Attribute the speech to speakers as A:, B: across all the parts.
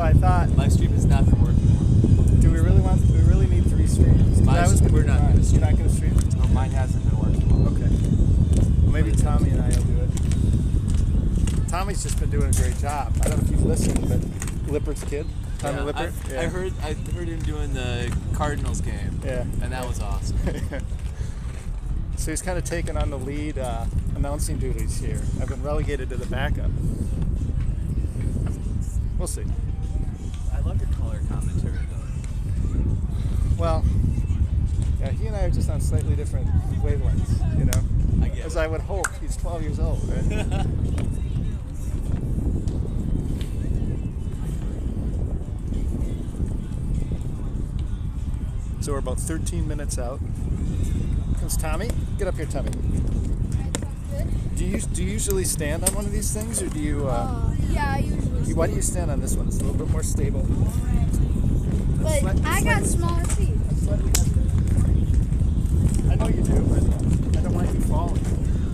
A: I thought,
B: live stream has not been working.
A: do we really need 3 streams?
B: We're not going to stream.
A: You're not going to stream?
B: No, mine hasn't been working.
A: Okay. Well, maybe Tommy and I will do it. Tommy's just been doing a great job. I don't know if you've listened, but Lippert's kid, Tommy Lippert.
B: I heard him doing the Cardinals game.
A: Yeah.
B: And that was awesome.
A: So he's kind of taken on the lead announcing duties here. I've been relegated to the backup. We'll see.
B: I love your color commentary though.
A: Well, yeah, he and I are just on slightly different wavelengths, you know?
B: I get
A: As
B: it.
A: I would hope. He's 12 years old, right? So we're about 13 minutes out. Comes Tommy. Get up here, Tommy. Do you usually stand on one of these things, or do you?
C: Yeah, I usually.
A: Why do you stand on this one? It's a little bit more stable.
C: But I got smaller feet.
A: I know you do, but I don't want you falling.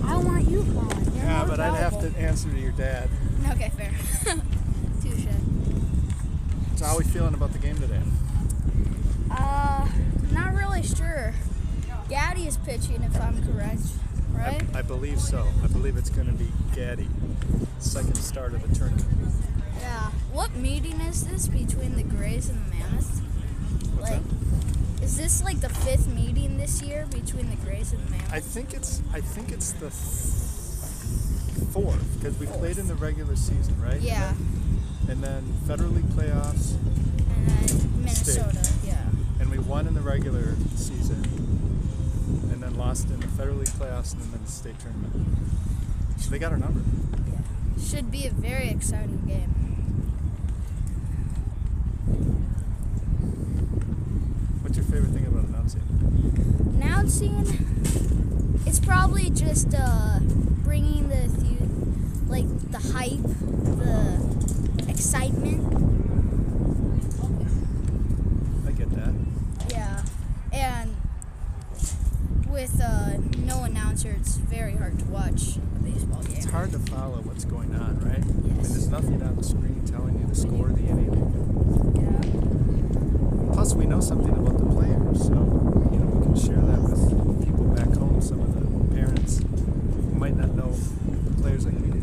C: I don't want you falling. You're
A: Yeah,
C: more
A: but I'd have
C: valuable.
A: to answer to your dad.
C: Okay, fair. Touche.
A: So how are we feeling about the game today?
C: Not really sure. Gaddy is pitching, if I'm correct, right?
A: I believe so. I believe it's going to be Gaddy. Second start of the tournament.
C: Yeah. What meeting is this between the Grays and the Mammoth?
A: What's
C: Like,
A: that?
C: is this like the 5th meeting this year between the Grays and the Mammoth?
A: I think it's the 4th, because we played in the regular season, right?
C: Yeah.
A: And then Federal League playoffs,
C: And then Minnesota, yeah.
A: and we won in the regular season, and then lost in the Federal League playoffs and then the state tournament. So they got our number.
C: Yeah. Should be a very exciting game.
A: What's your favorite thing about announcing?
C: Announcing, it's probably just bringing the hype, the excitement.
A: I get that.
C: Yeah, and with no announcer, it's very hard to watch a baseball game.
A: It's hard to follow what's going on, right?
C: Yes.
A: And there's nothing on the screen telling you the score of the inning.
C: Yeah.
A: Plus, we know something about the players, so we can share that with people back home. Some of the parents who might not know the players like we do.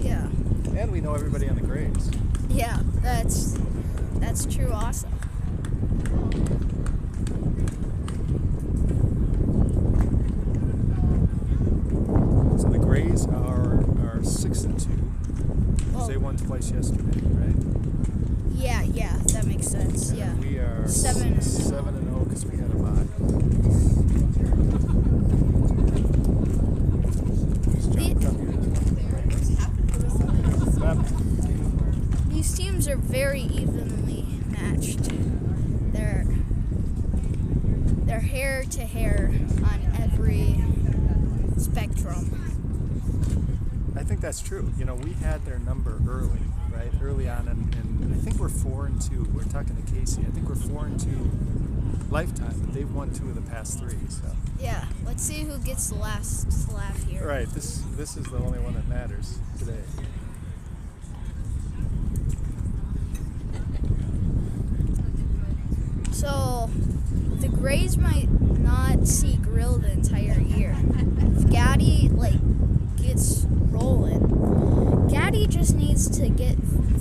C: Yeah.
A: And we know everybody on the Grays.
C: Yeah, that's true. Awesome.
A: So the Grays are 6-2.
C: Well,
A: They won twice yesterday, right?
C: yeah, that makes sense.
A: And
C: Yeah.
A: we are
C: 7-0.
A: 7-0 because we had a bye.
C: These teams are very evenly matched. They're hair to hair on every spectrum.
A: I think that's true. We had their number early, right? Early on, and I think we're 4-2. We're talking to Casey. I think we're 4-2 lifetime, but they've won 2 of the past 3. So.
C: Yeah, let's see who gets the last laugh here.
A: Right. This is the only one that matters today.
C: So, the Grays might not see Grill the entire year. If Gaddy, gets rolling, Gaddy just needs to get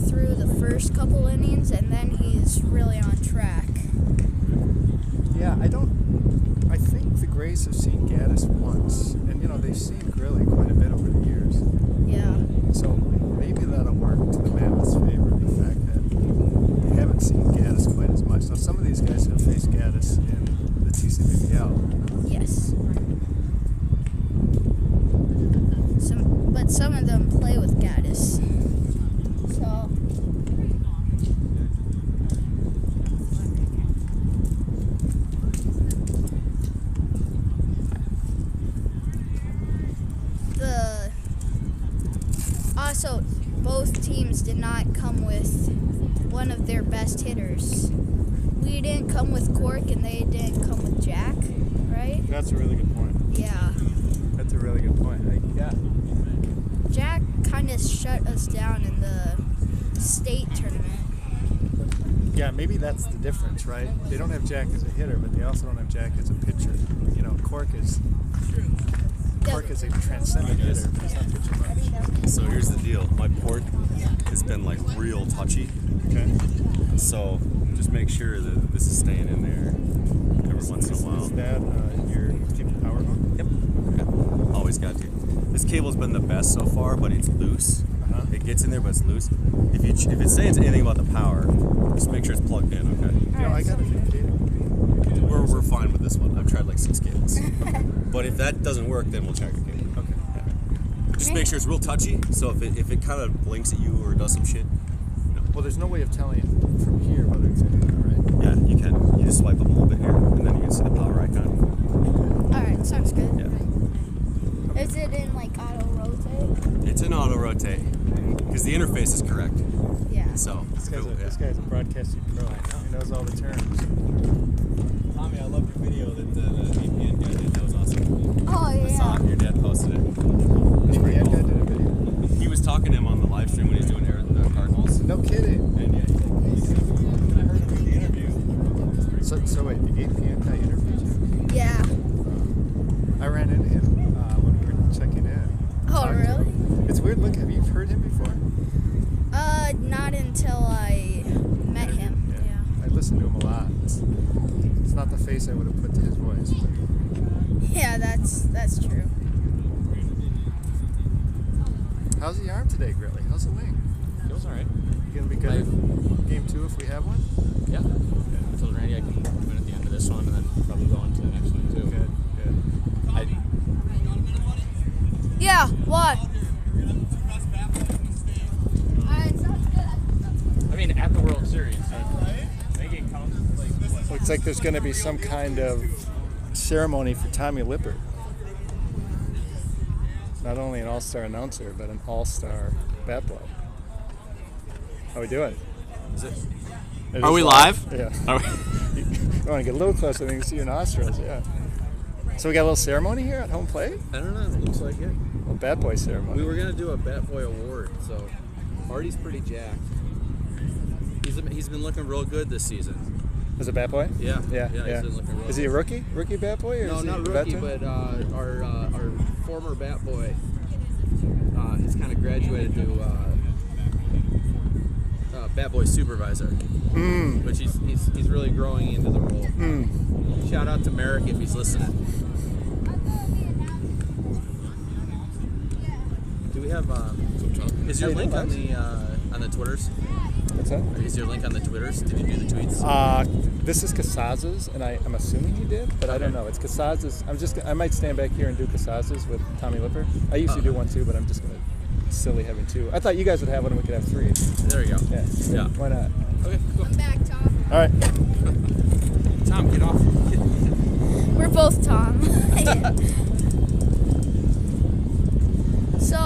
C: through the first couple innings, and then he's really on track.
A: Yeah, I think the Grays have seen Gaddis once, and they've seen Grilly quite a bit over the years.
C: Yeah.
A: So maybe that'll work to the Mammoth's favor, the fact that they haven't seen Gaddis quite as much. Now some of these guys have faced Gaddis in the TCBBL.
C: Yes. But some of them play with Gaddis. So. Also, both teams did not come with one of their best hitters. We didn't come with Cork, and they didn't come with Jack, right?
A: That's a really good point.
C: Yeah.
A: That's a really good point. Yeah.
C: Jack kind of shut us down in the state tournament.
A: Yeah, maybe that's the difference, right? They don't have Jack as a hitter, but they also don't have Jack as a pitcher. You know, Cork is a transcendent hitter, but he's not pitching much.
D: So here's the deal. My port has been like real touchy.
A: Okay.
D: So just make sure that this is staying in there every once in a while.
A: Is that your keep the power on?
D: Yep. Okay. Always got to. This cable's been the best so far, but it's loose.
A: Uh-huh.
D: It gets in there, but it's loose. If it's saying anything about the power, just make sure it's plugged in, okay?
A: You know, I got a new cable.
D: We're fine with this one. I've tried like 6 cables. But if that doesn't work, then we'll check a cable.
A: Okay.
D: Just make sure it's real touchy. So if it kind of blinks at you or does some shit,
A: Well, there's no way of telling from here whether it's in there, right?
D: yeah, you can. You just swipe up a little bit here, and then you can see the power icon.
C: Alright, sounds good.
D: Yeah.
C: Is it in like auto rotate?
D: It's an auto rotate because the interface is correct.
C: Yeah.
D: So
A: This guy's,
D: cool,
A: this guy's a broadcasting pro. He knows all the terms.
B: Tommy, I loved your video that the VPN guy did. That was awesome.
C: Oh
D: I saw
C: yeah.
D: it. Your dad posted it.
A: The ad guy did a video.
D: He was talking to him on the live stream when he was doing the Cardinals.
A: No kidding.
D: And yeah,
B: And I heard him in the interview.
A: So wait, the APN guy interviewed you?
C: Yeah.
A: I ran into him when we were checking in.
C: Oh
A: Talked to
C: really?
A: him. It's weird. Look, have you heard him before?
C: Not until I met him. Yeah.
A: I listen to him a lot. It's not the face I would have put to his voice. But
C: Yeah, that's true.
A: how's the arm today, Grilly? How's the wing?
B: Feels alright.
A: You gonna be good at game 2 if we have one?
B: Yeah. I told Randy I can win at the end of this one and then probably go on to the next one too.
A: Good.
C: Yeah, what?
B: I mean, at the World Series, so make it count.
A: Looks like there's going to be some kind of ceremony for Tommy Lippert. Not only an all-star announcer, but an all-star bat boy. How we doing?
D: Is it?
A: It
D: Are
A: is
D: we live?
A: Yeah.
D: Are we?
A: You want to get a little closer, then you can see your nostrils. Yeah. So we got a little ceremony here at home plate.
B: I don't know. It looks like it.
A: A little bat boy ceremony.
B: We were gonna do a Bat Boy award, so Marty's pretty jacked. He's been looking real good this season.
A: Is it bat boy?
B: Yeah.
A: Yeah.
B: He's been looking real
A: Is he a rookie? Rookie bat boy? Or
B: No,
A: is he
B: not
A: a
B: rookie,
A: veteran?
B: but our former Bat Boy has kind of graduated to Bat Boy supervisor, which he's really growing into the role. Shout out to Merrick if he's listening. Do we have? Is your
A: How you
B: link on
A: doing,
B: the Twitters?
A: What's that?
B: Is your link on the Twitters? Did you do the tweets?
A: This is Casaz's, and I'm assuming he did, but I don't know. It's Casaz's. I might stand back here and do Casaz's with Tommy Lippert. I usually do one too, but I'm just gonna silly having 2. I thought you guys would have one and we could have 3.
B: There you go.
A: Yeah.
B: Yeah.
A: Why not?
B: Okay, cool.
C: I'm back, Tom.
A: All right.
B: Tom, get off.
C: We're both Tom. So,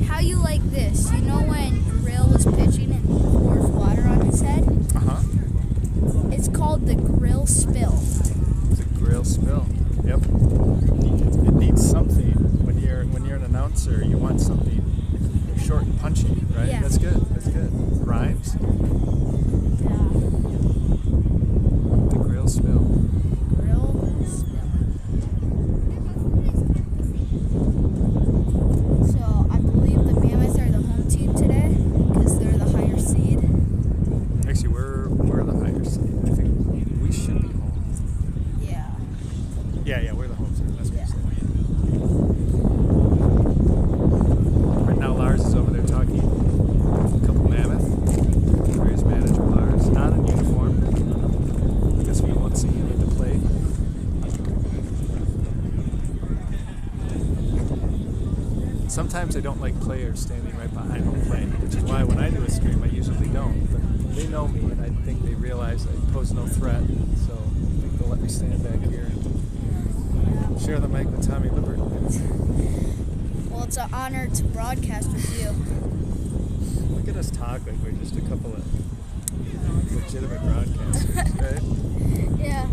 C: how you like this? You know when Grill is pitching and he pours water on his head?
A: Uh-huh.
C: It's called the Grill Spill.
A: It's a grill spill. Yep. It needs something. When you're an announcer, you want something short and punchy, right?
C: Yeah.
A: That's good. That's good. Rhymes.
C: Yeah.
A: The grill spill.
C: Grill Spill. So, I believe the Mammoth are the home team today because they're the higher seed.
A: Actually, we're the higher seed. I think we should be home.
C: Yeah.
A: Yeah, we're the home team. That's what you said. Right now, Lars is over there talking a couple Mammoth. Where's manager Lars? Not in uniform. Guess we won't see him at the plate. Sometimes I don't like players standing right behind home plate, which is why when I do a stream, I usually don't. But they know me, and I think they realize I pose no threat, so I think they'll let me stand back here and share the mic with Tommy Lippert.
C: Well, it's an honor to broadcast with you.
A: Look at us talk like we're just a couple of legitimate broadcasters, right?
C: Yeah.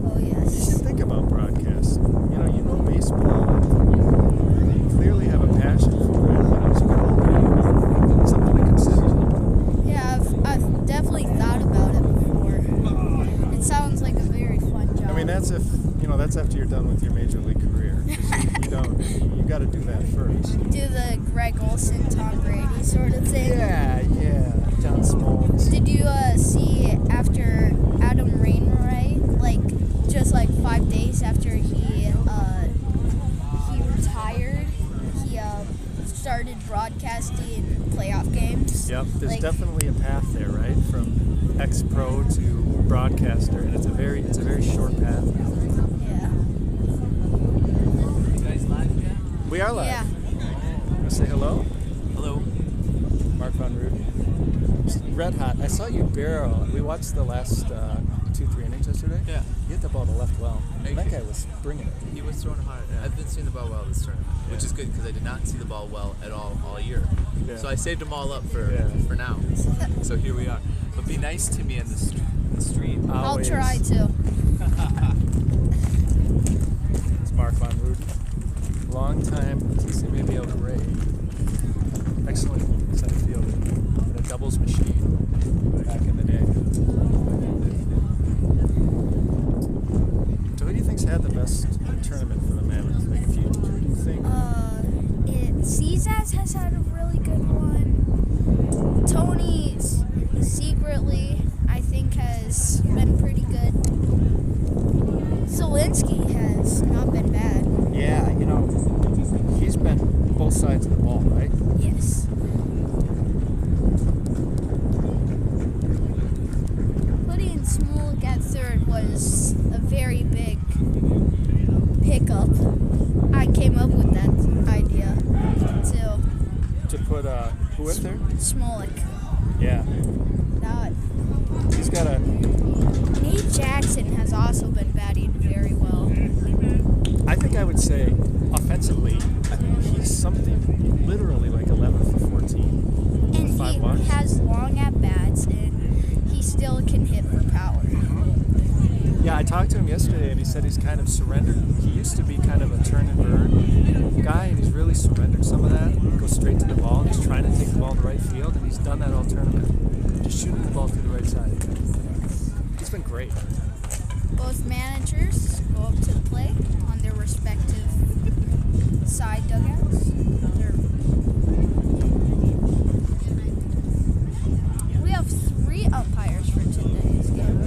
C: Oh,
A: You
C: yes.
A: should think about broadcasting. You know Msbl. You clearly have a passion for it. It's something That's after you're done with your major league career. 'Cause you got to do that first.
C: Do the Greg Olson, Tom Brady sort of thing.
A: Yeah, John Smoltz.
C: Did you see after Adam Wainwright, just 5 days after he retired, he started broadcasting playoff games?
A: Yep, there's definitely a path there, right? From ex-pro to broadcaster, and it's a very short path.
C: Yeah.
B: You guys live yet?
A: We are live.
C: Yeah.
A: Want to say hello?
B: Hello.
A: Mark Von Ruden. Red hot. I saw you barrel. We watched the last 2-3 innings yesterday.
B: Yeah.
A: You hit the ball to left well.
B: Thank
A: That
B: you.
A: guy was bringing it.
B: He was throwing hard.
A: Yeah.
B: I've been seeing the ball well this tournament, which is good because I did not see the ball well at all year.
A: Yeah.
B: So I saved them all up for
A: Yeah.
B: now. So here we are. But be nice to me in the street.
C: I'll
A: Always.
C: try to.
A: It's Mark Von Ruden. Long time TCMABL grade. Excellent center fielder. And a doubles machine back in the day. So who do you think's had the best tournament for the Mammoth? Who do you think?
C: Cesaz has had a really good one. Tony secretly, I think, has been pretty good. Zielinski has not been bad.
A: Yeah, he's been both sides of the ball, right?
C: Yes. Putting Smolk at third was a very big pickup. I came up with that idea too.
A: To put who in there?
C: Smolk.
A: Yeah,
C: That
A: he's got a.
C: Nate Jackson has also been batting very well.
A: I think I would say offensively, he's something literally like 11 for 14.
C: And
A: 5
C: he
A: bucks.
C: has long at bats and he still can hit for power.
A: Yeah, I talked to him yesterday and he said he's kind of surrendered. He used to be kind of a turn and burn guy and he's really surrendered some of that. He goes straight to the ball and he's trying to take the ball to right field and he's done that all tournament. Just shooting the ball to the right side. It's been great.
C: Both managers go up to the plate on their respective side dugouts. We have 3 umpires for today's game,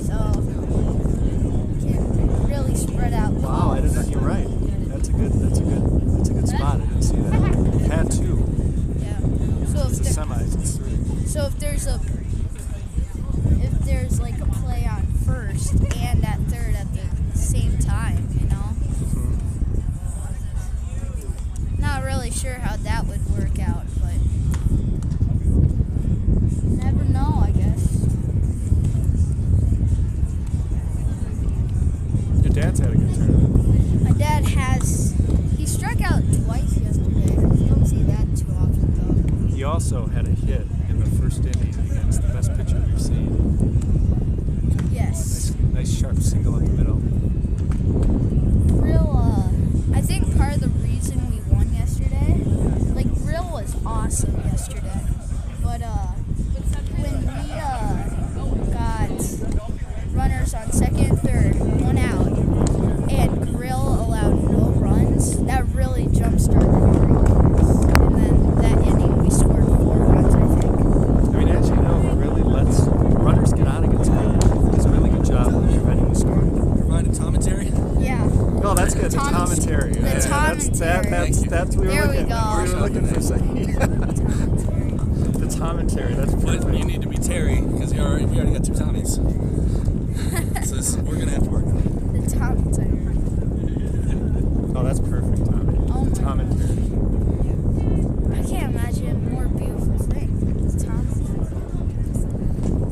C: so can really spread out.
A: Wow, I didn't know. You're right. That's a good spot. I didn't see that. We've had 2.
C: Yeah. So
A: It's
C: if
A: the semis. It's 3.
C: So if there's a play on first and at third at the same time, Not really sure how that would work out, but you never know, I guess.
A: Your dad's had a good tournament.
C: My dad he struck out twice yesterday. You don't see that too often though.
A: He also had a hit in the first inning against the best pitcher we've seen.
C: Yes.
A: Nice sharp single up the middle.
C: I think part of the reason we won yesterday, Grill was awesome yesterday, but when we got runners on second and third, 1 out, and Grill allowed no runs, that really jump-started the offense. And then that inning we scored 4 runs, I think.
A: I mean, as you know, he really lets runners get on against him. He does a really good job of preventing the score.
B: Provided commentary.
C: Yeah.
A: Oh, that's good. The commentary.
C: The
A: Yeah,
C: commentary.
A: That's we were
C: There we
A: looking.
C: go.
A: We were looking for something. The commentary. That's
B: But
A: perfect.
B: you need to be Terry because we already got 2 Tommies. So we're gonna have to work on it.
C: The commentary.
A: Oh, that's perfect, Tommy.
C: Oh my
A: The commentary.
C: I can't imagine a more beautiful thing. It's commentary.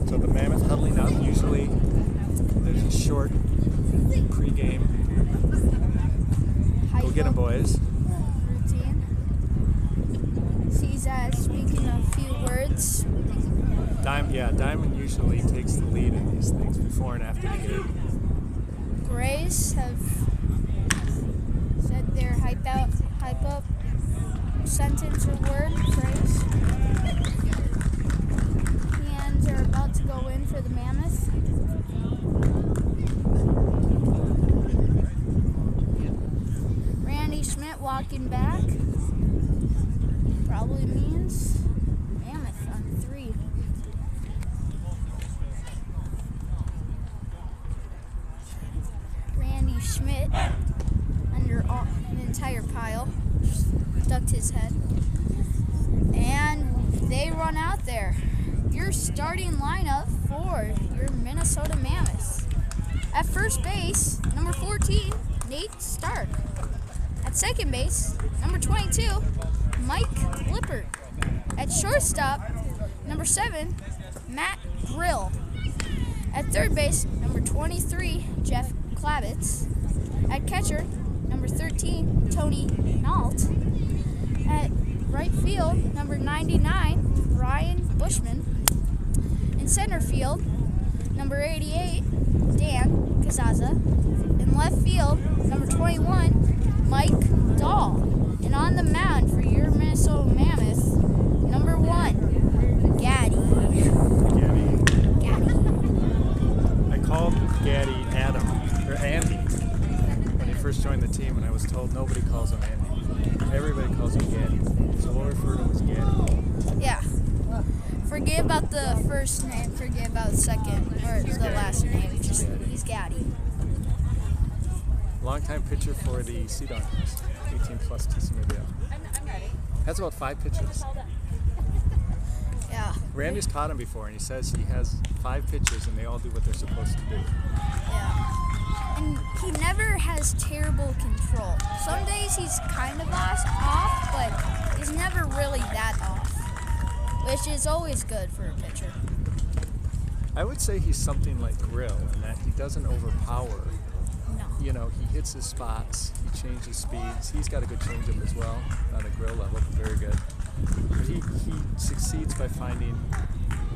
A: So the Mammoth huddling up. Usually, there's a short pregame. Go get 'em, boys.
C: Routine. Cesar speaking a few words.
A: Diamond usually takes the lead in these things before and after the game.
C: Grays have said their hype up sentence or word phrase. And they're about to go in for the Mammoth. walking back. Probably means Mammoth on 3. Randy Schmidt under an entire pile. Ducked his head. And they run out there. Your starting lineup for your Minnesota Mammoths. At first base, number 14, Nate Stark. At second base, number 22, Mike Lippert. At shortstop, number 7, Matt Grill. At third base, number 23, Jeff Klavitz. At catcher, number 13, Tony Nault. At right field, number 99, Ryan Bushman. In center field, number 88, Dan Kazaza. In left field, number 21, Mike Dahl. And on the mound for your Minnesota Mammoth, number 1, Gaddy.
A: I called Gaddy Andy when he first joined the team, and I was told nobody calls him Andy. Everybody calls him Gaddy. So we'll refer to him as Gaddy.
C: Yeah. Forget about the first name, forget about the second, or the last name. Just, he's Gaddy.
A: Longtime pitcher for the Sea Donkeys, 18 plus TC Msbl.
E: I'm ready.
A: Has about 5 pitches.
C: Yeah.
A: Randy's caught him before, and he says he has 5 pitches, and they all do what they're supposed to do.
C: Yeah. And he never has terrible control. Some days he's kind of off, but he's never really that off, which is always good for a pitcher.
A: I would say he's something like Grill in that he doesn't overpower.
C: No.
A: You know, he hits his spots, he changes speeds. He's got a good changeup as well on a Grill level, very good. But he succeeds by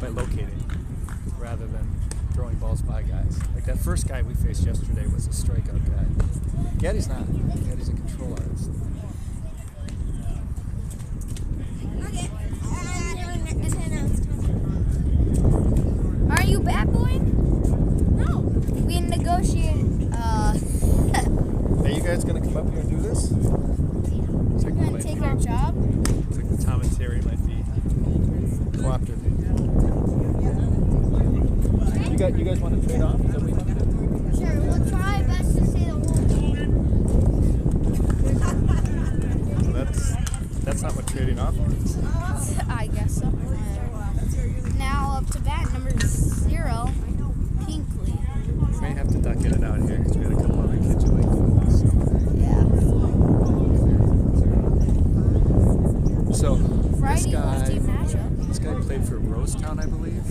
A: locating rather than throwing balls by guys. Like that first guy we faced yesterday was a strikeout guy. Gaddy's not. Gaddy's a control artist.
C: Are you bat boy? No. We negotiated.
A: Are you guys gonna come up here and do this? Looks like
C: We're gonna take our job.
A: Looks like the Tom and Terry might be co-opted. You guys want to trade off? Is that what you want to do?
C: Sure, we'll try best to say the whole game.
A: Well, that's not what trading off means.
C: I guess so. Now up to bat, number 0, Pinkley.
A: We may have to duck in and out here because we had a couple other kids who like football. So
C: Friday lefty matchup.
A: this guy played for Rosetown, I believe.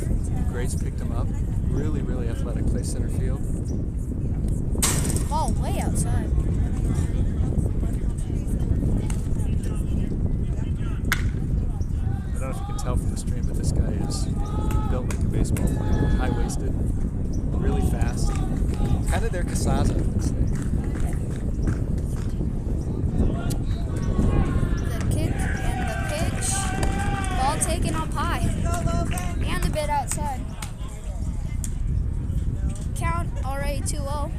A: Grace picked him up. Really, really athletic. Plays center field.
C: Ball way outside.
A: I don't know if you can tell from the stream, but this guy is built like a baseball player. High-waisted, really fast. Kind of their Kasaza, I would say.
C: The kick and the pitch. Ball taken up high. And a bit outside. Count already 2-0.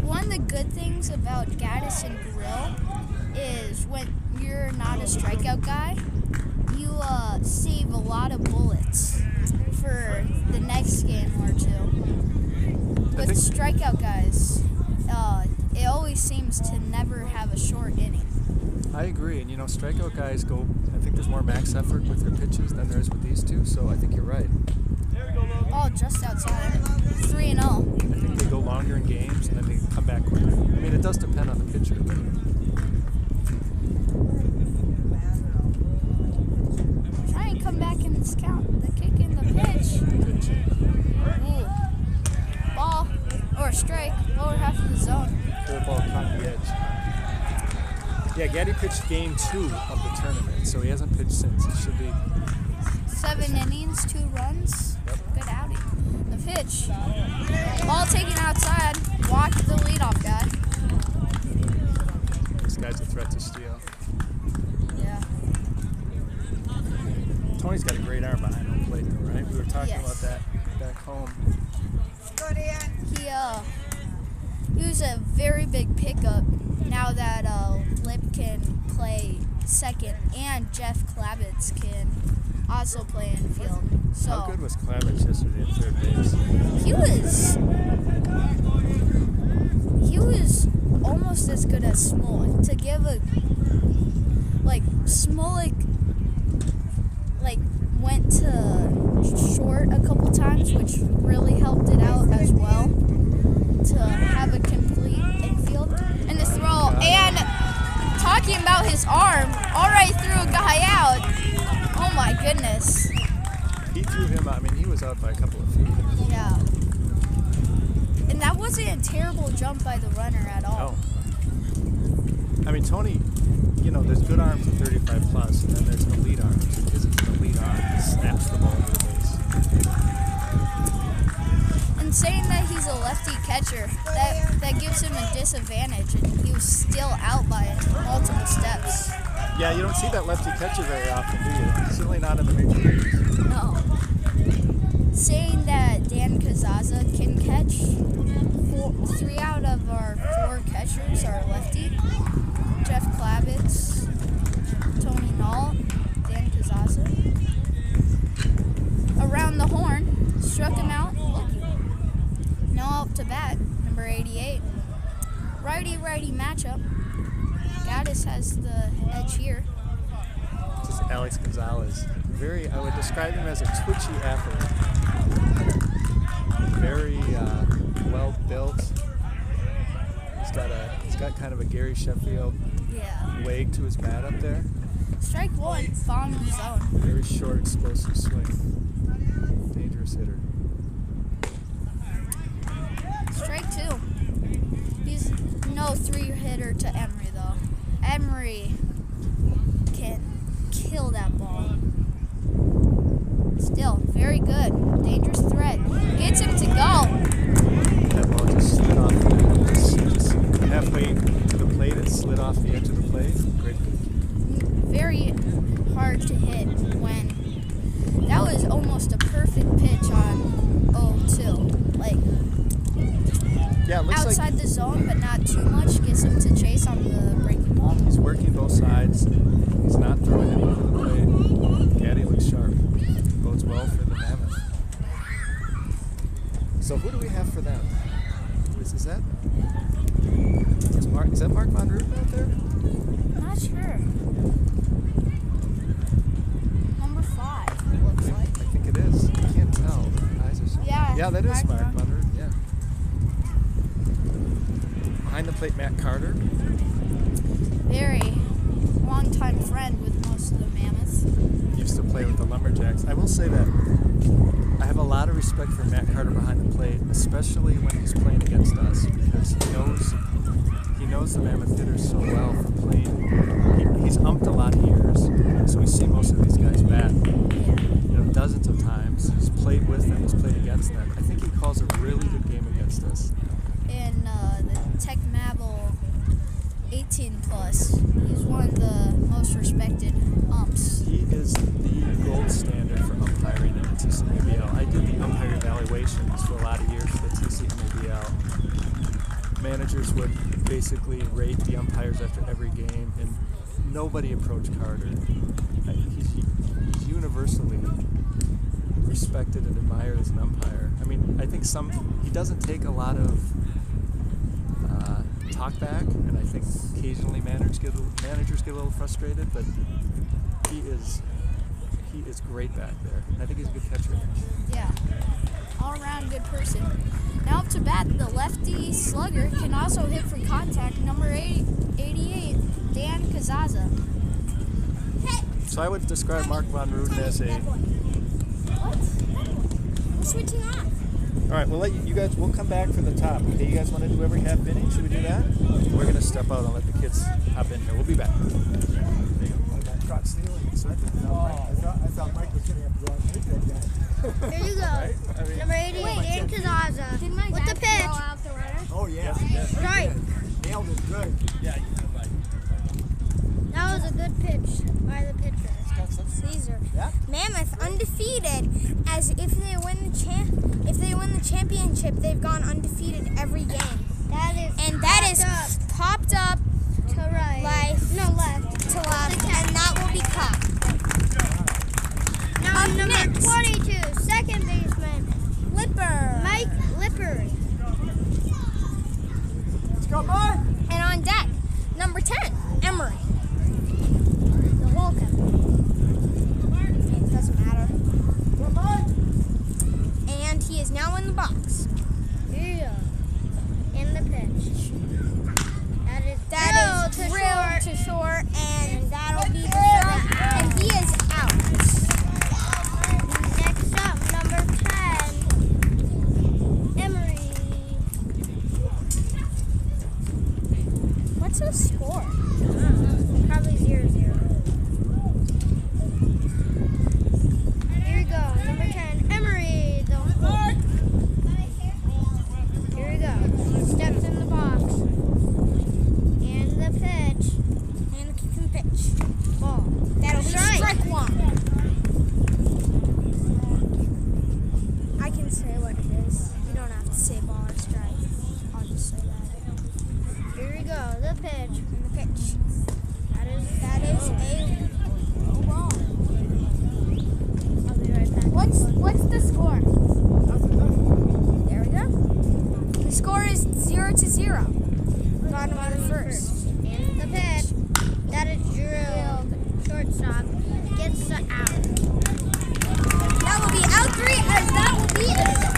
C: One of the good things about Gaddis and Grill is when you're not a strikeout guy, you save a lot of bullets for the next game or two. With strikeout guys, it always seems to never have a short inning.
A: I agree, and strikeout guys go. I think there's more max effort with their pitches than there is with these two. So I think you're right.
C: Ball just outside. 3-0.
A: I think they go longer in games, and then they come back quicker. I mean, it does depend on the pitcher. But
C: Try and come back in this count. The kick and the pitch. Ooh. Ball or strike. Lower half of the zone.
A: Curveball caught the edge. Yeah, Gaddy pitched game 2 of the tournament, so he hasn't pitched since. It should be
C: 7 innings, 2 runs.
A: Yep.
C: Good outing. The pitch. Ball taken outside. Walked the leadoff guy.
A: This guy's a threat to steal.
C: Yeah.
A: Tony's got a great arm behind home plate, though, right? We were talking
C: Yes.
A: about that back home.
C: He was a very big pickup now that Lip can play second and Jeff Klavitz can also play in field. So
A: How good was Klavitz yesterday at third base?
C: He was almost as good as Smolik. To give a Smolik went to short a couple times, which really helped it out as well to have a complete infield and the throw. And talking about his arm, already threw a guy out. Oh my goodness.
A: He threw him out. I mean, he was out by a couple of feet.
C: Yeah. And that wasn't a terrible jump by the runner at all.
A: No. I mean, Tony, there's good arms at 35 plus, and then there's elite arms. His is an elite arm. He snaps the ball to the base.
C: And saying that he's a lefty catcher, that gives him a disadvantage, and he was still out by multiple steps.
A: Yeah, you don't see that lefty catcher very often, do you? Certainly not in the major leagues.
C: No. Saying that Dan Kazaza can catch, 3 out of our 4 catchers are lefty. Jeff Klavitz, Tony Knoll, Dan Kazaza. Around the horn, struck him out. Now up to bat, number 88. Righty-righty matchup. Gaddis has the edge here.
A: This is Alex Gonzalez. I would describe him as a twitchy athlete. Very well built. He's got kind of a Gary Sheffield wag to his bat up there.
C: Strike 1, found in zone.
A: Very short, explosive swing. Dangerous hitter.
C: Strike 2. He's no 3-hitter to Emery though. Emery can kill that ball. Still, very good. Dangerous threat. Gets him to go.
A: That ball just slid off. Just halfway to the plate, it slid off the edge of the plate. Great pitch.
C: Very hard to hit when that was almost a perfect pitch on 0-2.
A: Yeah, it looks
C: Outside
A: like
C: the zone, but not too much. Gets him to chase on the breaking ball.
A: he's working both sides. He's not throwing it over the plate. Gaddy looks sharp. Bodes well for the Mammoth. So who do we have for them? Is that? Is that Mark Von Ruten out there?
C: Not sure. Number 5, it looks like.
A: I think it is. I can't tell. The eyes are so.
C: Yeah,
A: that is Mark
C: Von
A: Von Ruten. Yeah. Behind the plate, Matt Carter.
C: Very long-time friend with most of the Mammoths.
A: Used to play with the Lumberjacks. I will say that I have a lot of respect for Matt Carter behind the plate, especially when he's playing against us, because he knows the Mammoth hitters so well from playing. He's umped a lot of years, so we see most of these guys bat, dozens of times. He's played with them, he's played against them. I think he calls a really good game against us.
C: In the Tech Mabel 18 plus, he's one of the most respected umps.
A: He is the gold standard for umpiring in the TCMABL. I did the umpire evaluations for a lot of years for the TCMABL. Managers would basically rate the umpires after every game, and nobody approached Carter. He's universally respected and admired as an umpire. I mean, I think he doesn't take a lot of talk back, and I think occasionally managers get a little frustrated, but he is great back there. I think he's a good catcher.
C: Yeah, all-around good person. Now up to bat, the lefty slugger can also hit from contact. Number 88, Dan Kazaza.
A: So I would describe Mark Von Ruten as a.
C: What? We're switching off.
A: All right, we'll let you guys. We'll come back for the top. Okay, you guys want to do every half inning? Should we do that? We're gonna step out and let the kids hop in here. We'll be back.
E: I thought Mike was going to have to go out and hit that guy.
F: Here you go.
A: Right? I mean,
F: Number 88, Dan Kazaza. With the pitch.
E: Oh, yeah.
F: Right.
E: Nailed it good.
A: yeah.
F: That was a good pitch by the pitcher. Caesar.
E: Yeah.
F: Mammoth undefeated, as if they win the championship, they've gone undefeated every game. And that is popped up
C: To right.
F: left to left, and that will be caught.
C: Now
F: Up
C: number
F: next.
C: 22, second baseman,
F: Lipper.
C: Mike Lipper.
E: Let's go, Mike.
F: And on deck, number 10, Emery.
C: The Vulcan.
F: It doesn't matter.
E: Go, Mike.
F: And he is now in the box.
C: Yeah. In the pitch.
F: That is
C: drilled
F: drilled to short, and that'll be the shot, and he is out.
C: Next up, number 10, Emery.
F: What's the score?
C: Probably 0-0. Here we go, number 10, Emery. The Hulk. Here we go. Steps in the box. And the pitch.
F: And the kick and pitch.
C: Ball.
F: That'll be strike one. I can say what it is. You don't have to say ball or strike. I'll just say that.
C: Here we go, the pitch.
F: And the pitch.
C: That is
F: a low ball.
C: I'll be right back.
F: What's the score?
E: Nothing.
F: There we go. The score is 0-0. Bottom of the first.
C: And the pitch. That is drilled. Shortstop gets the out.
F: That will be out 3, as that will be a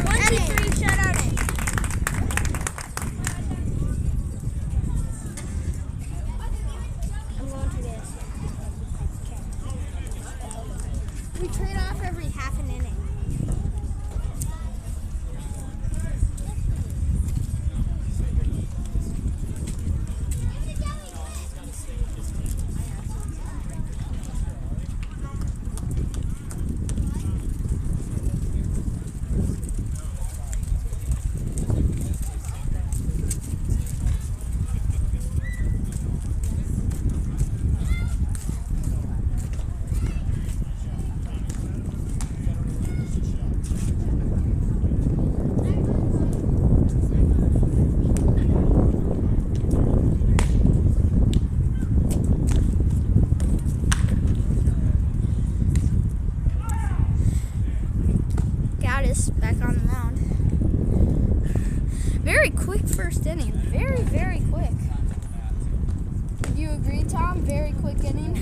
F: 1-3 shutout inning. I'm going to this. Okay. We trade off every half an inning.
C: Back on the mound. Very quick first inning. Very, very quick. Would you agree, Tom? Very quick inning.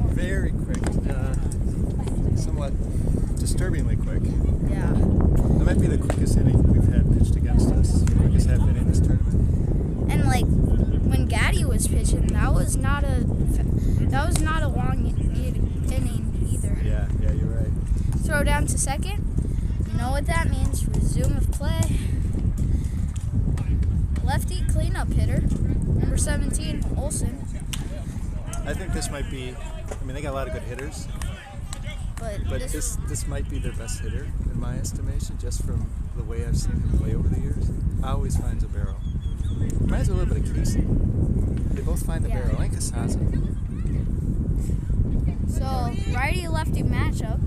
A: Very quick. Somewhat disturbingly quick.
C: Yeah.
A: That might be the quickest inning we've had pitched against us. Quickest half inning this tournament.
C: And like when Gaddy was pitching, that was not a long inning either.
A: Yeah, you're right.
C: Throw down to second. You know what that means. Resume of play. Lefty cleanup hitter, number 17, Olsen.
A: I think this might be. I mean, they got a lot of good hitters,
C: But
A: but this might be their best hitter in my estimation, just from the way I've seen him play over the years. Always finds a barrel. Reminds me a little bit of Casey. They both find the
C: Yeah.
A: barrel. And Casasa.
C: So righty-lefty matchup.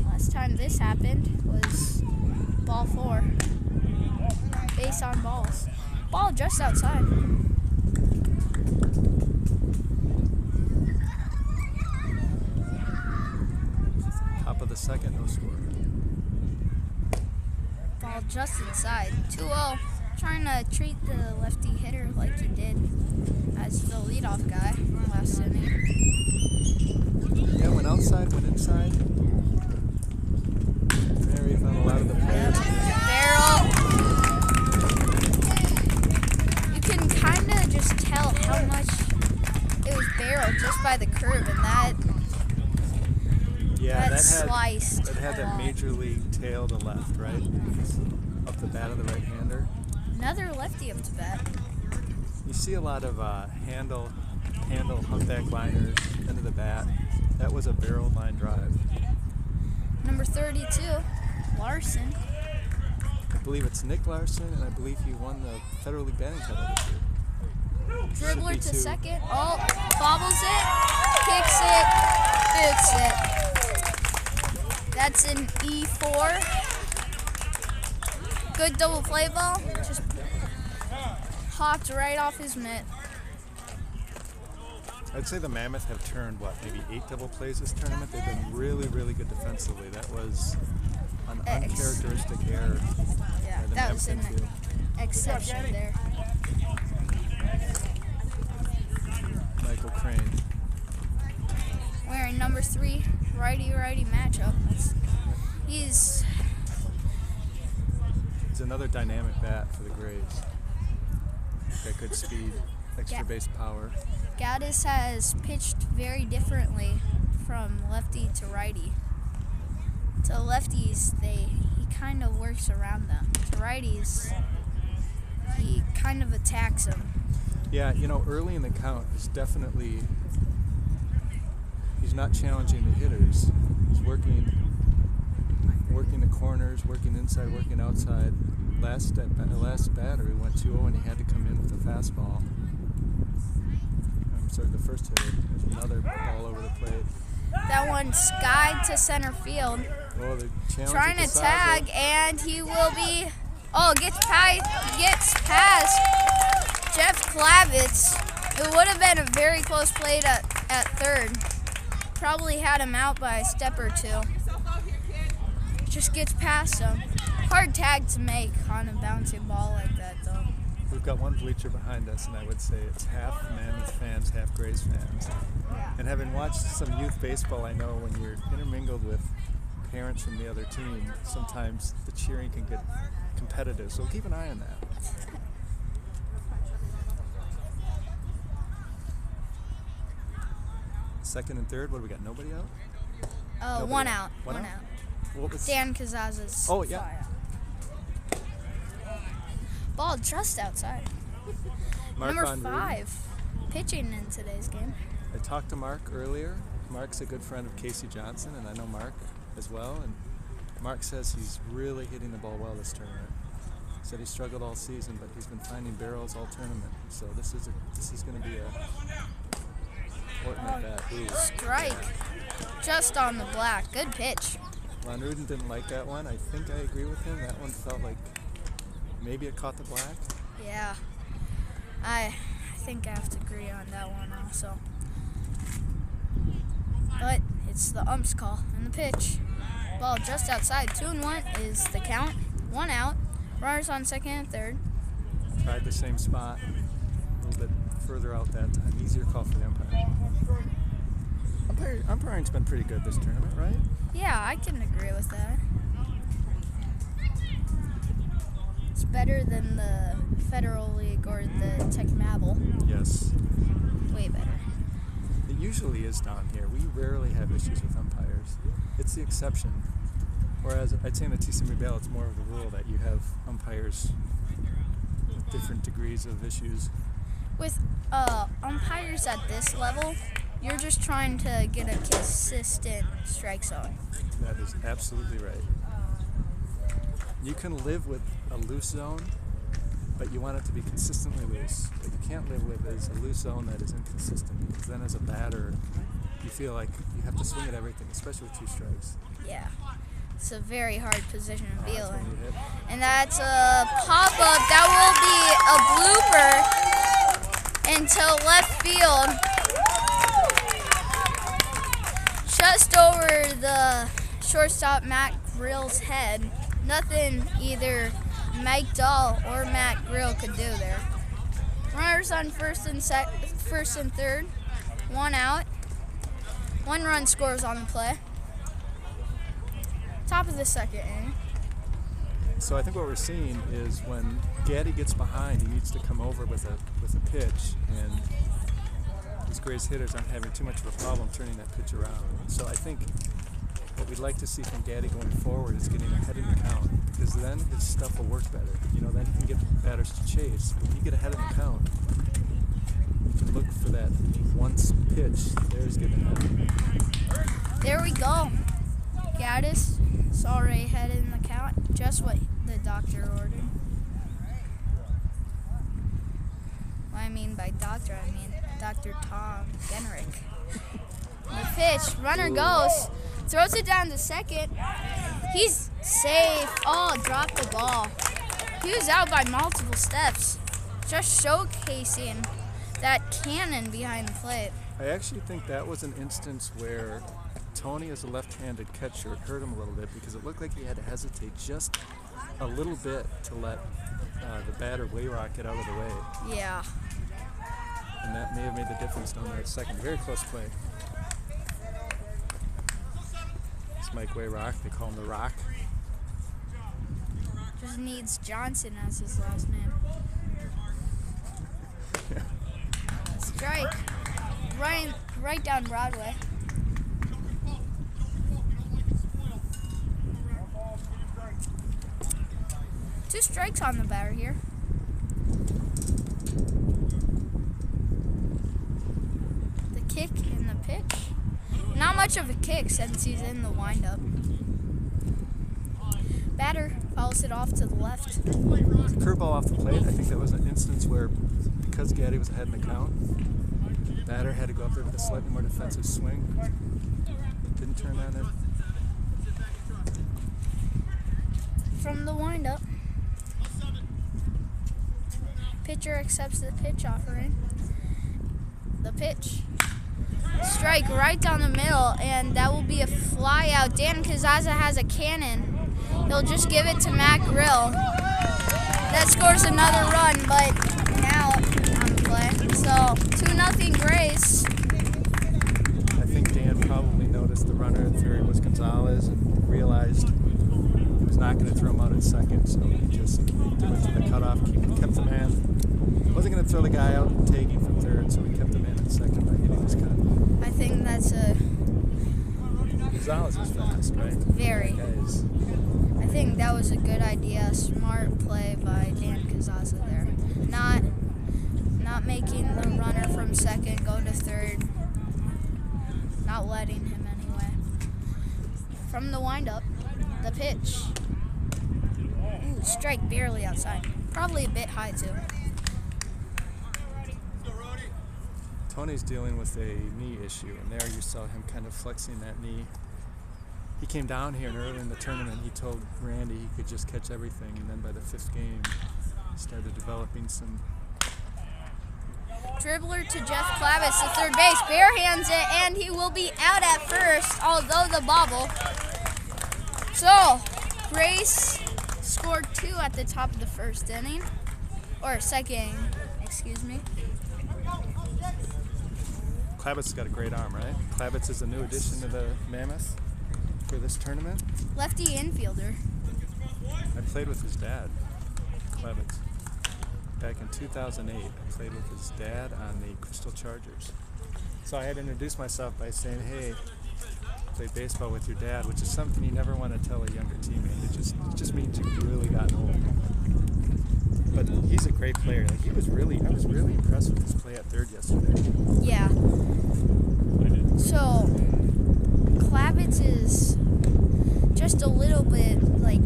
C: Last time this happened was ball 4. Base on balls. Ball just outside.
A: Top of the second, no score.
C: Ball just inside. 2-0. Trying to treat the lefty hitter like he did as the leadoff guy last inning.
A: Yeah, went outside, went inside. Very found a lot of the players.
C: Barrel. You can kind of just tell how much it was barreled just by the curve, and that
A: Yeah, that
C: sliced.
A: had
C: a
A: that
C: lot.
A: major league tail to left, right? Up the bat of the right-hander.
C: Another lefty up to bat.
A: You see a lot of handle humpback liners into the bat. That was a barrel line drive.
C: Number 32, Larson.
A: I believe it's Nick Larson, and I believe he won the Federal League batting title this year.
C: Dribbler
A: Should
C: to
A: be 2.
C: second. Oh, bobbles it, kicks it, boots it. That's an E4. Good double play ball. Just popped right off his mitt.
A: I'd say the Mammoth have turned, maybe 8 double plays this tournament. They've been really, really good defensively. That was an uncharacteristic error.
C: Yeah,
A: by the
C: that was
A: Mammoth
C: an
A: infield.
C: exception there.
A: Michael Crane.
C: Wearing number 3, righty-righty matchup. He's
A: another dynamic bat for the Grays. Got good speed, extra base power.
C: Gaddis has pitched very differently from lefty to righty. To lefties, he kind of works around them. To righties, he kind of attacks them.
A: Yeah, early in the count is definitely, he's not challenging the hitters. He's working the corners, working inside, working outside. Last batter, he went 2-0 and he had to come in with a fastball. I'm sorry, the first hitter. There's another ball over the plate.
C: That one skied to center field.
A: Oh, the challenge
C: Trying
A: at
C: to
A: the
C: tag,
A: Saza.
C: and he will be. Oh, gets past Jeff Klavitz. It would have been a very close play at third. Probably had him out by a step or two. Just gets past him. Hard tag to make on a bouncing ball like that, though.
A: We've got one bleacher behind us, and I would say it's half Mammoth fans, half Grays fans.
C: Yeah.
A: And having watched some youth baseball, I know when you're intermingled with parents from the other team, sometimes the cheering can get competitive. So keep an eye on that. Second and third, what do we got? Nobody out? Nobody
C: One out.
A: One out? What was
C: Dan Kazaza's.
A: Oh, yeah.
C: fly out. Ball just outside.
A: Mark
C: Number
A: Von
C: 5, pitching in today's game.
A: I talked to Mark earlier. Mark's a good friend of Casey Johnson, and I know Mark as well. And Mark says he's really hitting the ball well this tournament. He said he struggled all season, but he's been finding barrels all tournament. So this is going to be a important at bat. Ooh.
C: Strike. Just on the black. Good pitch.
A: Von Ruden didn't like that one. I think I agree with him. That one felt like maybe it caught the black.
C: Yeah. I think I have to agree on that one also. But it's the ump's call and the pitch. Ball just outside. 2-1 is the count. 1 out. Runners on second and third.
A: Tried the same spot. A little bit further out that time. Easier call for the umpire. Umpiring's been pretty good this tournament, right?
C: Yeah, I can agree with that. It's better than the Federal League or the Tech Mabel.
A: Yes.
C: Way better.
A: It usually is down here. We rarely have issues with umpires. It's the exception. Whereas I'd say in the Msbl, it's more of the rule that you have umpires with different degrees of issues.
C: With umpires at this level, you're just trying to get a consistent strike zone.
A: That is absolutely right. You can live with a loose zone, but you want it to be consistently loose. What you can't live with is a loose zone that is inconsistent, because then as a batter, you feel like you have to swing at everything, especially with 2 strikes.
C: Yeah. It's a very hard position to be
A: That's when you
C: in.
A: hit.
C: And that's a pop-up. That will be a blooper into left field. Just over the shortstop Matt Grill's head. Nothing either Mike Dahl or Matt Grill could do there. Runners on first and third. 1 out. 1 run scores on the play. Top of the second inning.
A: So I think what we're seeing is when Gaddy gets behind, he needs to come over with a pitch, and these Grays hitters aren't having too much of a problem turning that pitch around. So I think what we'd like to see from Gaddy going forward is getting ahead in the count, because then his stuff will work better. Then he can get batters to chase. But when you get ahead in the count, you can look for that once pitch. There's getting ahead.
C: There we go. Gaddis is already ahead in the count. Just what the doctor ordered. What I mean by doctor, I mean Dr. Tom Genrick. The pitch, runner goes, throws it down to second. He's safe. Oh, dropped the ball. He was out by multiple steps. just showcasing that cannon behind the plate.
A: I actually think that was an instance where Tony, as a left-handed catcher, hurt him a little bit because it looked like he had to hesitate just a little bit to let the batter Wayrock get out of the way.
C: Yeah.
A: And that may have made the difference down there at second. Very close play. It's Mike Wayrock. They call him the Rock.
C: Just needs Johnson as his last name. Strike. Right down Broadway. Two strikes on the batter here. The kick and the pitch. Not much of a kick since he's in the windup. Batter fouls it off to the left.
A: Curveball off the plate. I think that was an instance where, because Gaddy was ahead in the count, batter had to go up there with a slightly more defensive swing. Didn't turn on it.
C: From the windup, pitcher accepts the pitch offering. The pitch. Strike right down the middle, and that will be a fly out. Dan Kazaza has a cannon. He'll just give it to Matt Grill. That scores another run, but now on the play. So 2-0 Grays.
A: I think Dan probably noticed the runner at third was Gonzalez and realized he was not going to throw him out at second, so he just went to the cutoff, kept the man. Wasn't going to throw the guy out and take him from third, so he kept the man at second by hitting his cut.
C: I think that's a
A: Gonzalez is fast, right?
C: very.
A: Guys.
C: I think that was a good idea. Smart play by Dan Kazaza there. Not making the runner from second go to third. Not letting him anyway. From the windup, the pitch. Ooh, strike barely outside. Probably a bit high too.
A: Tony's dealing with a knee issue, and there you saw him kind of flexing that knee. He came down here and early in the tournament he told Randy he could just catch everything, and then by the fifth game he started developing some.
C: Dribbler to Jeff Klavitz to third base. Barehands it, and he will be out at first, although the bobble. So, Grace scored 2 at the top of the first inning. Or second, excuse me.
A: Klavitz has got a great arm, right? Klavitz is a new addition to the Mammoth for this tournament.
C: Lefty infielder.
A: I played with his dad, Klavitz. Back in 2008, I played with his dad on the Crystal Chargers. So I had to introduce myself by saying, hey, I played baseball with your dad, which is something you never want to tell a younger teammate. It just means you've really gotten old. But he's a great player. Like I was really impressed with his play at third yesterday.
C: Yeah. So, Klavitz is just a little bit, like,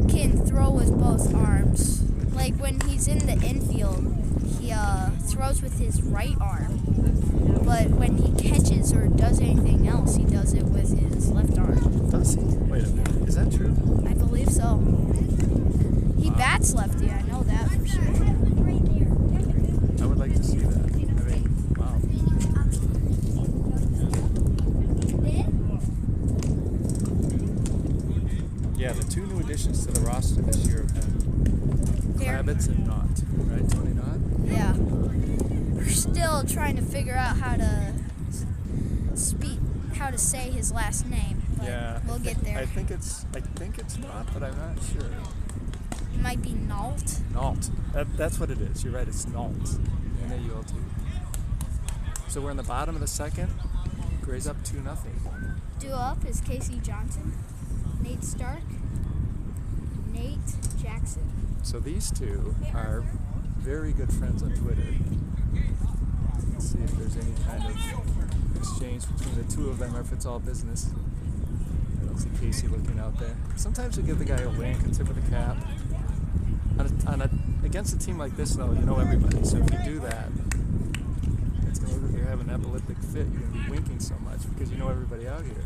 C: can throw with both arms. Like, when he's in the infield, he throws with his right arm. But when he catches or does anything else, he does it with his left arm.
A: Does he? Wait a minute. Is that true?
C: I believe so. He bats lefty, I know that for sure.
A: I would like to see that. I mean, wow. Yeah, the 2 new additions to the roster this year have been Klavitz and Knott, right? Tony Knott?
C: Yeah. We're still trying to figure out how to say his last name, but
A: Yeah.
C: we'll get there.
A: I think it's Knott, but I'm not sure.
C: It might be Nault.
A: Nault. That's what it is. You're right. It's Nault. N-A-U-L-T. So we're in the bottom of the second. Gray's up 2-0.
C: Due up is Casey Johnson, Nate Stark, Nate Jackson.
A: So these two are very good friends on Twitter. Let's see if there's any kind of exchange between the two of them or if it's all business. I don't see Casey looking out there. Sometimes you give the guy a wink, a tip of the cap. Against a team like this, though, you know everybody. So if you do that, it's going to look like you're having an epileptic fit. You're going to be winking so much because you know everybody out here.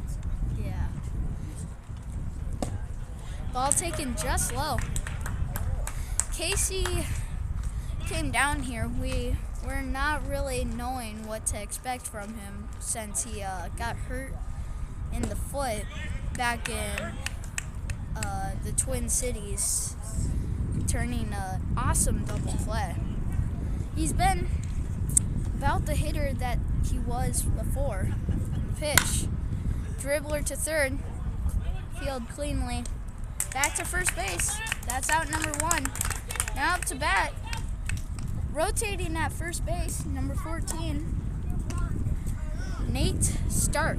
C: Yeah. Ball taken just low. Casey came down here, we were not really knowing what to expect from him since he got hurt in the foot back in the Twin Cities, turning an awesome double play. He's been about the hitter that he was before. Pitch, dribbler to third, field cleanly, back to first base. That's out number 1. Now up to bat, rotating at first base, number 14, Nate Stark.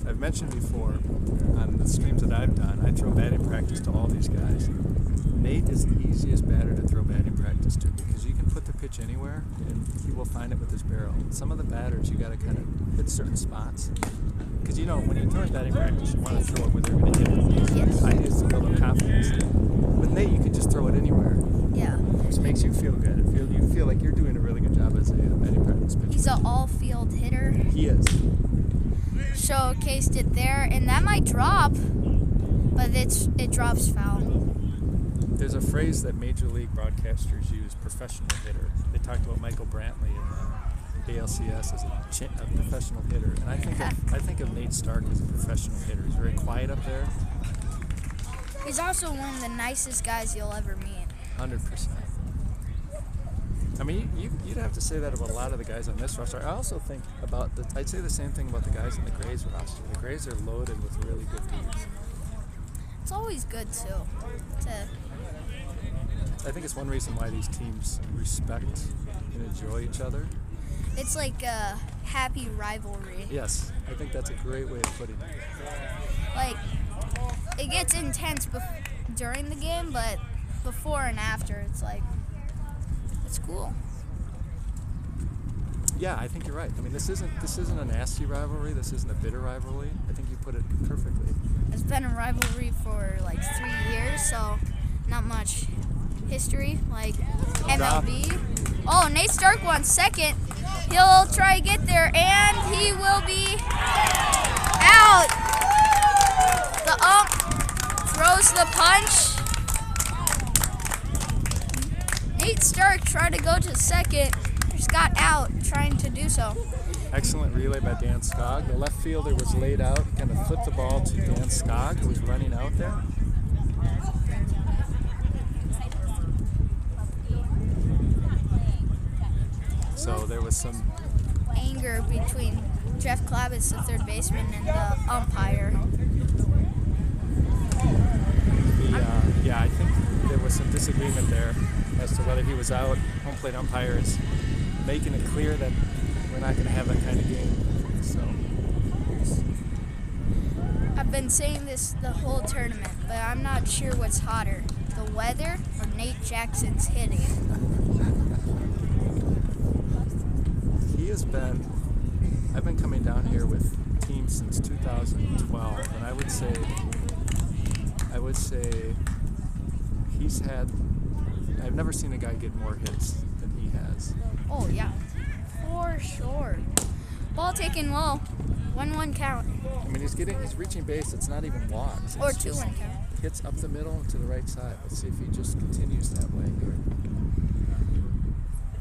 A: I've mentioned before on the streams that I've done, I throw batting practice to all these guys. Nate is the easiest batter to throw batting practice to because you can put the pitch anywhere and he will find it with his barrel. Some of the batters, you got to kind of hit certain spots. Because you know, when you're throwing batting practice, you want to throw it where they're going to hit it.
C: Yes.
A: Ideas to build up confidence. With Nate, you can just throw it anywhere.
C: Yeah.
A: Which makes you feel good. You feel like you're doing a really good job as a batting practice pitcher.
C: He's an all-field hitter.
A: He is.
C: Showcased it there, and that might drop, but it drops foul.
A: There's a phrase that Major League broadcasters use, professional hitter. They talked about Michael Brantley in the ALCS as a professional hitter, and I think of Nate Stark as a professional hitter. He's very quiet up there.
C: He's also one of the nicest guys you'll ever meet.
A: 100%. I mean, you'd have to say that about a lot of the guys on this roster. I also think I'd say the same thing about the guys on the Grays roster. The Grays are loaded with really good dudes.
C: It's always good, too,
A: I think it's one reason why these teams respect and enjoy each other.
C: it's like a happy rivalry.
A: Yes, I think that's a great way of putting it.
C: Like, it gets intense during the game, but before and after, it's like, it's cool.
A: Yeah, I think you're right. I mean, this isn't a nasty rivalry. This isn't a bitter rivalry. I think you put it perfectly.
C: It's been a rivalry for like 3 years, so not much history. Like MLB. Oh, Nate Stark won second. He'll try to get there, and he will be out. The ump throws the punch. Nate Stark tried to go to second. Just got out trying to do so.
A: Excellent relay by Dan Skog. The left fielder was laid out, kind of flipped the ball to Dan Skog, who was running out there. So there was some
C: Anger between Jeff Klavitz, the third baseman, and the umpire.
A: Yeah, I think there was some disagreement there as to whether he was out. Home plate umpires making it clear that we're not going to have that kind of game. So
C: I've been saying this the whole tournament, but I'm not sure what's hotter, the weather or Nate Jackson's hitting.
A: I've been coming down here with teams since 2012, and I would say I've never seen a guy get more hits than he has.
C: Oh yeah, for sure. Ball taken low, 1-1 count.
A: I mean, he's reaching base. It's not even walks.
C: Or
A: It's
C: 2-1
A: just
C: count.
A: hits up the middle and to the right side. Let's see if he just continues that way here.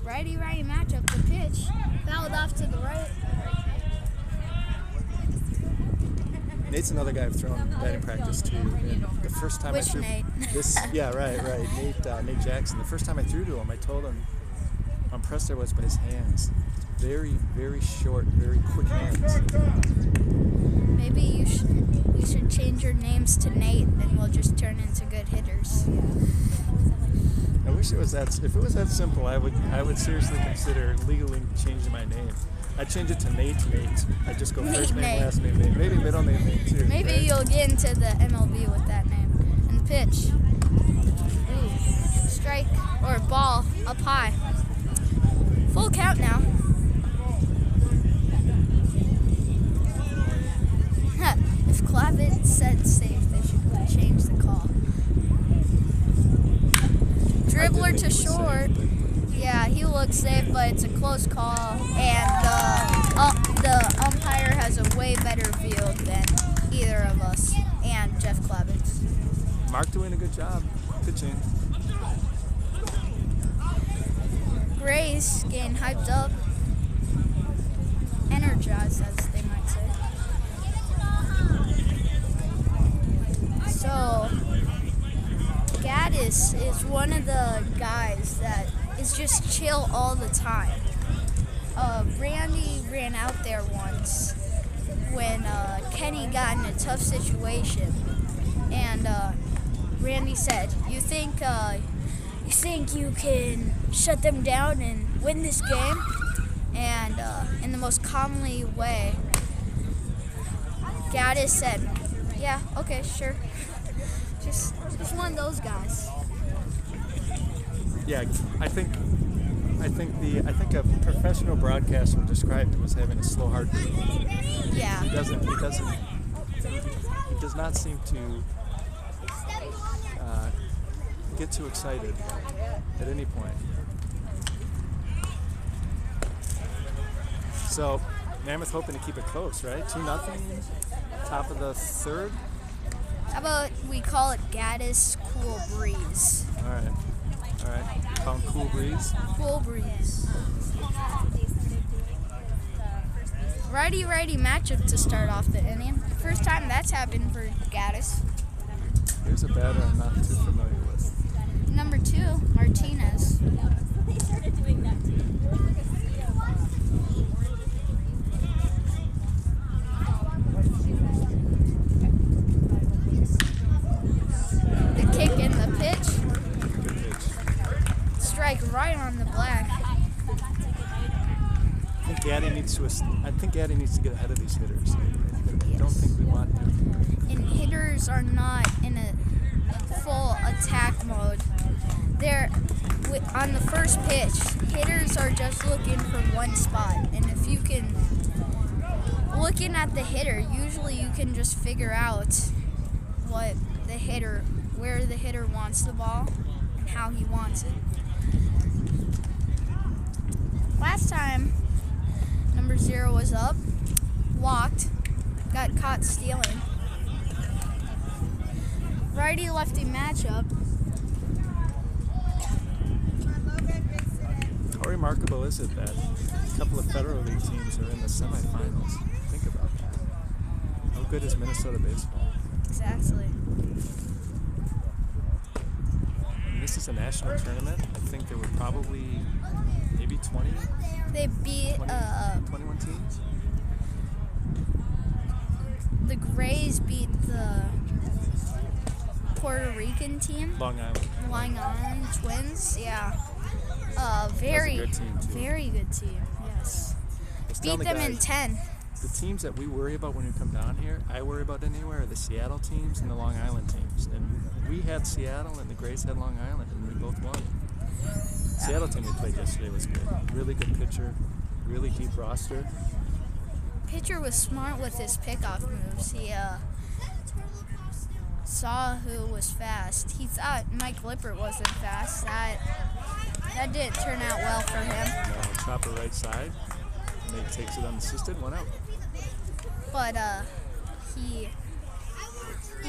C: Righty-righty matchup. The pitch fouled off to the right.
A: Nate's another guy I've thrown batting practice to. And the first time
C: Which
A: I threw
C: Nate?
A: yeah, right. Nate Jackson. The first time I threw to him, I told him how impressed I was by his hands. Very, very short, very quick hands.
C: Maybe we should change your names to Nate, and we'll just turn into good hitters.
A: I wish it was that. If it was that simple, I would seriously consider legally changing my name. I'd change it to Nate. I'd just go first name,
C: Nate.
A: last name, Nate. Maybe middle name, Nate too.
C: Maybe
A: right?
C: you'll get into the MLB with that name. And the pitch. Ooh. Strike or ball up high. Full count now. If Klavitz said safe, they should change the call. Dribbler to short. Yeah, he looks safe, but it's a close call, and the umpire has a way better field than either of us and Jeff Klavitz.
A: Mark doing a good job pitching.
C: Grays getting hyped up, energized, as they might say. So, Gaddis is one of the guys that is just chill all the time. Randy ran out there once when Kenny got in a tough situation, and Randy said, "You think you can shut them down and win this game?" And in the most calmly way, Gaddis said, "Yeah, okay, sure." Just one of those guys.
A: Yeah, I think a professional broadcaster would describe him as having a slow heartbeat.
C: Yeah.
A: He does not seem to get too excited at any point. So, Mammoth hoping to keep it close, right? 2-0, top of the third.
C: How about we call it Gaddis Cool Breeze?
A: All right. Call him Cool Breeze.
C: Cool Breeze. Righty matchup to start off the inning. First time that's happened for Gaddis.
A: Here's a batter I'm not too familiar with.
C: Number 2, Martinez. The kick and the pitch.
A: Good pitch.
C: Strike right on the black.
A: I think Gaddy needs to get ahead of these hitters. I don't think we want to.
C: And hitters are not in a full attack mode. They're on the first pitch. Hitters are just looking for one spot, and if you can, looking at the hitter, usually you can just figure out where the hitter wants the ball and how he wants it. Last time, number 0 was up, walked, got caught stealing. Righty-lefty matchup.
A: How remarkable is it that a couple of Federal League teams are in the semifinals? Think about that. How good is Minnesota baseball?
C: Exactly.
A: And this is a national tournament. I think there were probably maybe 20,
C: They beat
A: 21 teams.
C: the Grays beat the Puerto Rican team,
A: Long Island.
C: Long Island Twins. Yeah. Very
A: good team, too.
C: very good team. Yes.
A: I was
C: Beat
A: telling the
C: them in
A: guys,
C: 10.
A: the teams that we worry about when we come down here, I worry about anywhere, are the Seattle teams and the Long Island teams. And we had Seattle and the Grays had Long Island, and we both won. Seattle team we played yesterday was good. Really good pitcher, really deep roster.
C: Pitcher was smart with his pickoff moves. He saw who was fast. He thought Mike Lippert wasn't fast. That didn't turn out well for him.
A: Chopper right side. Nate takes it unassisted, 1 out.
C: But he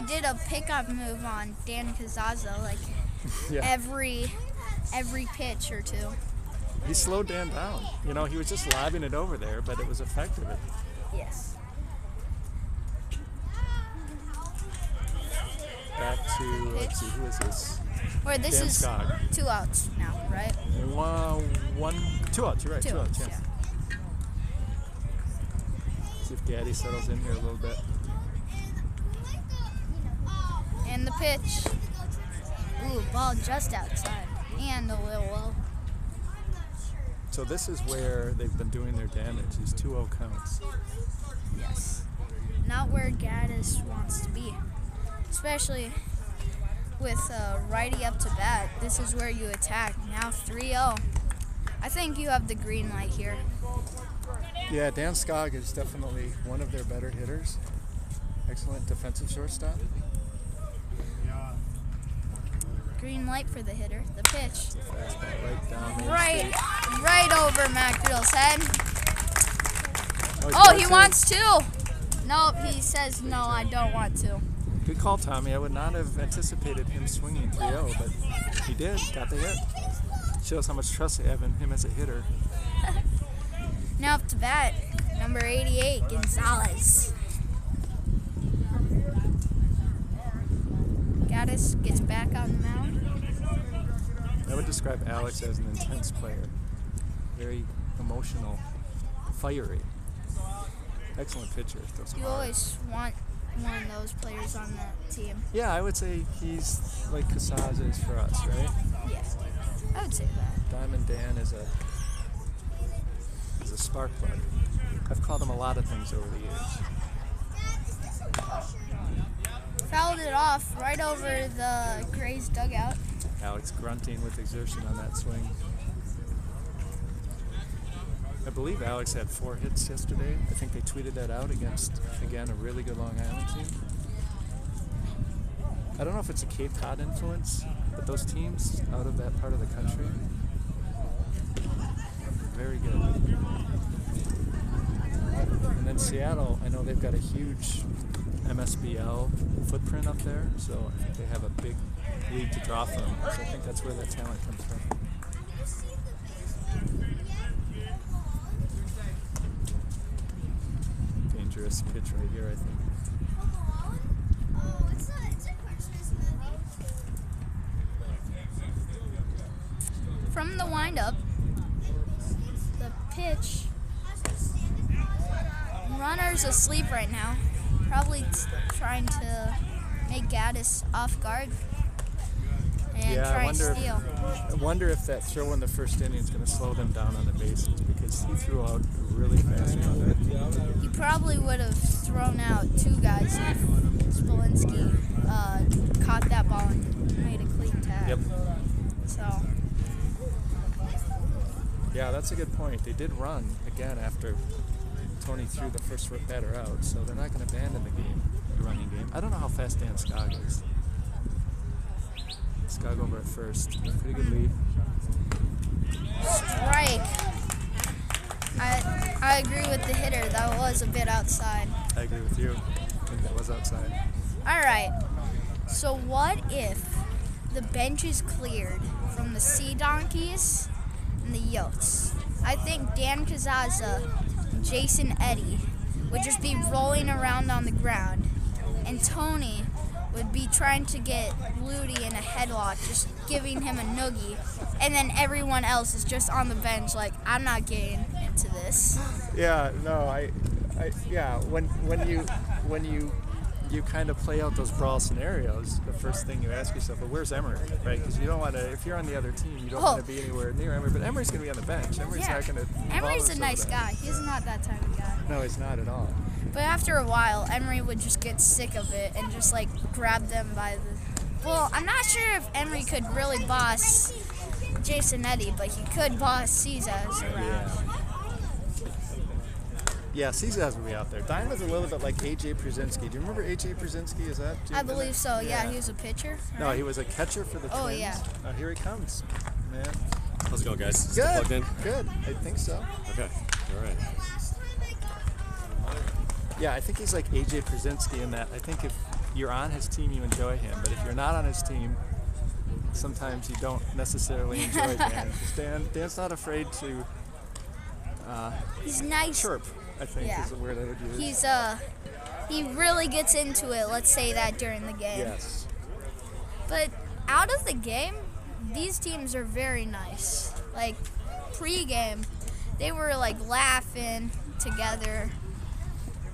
C: did a pickup move on Dan Cazazzo like
A: Yeah.
C: every pitch or two.
A: He slowed Dan down. You know, he was just lobbing it over there, but it was effective.
C: Yes.
A: Back to, let's see, who is this?
C: Or this
A: Dan
C: is
A: Skog.
C: 2 outs now, right?
A: 2 outs, you're right, 2
C: Two
A: outs,
C: outs,
A: yeah. See if Gaddy settles in here a little bit.
C: And the pitch. Ooh, ball just outside. And a little low.
A: So this is where they've been doing their damage, these 2-0 counts.
C: Yes. Not where Gaddis wants to be. Especially with righty up to bat. This is where you attack. Now 3-0. I think you have the green light here.
A: Yeah, Dan Skog is definitely one of their better hitters. Excellent defensive shortstop.
C: Green light for the hitter. The pitch.
A: Fastball right down Main
C: Right
A: Street.
C: over McGrill's head.
A: he's
C: Oh,
A: going
C: he
A: to.
C: wants to. Nope, he says no, I don't want to.
A: Good call, Tommy. I would not have anticipated him swinging 3-0, but he did. Got the hit. Shows how much trust they have in him as a hitter.
C: Now up to bat, number 88, Gonzalez. Gaddis gets back on the mound.
A: I would describe Alex as an intense player. Very emotional, fiery. Excellent pitcher. Throws
C: You
A: hard.
C: always want one of those players on that team.
A: Yeah, I would say he's like Casaz is for us, right?
C: Yes, I would say that.
A: Diamond Dan is a spark plug. I've called him a lot of things over the years.
C: Fouled it off right over the Grays dugout.
A: Alex grunting with exertion on that swing. I believe Alex had 4 hits yesterday. I think they tweeted that out against, again, a really good Long Island team. I don't know if it's a Cape Cod influence, but those teams out of that part of the country, very good. And then Seattle, I know they've got a huge Msbl footprint up there, so I think they have a big league to draw from. So I think that's where that talent comes from. Dangerous pitch right here, I think.
C: From the windup, the pitch. Runner's asleep right now. Probably trying to make Gaddis off guard and try and steal.
A: I wonder if that throw in the first inning is going to slow them down on the bases, because he threw out a really fast runner.
C: He probably would have thrown out 2 guys if Spolinski caught that ball and made a clean tag.
A: Yep.
C: So,
A: Yeah, that's a good point. They did run again after Tony threw the first batter out, so they're not going to abandon the running game. I don't know how fast Dan Skog is. Skog over at first. Pretty good lead.
C: strike. I agree with the hitter. That was a bit outside.
A: I agree with you. I think that was outside.
C: All right. So what if the bench is cleared from the Sea Donkeys and the Yotes? I think Dan Kazaza and Jason Eddy would just be rolling around on the ground, and Tony would be trying to get Ludi in a headlock, just giving him a noogie, and then everyone else is just on the bench like, I'm not getting into this.
A: Yeah, no, yeah. When you kind of play out those brawl scenarios, the first thing you ask yourself, well, where's Emery, right? Because you don't want to. If you're on the other team, you don't want to be anywhere near Emery. But Emery's going to be on the bench. Emery's not going to.
C: Emery's a nice guy. He's not that type of guy.
A: No, he's not at all.
C: But after a while, Emery would just get sick of it and just like grab them by the. Well, I'm not sure if Emery could really boss Jason Eddy, but he could boss Cesaz around.
A: Yeah, Cesaz will be out there. Diamond's a little bit like A.J. Przinsky. Do you remember A.J. Przinsky? Is that?
C: I believe so. Yeah, he was a pitcher.
A: No, he was a catcher for the Twins.
C: Oh, yeah.
A: Here he comes, man.
D: How's it going, guys? Still
A: Good.
D: plugged in?
A: Good. I think so.
D: Okay. All right.
A: Yeah, I think he's like A.J. Przinsky in that. I think if you're on his team, you enjoy him. But if you're not on his team, sometimes you don't necessarily enjoy Dan. 'Cause Dan's not afraid to
C: He's nice.
A: chirp, I think is the word I would use.
C: He really gets into it. Let's say that during the game.
A: Yes.
C: But out of the game, these teams are very nice. Like pre-game, they were like laughing together.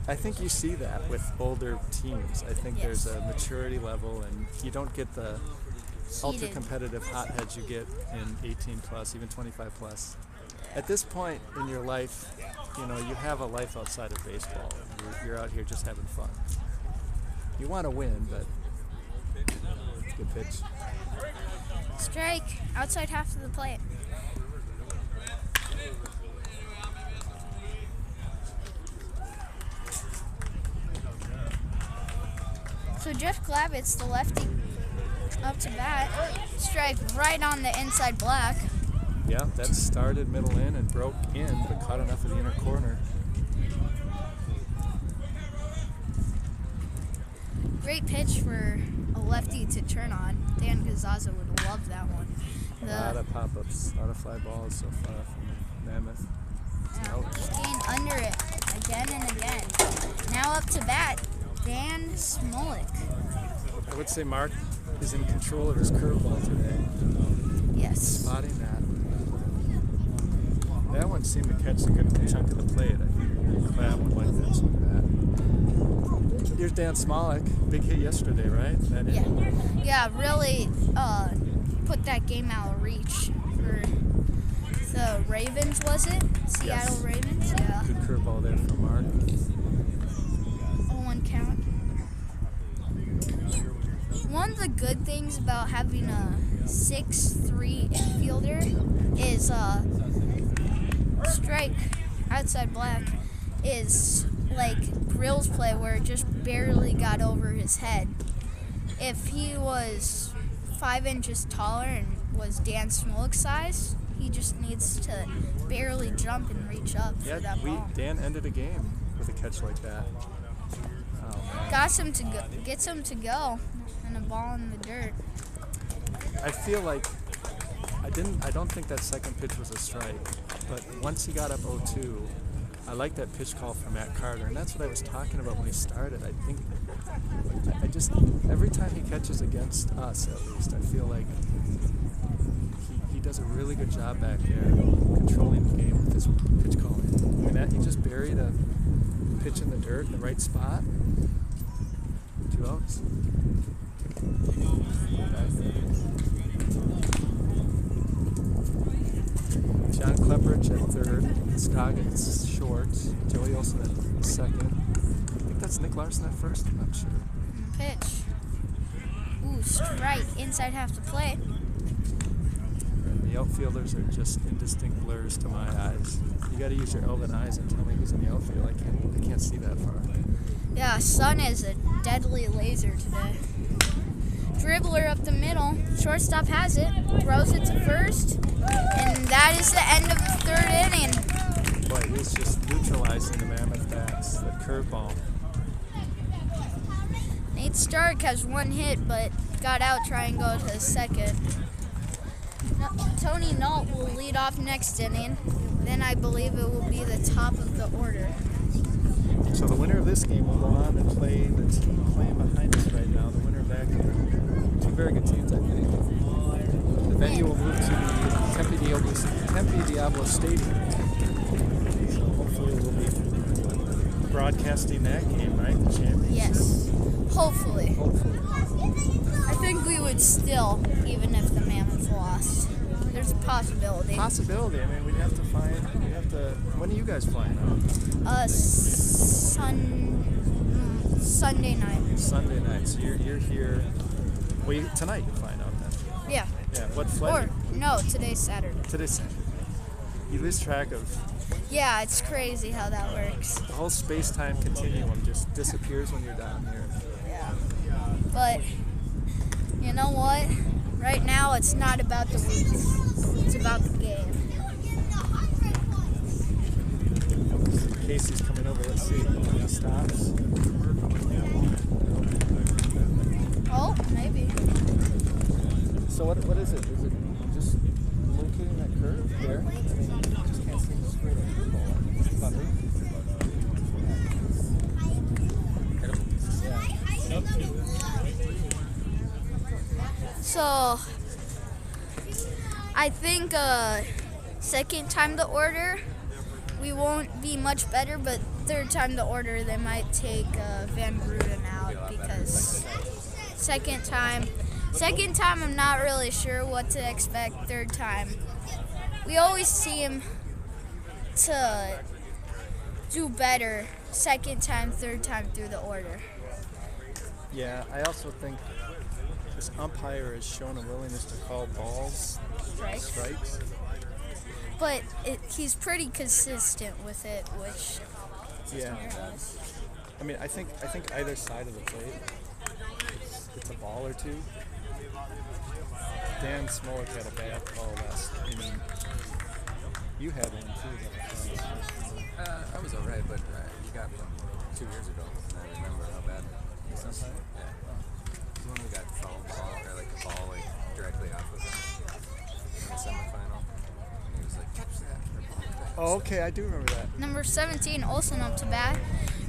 A: I think you see that with older teams. I think
C: Yes.
A: there's a maturity level, and you don't get the ultra competitive hotheads you get in 18 plus, even 25 plus. At this point in your life, you know, you have a life outside of baseball. You're out here just having fun. You want to win, but good pitch.
C: Strike outside half of the plate. So Jeff Glavitz, the lefty, up to bat. Strike right on the inside black.
A: Yeah, that started middle in and broke in, but caught enough of the inner corner.
C: Great pitch for a lefty to turn on. Dan Gazaza would love that one.
A: A lot of pop-ups, a lot of fly balls so far from Mammoth. Out.
C: Staying under it again and again. Now up to bat, Dan Smolik.
A: I would say Mark is in control of his curveball today.
C: Yes.
A: Spotting that. That one seemed to catch a good chunk of the plate. I think Clapp would like that swing bat. Here's Dan Smolik. Big hit yesterday, right? That inning.
C: Yeah, really put that game out of reach for the Ravens, was it? Seattle
A: Yes.
C: Ravens? Yeah.
A: Good curveball there from Mark.
C: 0-1 count. One of the good things about having a 6'3" infielder is strike outside black is like Grill's play where it just barely got over his head. If he was 5 inches taller and was Dan Smolik's size, he just needs to barely jump and reach up for that ball.
A: Dan ended a game with a catch like that. Oh, man.
C: Gets him to go, and a ball in the dirt.
A: I feel like I don't think that second pitch was a strike, but once he got up 0-2, I like that pitch call from Matt Carter, and that's what I was talking about when he started. I think every time he catches against us, at least, I feel like he does a really good job back there controlling the game with his pitch calling. I mean, he just buried a pitch in the dirt in the right spot. 2 outs. John Klepperich at third, Scoggins short, Joey Olsen at second. I think that's Nick Larson at first, I'm not sure.
C: Pitch. Ooh, strike. Inside half the plate.
A: And the outfielders are just indistinct blurs to my eyes. You got to use your elven eyes and tell me who's in the outfield. I can't see that far.
C: Yeah, Sun is a deadly laser today. Dribbler up the middle. Shortstop has it. Throws it to first. And that is the end of the third inning.
A: Boy, he's just neutralizing the Mammoth bats. That curveball.
C: Nate Stark has 1 hit, but got out trying to go to second. Tony Nault will lead off next inning. Then I believe it will be the top of the order.
A: So the winner of this game will go on and play the team playing behind us right now. The winner of that game. 2 very good teams, I think. The venue will move to the Tempe Diablo Stadium. So hopefully we'll be broadcasting that game, right? The championship.
C: Yes. Hopefully.
A: Hopefully.
C: I think we would still, even if the Mammoth lost. There's a possibility.
A: Possibility. I mean, we'd have to. When are you guys flying out?
C: Sunday night.
A: Sunday night. So you're here. Well, tonight you're flying out then.
C: Yeah.
A: Yeah. What flight?
C: Or, no, today's Saturday.
A: Today's Saturday. You lose track of.
C: Yeah, it's crazy how that works.
A: The whole space-time continuum just disappears when you're down here.
C: Yeah. But, you know what? Right now, it's not about the week. It's about the game.
A: Casey's coming over. Let's see if he stops.
C: Oh, maybe.
A: So what is it? Is it just locating that curve there? I mean, you just can't seem to square that curve ball. It's about
C: So, I think second time the order, we won't be much better, but third time the order, they might take Van Gruden out because second time I'm not really sure what to expect. Third time, we always see him to do better second time, third time through the order.
A: Yeah, I also think this umpire has shown a willingness to call balls strikes.
C: But he's pretty consistent with it, which
A: Yeah. I mean, I think either side of the plate, it's a ball or two. Dan Smolik had a bad call last inning. You had one too.
G: I was alright, but you got me 2 years ago, and I remember how bad it was.
A: Sometime?
G: Yeah. The one we got fouled ball, or like a ball like directly off of him.
A: Oh, okay, I do remember that.
C: Number 17, Olsen up to bat.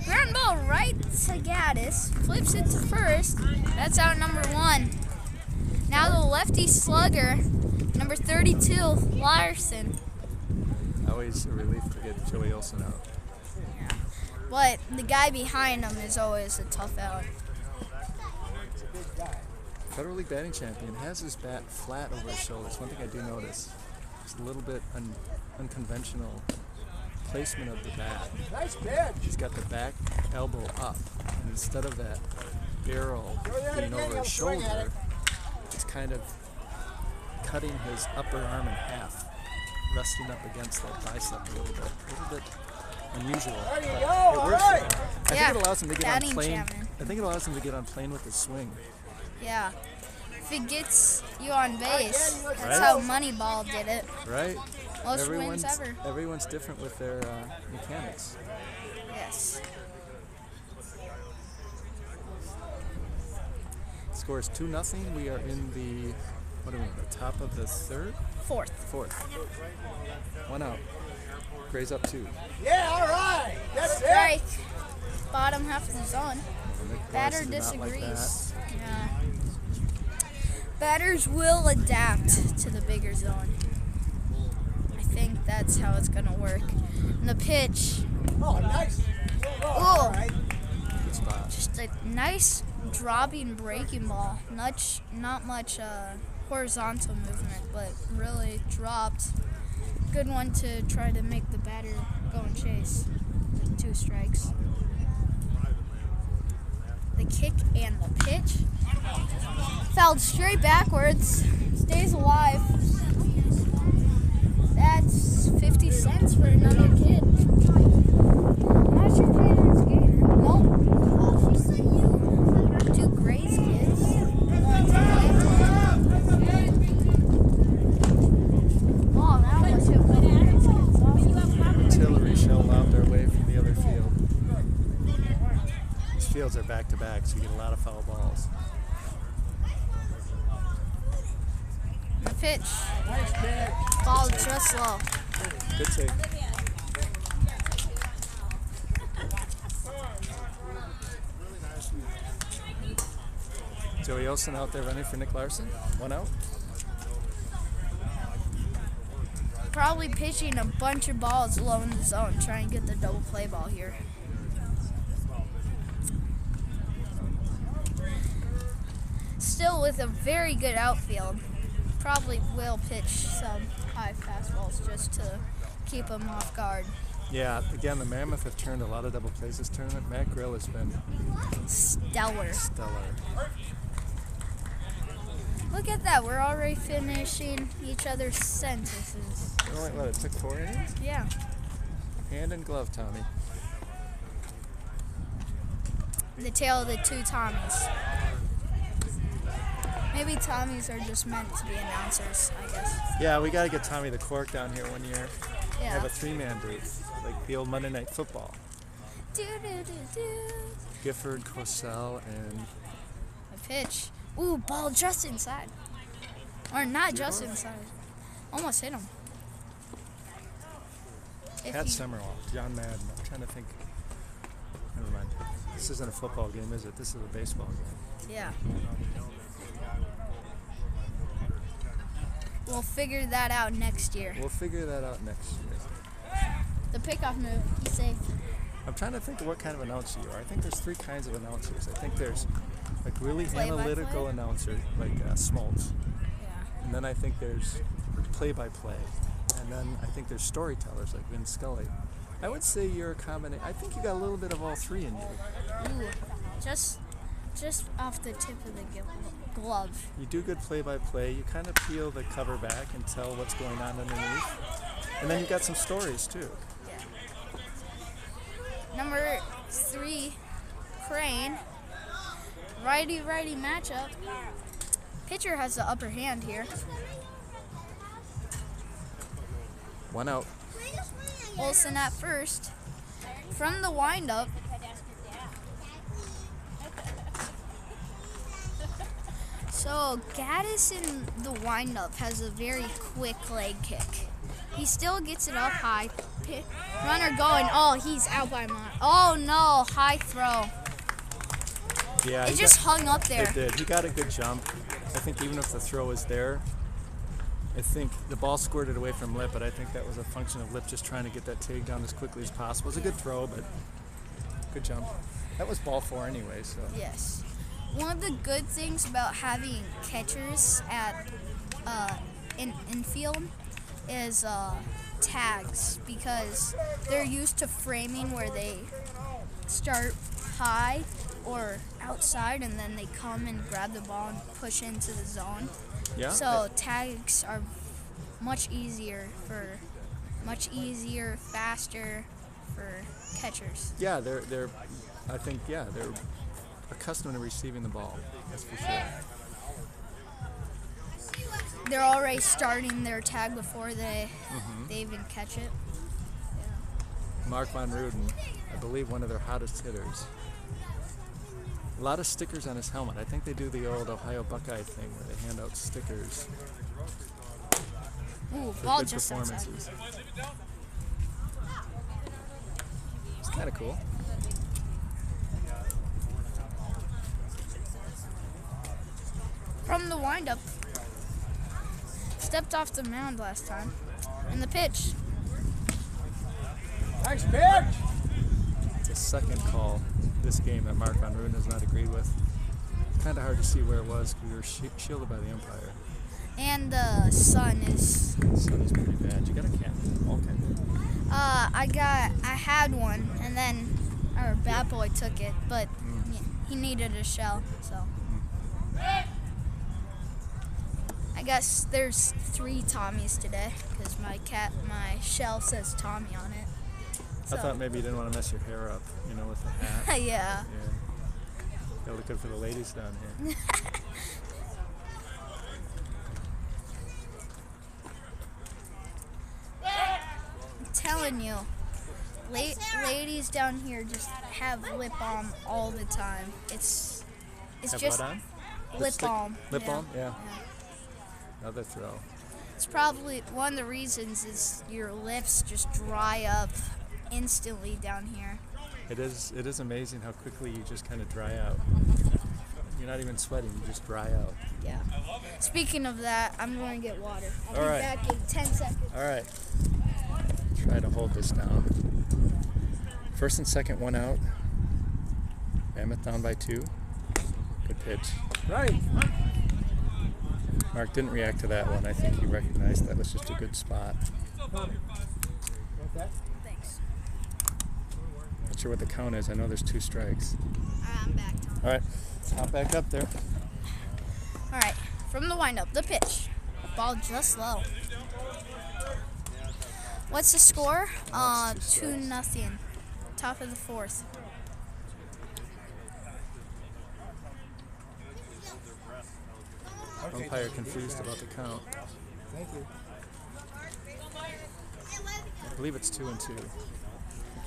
C: Ground ball right to Gaddis. Flips it to first. That's out number 1. Now the lefty slugger, number 32, Larson.
A: Always a relief to get Joey Olsen out.
C: But the guy behind him is always a tough out.
A: Federal League batting champion has his bat flat over his shoulders. One thing I do notice is a little bit unconventional placement of the bat.
E: Nice pitch.
A: He's got the back elbow up, and instead of that barrel being over his shoulder, it's kind of cutting his upper arm in half, resting up against that bicep a little bit unusual.
E: There you
A: But
E: go.
A: it
E: All
A: works
E: right.
A: for him. I
C: Yeah,
A: think it allows him to get on
C: batting
A: plane.
C: champion.
A: I think it allows him to get on plane with his swing.
C: Yeah. If it gets you on base, that's
A: Right.
C: how Moneyball did it.
A: Right?
C: Most wins ever.
A: Everyone's different with their mechanics.
C: Yes.
A: Score is 2-0. We are in the, what are we, the top of the third?
C: Fourth.
A: Fourth. 1 out. Gray's up 2.
E: Yeah, all right. That's it.
C: Strike. Bottom half of the zone.
A: Nick
C: Batter
A: Larson did not like
C: disagrees. Yeah. Batters will adapt to the bigger zone. I think that's how it's going to work. And the pitch,
E: Oh, nice.
C: oh,
A: that. Good spot.
C: just a nice dropping breaking ball. Not much horizontal movement, but really dropped. Good one to try to make the batter go and chase. 2 strikes. The kick and the pitch. Fouled straight backwards. Stays alive. That's 50 cents for another kid. I'm not sure Brandon's gainer. Nope. She said you. 2 Grays kids. Going to play. Oh, that was hit one Grays kids. Awesome.
A: Artillery shell lobbed our way from the other field. These fields are back to back, so you get a lot of foul balls.
C: The pitch.
E: Nice pitch.
C: Ball just low.
A: Good take. Joey Olsen out there running for Nick Larson. 1 out.
C: Probably pitching a bunch of balls low in the zone, trying to get the double play ball here. Still with a very good outfield. Probably will pitch some high fastballs just to keep him off guard.
A: Yeah, again, the Mammoth have turned a lot of double plays this tournament. Matt Grill has been
C: Stellar.
A: stellar.
C: Look at that, we're already finishing each other's sentences.
A: Only, what, it took 4 innings?
C: Yeah.
A: Hand and glove, Tommy.
C: The tale of the 2 Tommies. Maybe Tommies are just meant to be announcers, I guess.
A: Yeah, we got to get Tommy the Cork down here one year. Have
C: Yeah.
A: a 3-man booth, like the old Monday Night Football.
C: Do, do, do, do.
A: Gifford, Cosell, and
C: A pitch. Ooh, ball just inside. Or not just inside. Almost hit him. If
A: Pat
C: you-
A: Summerall, John Madden. I'm trying to think. Never mind. This isn't a football game, is it? This is a baseball game.
C: Yeah. We'll figure that out next year.
A: We'll figure that out next year.
C: The pickoff move, he's safe.
A: I'm trying to think of what kind of announcer you are. I think there's 3 kinds of announcers. I think there's like really
C: Play-by-play?
A: analytical announcer, like Smoltz.
C: Yeah.
A: And then I think there's play-by-play. And then I think there's storytellers like Vin Scully. I would say you're a combination. I think you got a little bit of all 3 in you.
C: Ooh, just off the tip of the glove.
A: You do good play-by-play. You kind of peel the cover back and tell what's going on underneath. And then you got some stories too.
C: Number 3, Crane. Righty-righty matchup. Pitcher has the upper hand here.
A: 1 out.
C: Olsen at first. From the windup. So Gaddis in the windup has a very quick leg kick. He still gets it up high. Runner going. Oh, he's out by mine. Oh no, high throw.
A: Yeah,
C: It just hung up there.
A: It did. He got a good jump. I think even if the throw was there, I think the ball squirted away from Lip, but I think that was a function of Lip just trying to get that tag down as quickly as possible. It was a good throw, but good jump. That was ball 4 anyway, so.
C: Yes. One of the good things about having catchers at infield is tags, because they're used to framing where they start high or outside and then they come and grab the ball and push into the zone.
A: Yeah.
C: So tags are much easier, faster for catchers.
A: Yeah, they're I think they're accustomed to receiving the ball. That's for sure.
C: They're already starting their tag before they even catch it.
A: Mark Von Ruden, I believe one of their hottest hitters. A lot of stickers on his helmet. I think they do the old Ohio Buckeye thing where they hand out stickers
C: Ooh,
A: for
C: ball
A: good
C: just outside.
A: performances. It's kind of cool.
C: From the windup. Stepped off the mound last time. And the pitch.
E: Nice pitch!
A: It's a second call this game that Mark Von Ruden has not agreed with. Kind of hard to see where it was because we were shielded by the umpire.
C: And the sun is.
A: The sun is pretty bad. You got a cap? Okay.
C: I had one, and then our bat boy took it, but he needed a shell, so. I guess there's 3 Tommies today, because my shell says Tommy on it.
A: I thought maybe you didn't want to mess your hair up, with the hat.
C: Yeah.
A: Yeah. Gotta look good for the ladies down here.
C: I'm telling you, ladies down here just have lip balm all the time. It's
A: Have
C: just
A: what on?
C: lip
A: Lipstick?
C: balm.
A: Lip balm? Yeah. Another throw.
C: It's probably one of the reasons is your lips just dry up instantly down here.
A: It is amazing how quickly you just kind of dry out. You're not even sweating, you just dry out.
C: Yeah. Speaking of that, I'm going to get water. I'll
A: All
C: be
A: right.
C: back in 10 seconds.
A: All right. Try to hold this down. First and second, 1 out. Mammoth down by 2. Good pitch.
E: Right.
A: Mark didn't react to that one. I think he recognized that was just a good spot.
E: Want that?
C: Thanks.
A: Not sure what the count is. I know there's 2 strikes.
C: I'm back, Tom.
A: All right. Let's hop back up there.
C: All right. From the windup, the pitch. Ball just low. What's the score?
A: That's 2
C: 2-0. Top of the 4th.
A: Umpire confused about the count.
E: Thank you.
A: I believe it's 2-2. I think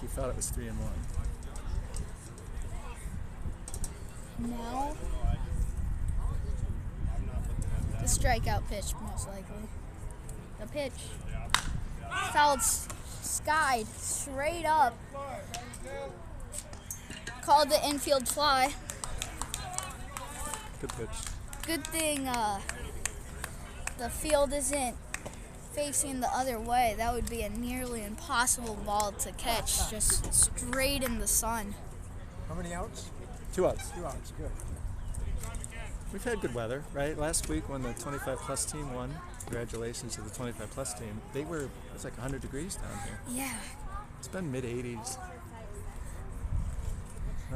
A: he thought it was 3-1.
C: Now, the strikeout pitch, most likely. The pitch. Fouled skied straight up. Called the infield fly.
A: Good pitch.
C: Good thing the field isn't facing the other way. That would be a nearly impossible ball to catch, just straight in the sun.
E: How many outs?
A: 2 outs.
E: 2 outs. Good.
A: We've had good weather, right? Last week when the 25 plus team won, congratulations to the 25 plus team. It was like 100 degrees down here.
C: Yeah,
A: It's been mid 80s.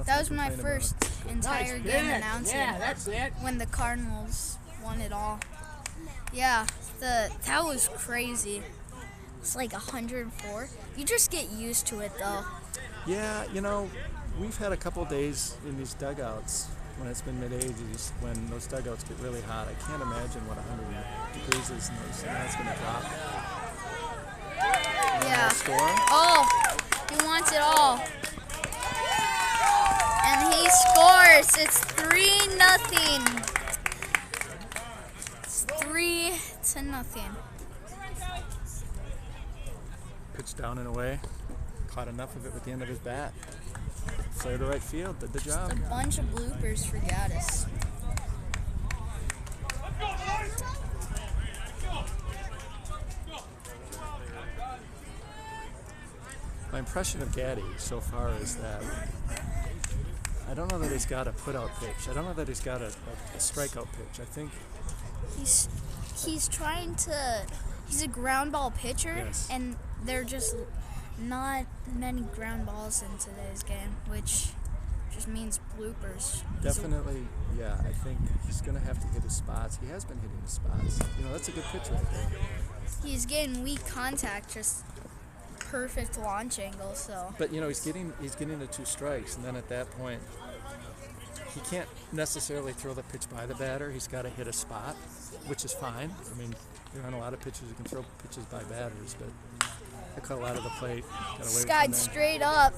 C: that was my first entire game announcing.
E: Yeah, that's it.
C: When the Cardinals won it all. Yeah, that was crazy. It's like 104. You just get used to it though.
A: Yeah, we've had a couple days in these dugouts when it's been mid 80s, when those dugouts get really hot. I can't imagine what 100 degrees is in those. Now it's going to drop.
C: Yeah.
A: Score?
C: Oh, he wants it all. And he scores. It's 3-0. It's 3-0.
A: Pitched down and away. Caught enough of it with the end of his bat. Flared to right field. Did the job.
C: A bunch of bloopers for Gaddis.
A: My impression of Gaddy so far is that I don't know that he's got a put-out pitch. I don't know that he's got a strikeout pitch. I think
C: He's trying to. He's a ground ball pitcher,
A: Yes.
C: and there are just not many ground balls in today's game, which just means bloopers.
A: definitely, yeah, I think he's going to have to hit his spots. He has been hitting his spots. That's a good pitch right there.
C: He's getting weak contact, just perfect launch angle. So
A: But he's getting the 2 strikes, and then at that point, he can't necessarily throw the pitch by the batter. He's got to hit a spot, which is fine. I mean, there aren't a lot of pitchers who can throw pitches by batters, but I cut a lot of the plate. Got away
C: skied
A: with
C: straight up.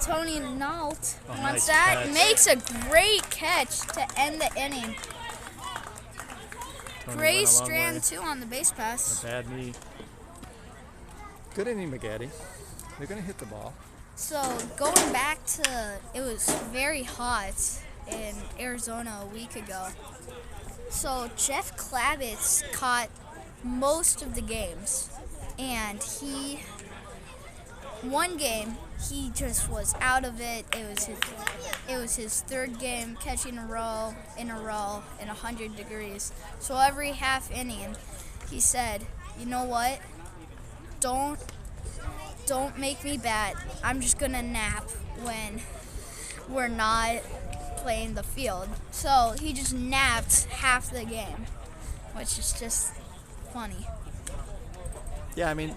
C: Tony Nault
A: Oh,
C: wants
A: nice
C: that.
A: catch.
C: Makes a great catch to end the inning.
A: Tony
C: Gray
A: went a long
C: Strand
A: way.
C: too on the base pass.
A: A bad knee. Good inning, McGaddy. They're going to hit the ball.
C: So going back to, it was very hot in Arizona a week ago. So Jeff Klavitz caught most of the games, and one game he just was out of it. It was his 3rd game catching in a row in 100 degrees. So every half inning, he said, "You know what? Don't make me bat. I'm just gonna nap when we're not playing the field." So he just napped half the game, which is just funny.
A: Yeah, I mean,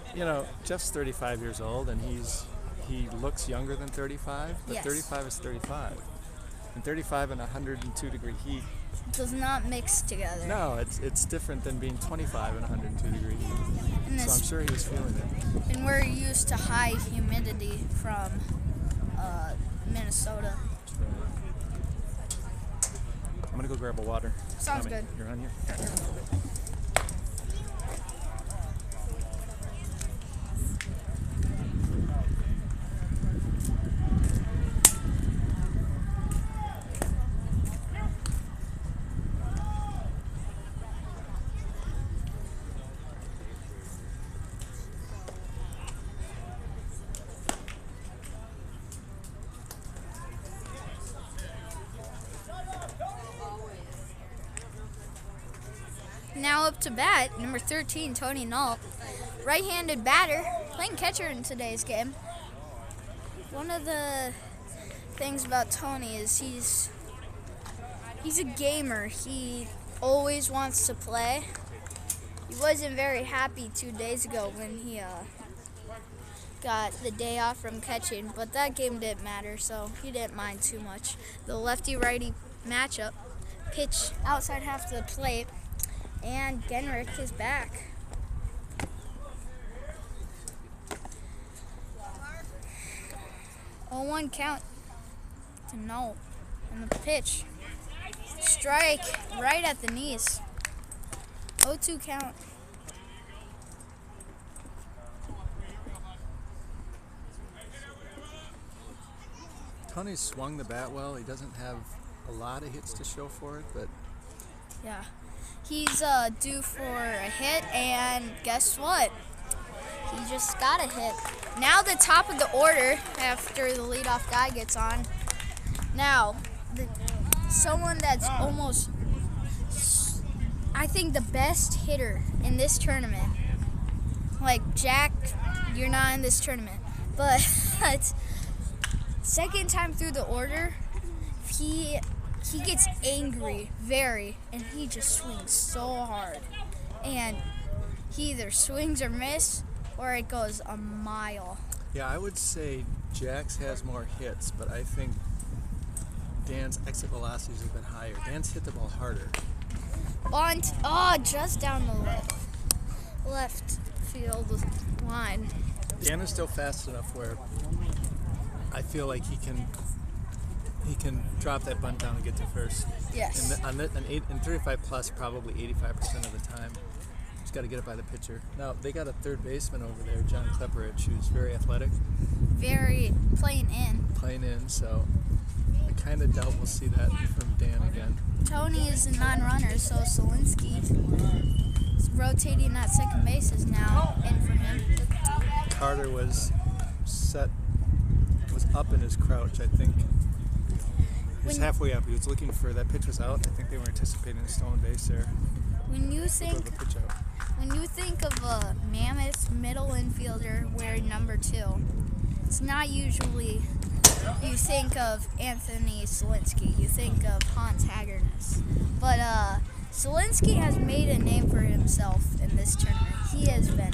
A: Jeff's 35 years old, and he looks younger than 35, but
C: Yes.
A: 35 is 35. And 35 in 102-degree heat,
C: Does not mix together.
A: no, it's different than being 25 in 102-degree heat.
C: And,
A: So I'm sure he was feeling it.
C: and we're used to high humidity from Minnesota.
A: I'm going to go grab a water.
C: Sounds
A: Tommy,
C: good.
A: You're on here?
C: Now up to bat, number 13, Tony Nault. Right-handed batter, playing catcher in today's game. One of the things about Tony is he's a gamer. He always wants to play. He wasn't very happy 2 days ago when he got the day off from catching, but that game didn't matter, so he didn't mind too much. The lefty-righty matchup, pitch outside half the plate, and Genrich is back. Oh, 1 count to Nault. And the pitch. Strike right at the knees. 0-2 count.
A: Tony swung the bat well. He doesn't have a lot of hits to show for it, but
C: Yeah. He's due for a hit, and guess what? He just got a hit. Now the top of the order after the leadoff guy gets on. Now, someone that's almost, I think, the best hitter in this tournament. Like, Jack, you're not in this tournament. But second time through the order, he gets angry, and he just swings so hard. And he either swings or miss, or it goes a mile.
A: yeah, I would say Jax has more hits, but I think Dan's exit velocities have been higher. Dan's hit the ball harder.
C: Bunt, just down the left field line.
A: Dan is still fast enough where I feel like he can drop that bunt down and get to first.
C: Yes.
A: In 35 plus, probably 85% of the time. Just got to get it by the pitcher. Now, they got a third baseman over there, John Klepperich, who's very athletic,
C: Very playing in.
A: So I kind of doubt we'll see that from Dan again.
C: Tony is a non-runner, so Solinsky rotating at second base is now in for him.
A: Carter was up in his crouch, I think. He was halfway up. He was looking for that pitch was out. I think they were anticipating a stolen base there.
C: When you
A: Of
C: think
A: a pitch out.
C: when you think of a Mammoth middle infielder wearing number 2, it's not usually you think of Anthony Solinsky. You think of Hans Hagerness. But Solinsky has made a name for himself in this tournament. He has been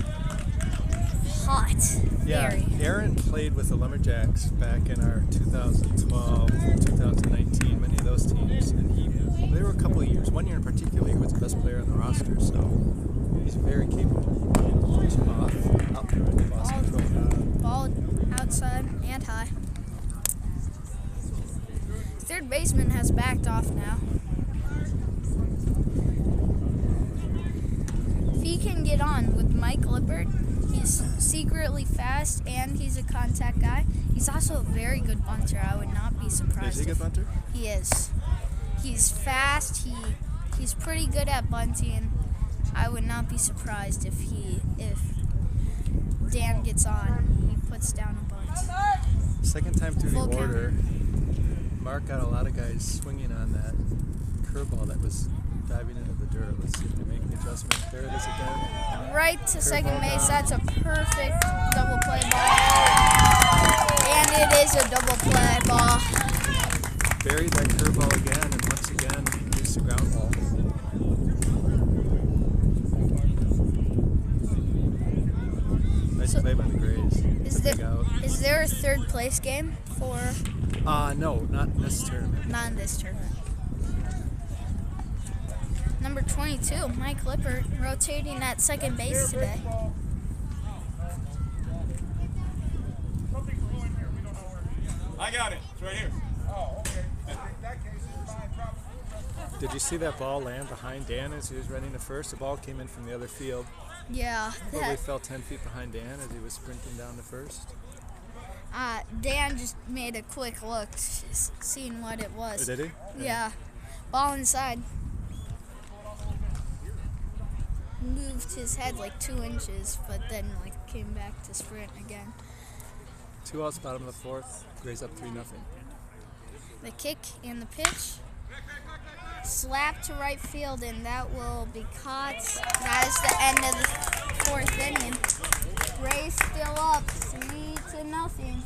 C: hot.
A: Yeah,
C: Very.
A: Aaron played with the Lumberjacks back in our 2012, 2019, many of those teams, and there were a couple of years. 1 year in particular, he was the best player on the roster, so he's very capable. He's off, out there, lost control.
C: Ball outside and high. Third baseman has backed off now. If he can get on with Mike Lippert, he's secretly fast and he's a contact guy. He's also a very good bunter. I would not be surprised.
A: Is he a good bunter?
C: He is. He's fast. He's pretty good at bunting. I would not be surprised if Dan gets on. He puts down a bunt.
A: Second time through
C: Full
A: the
C: count.
A: order, Mark got a lot of guys swinging on that curveball that was diving into the dirt. Let's see if we make the adjustment. There it is again.
C: Right to second
A: Curveball
C: base.
A: down.
C: That's a perfect double play ball. And it is a double play ball.
A: Buried that curveball again, and once again, gets the ground ball. Nice play by the Grays.
C: Is
A: It's a big out.
C: there a third place game for
A: No, not in this tournament.
C: not in this tournament? Number 22, Mike Lippert, rotating at second base today.
H: I got it. It's right here.
E: Oh, okay. In that case, it's fine, probably.
A: Did you see that ball land behind Dan as he was running to first? The ball came in from the other field.
C: Yeah,
A: Probably fell 10 feet behind Dan as he was sprinting down to first.
C: Dan just made a quick look, seeing what it was.
A: Did he?
C: Yeah, ball inside. Moved his head like 2 inches, but then came back to sprint again.
A: 2 outs, bottom of the fourth. Grays up 3-0.
C: The kick and the pitch. Slap to right field, and that will be caught. That is the end of the 4th inning. Rays still up 3-0.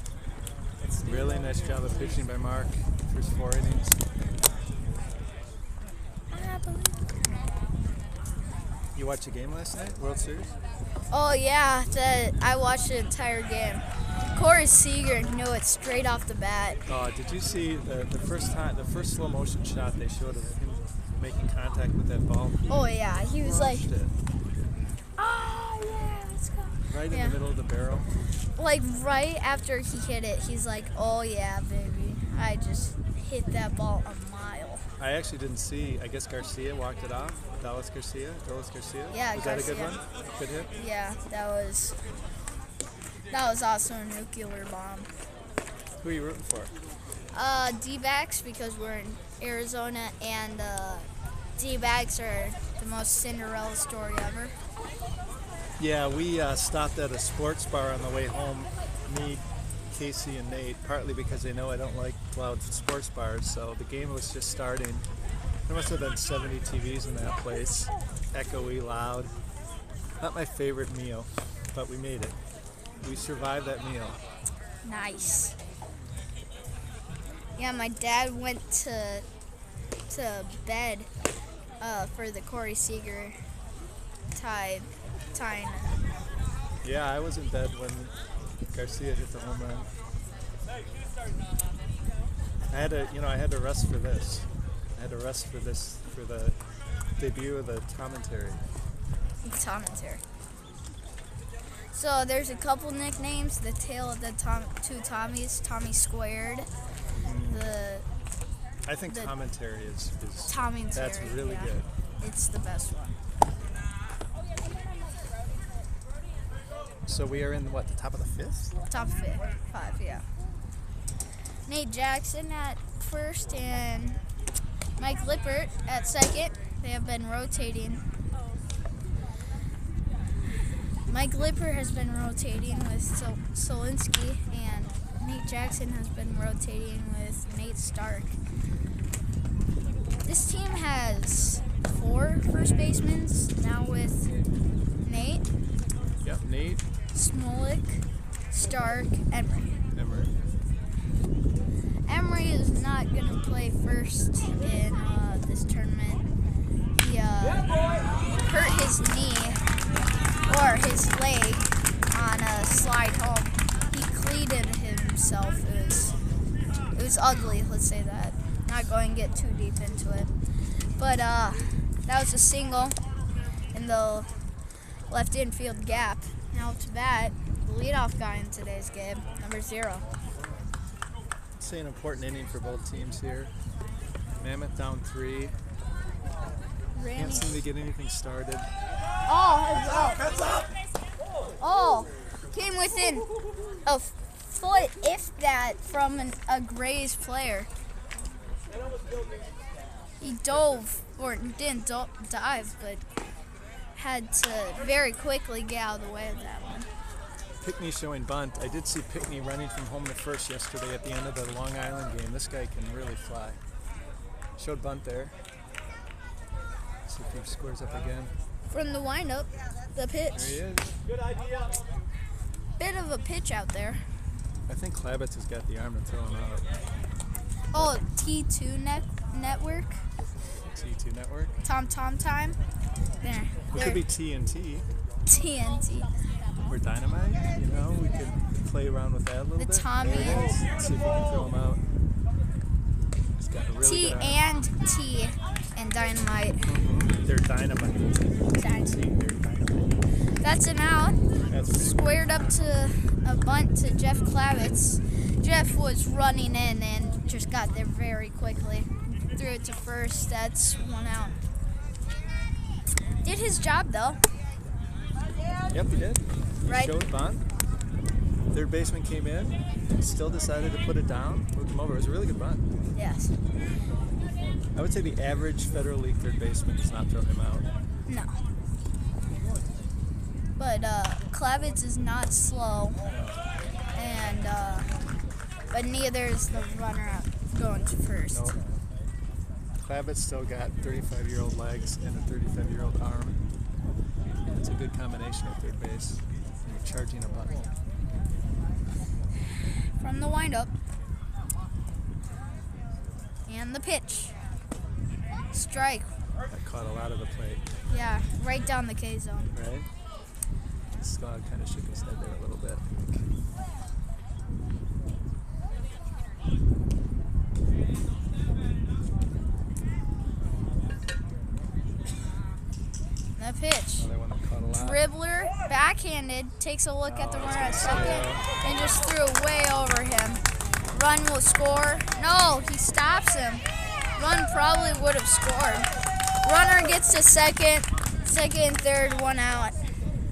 A: Really nice job of pitching by Mark. First 4 innings.
C: I believe.
A: You watched the game last night, World Series?
C: Oh yeah, I watched the entire game. Corey Seager knew it straight off the bat.
A: Did you see the first slow motion shot they showed of him making contact with that ball?
C: Oh yeah, he was like,
A: Crushed it.
C: oh yeah, let's go.
A: Right in
C: Yeah.
A: the middle of the barrel.
C: Like right after he hit it, he's like, oh yeah, baby, I just hit that ball a mile.
A: I actually didn't see. I guess Garcia walked it off. Dallas Garcia.
C: Yeah,
A: Was
C: Garcia.
A: that a good one? Good hit.
C: Yeah, that was also a nuclear bomb.
A: Who are you rooting for?
C: D-backs, because we're in Arizona, and D-backs are the most Cinderella story ever.
A: Yeah, we stopped at a sports bar on the way home. Me, Casey, and Nate. Partly because they know I don't like loud sports bars. So the game was just starting. There must have been 70 TVs in that place. Echoey, loud. Not my favorite meal, but we made it. We survived that meal.
C: Nice. Yeah, my dad went to bed for the Corey Seager tying.
A: Yeah, I was in bed when Garcia hit the home run. I had to rest for this. I had to rest for the debut of the commentary.
C: So there's a couple nicknames. The Tale of the Two Tommies, Tommy Squared.
A: I think
C: The-
A: commentary is
C: Tommy
A: that's really good.
C: It's the best one.
A: So we are in, what, the top of the fifth?
C: Top five, yeah. Nate Jackson at first and Mike Lippert at second. They have been rotating. Mike Lippert has been rotating with Solinsky, and Nate Jackson has been rotating with Nate Stark. This team has 4 first basemen now with Nate,
A: Yep, Nate,
C: Smolik, Stark, Emery.
A: Emery.
C: Emery is not going to play first in this tournament. He hurt his knee or his leg on a slide home. He cleated himself. It was ugly, let's say that. Not going to get too deep into it. But that was a single in the left infield gap. Now to bat, the leadoff guy in today's game, number 0.
A: It's an important inning for both teams here. Mammoth down 3. Can't seem to get anything started.
C: Oh, came within a foot, if that, from a Grays player. He dove, or didn't dive, but had to very quickly get out of the way of that one.
A: Pickney showing bunt. I did see Pickney running from home to first yesterday at the end of the Long Island game. This guy can really fly. Showed bunt there. See if he scores up again.
C: From the windup, the pitch.
A: There he is.
C: Bit of a pitch out there.
A: I think Klavitz has got the arm to throw him out.
C: Oh, T2 network.
A: T2 network.
C: Tom time. There.
A: It could be TNT
C: TNT.
A: or Dynamite. You know, we could play around with that a little
C: The
A: bit.
C: Tommy.
A: There it is. Let's see if we can throw him out. He's got a really
C: T
A: good arm.
C: and T and Dynamite.
A: They're Dynamite. They're Dynamite.
C: That's an out.
A: That's
C: Squared up to a bunt to Jeff Klavitz. Jeff was running in and just got there very quickly. Threw it to first. That's 1 out. Did his job though.
A: Yep, he did. He
C: Right.
A: showed bunt. Third baseman came in, still decided to put it down, moved him over. It was a really good bunt.
C: Yes.
A: I would say the average Federal League third baseman does not throw him out.
C: No. But Klavitz is not slow, and but neither is the runner up going to first.
A: No. Klavitz still got 35-year-old legs and a 35-year-old arm. It's a good combination at third base. And you're charging a bunt.
C: From the windup. And the pitch. Strike.
A: That caught a lot of the plate,
C: Yeah, right down the K zone.
A: right? Scott kind of shook his head there a little bit.
C: The pitch.
A: Another one that caught a lot.
C: Dribbler, backhanded, takes a look at the runner at second and just threw way over him. Run will score. No, he stops him. Run probably would have scored. Runner gets to second and third, 1 out.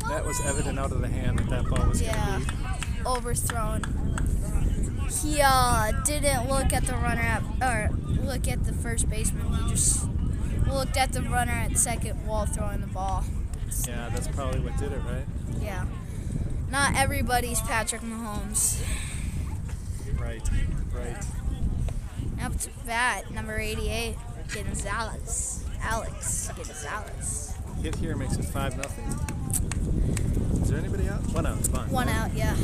A: That was evident out of the hand that ball was
C: Yeah,
A: going to be.
C: overthrown. He didn't look at the runner or look at the first baseman. He just looked at the runner at second while throwing the ball.
A: Yeah, that's probably what did it, right?
C: Yeah. Not everybody's Patrick Mahomes.
A: Right.
C: Up to bat, number 88, Gonzalez. Alex Gonzalez.
A: Hit here makes it 5-0. Is there anybody out? 1 out. It's fine.
C: 1 out, yeah.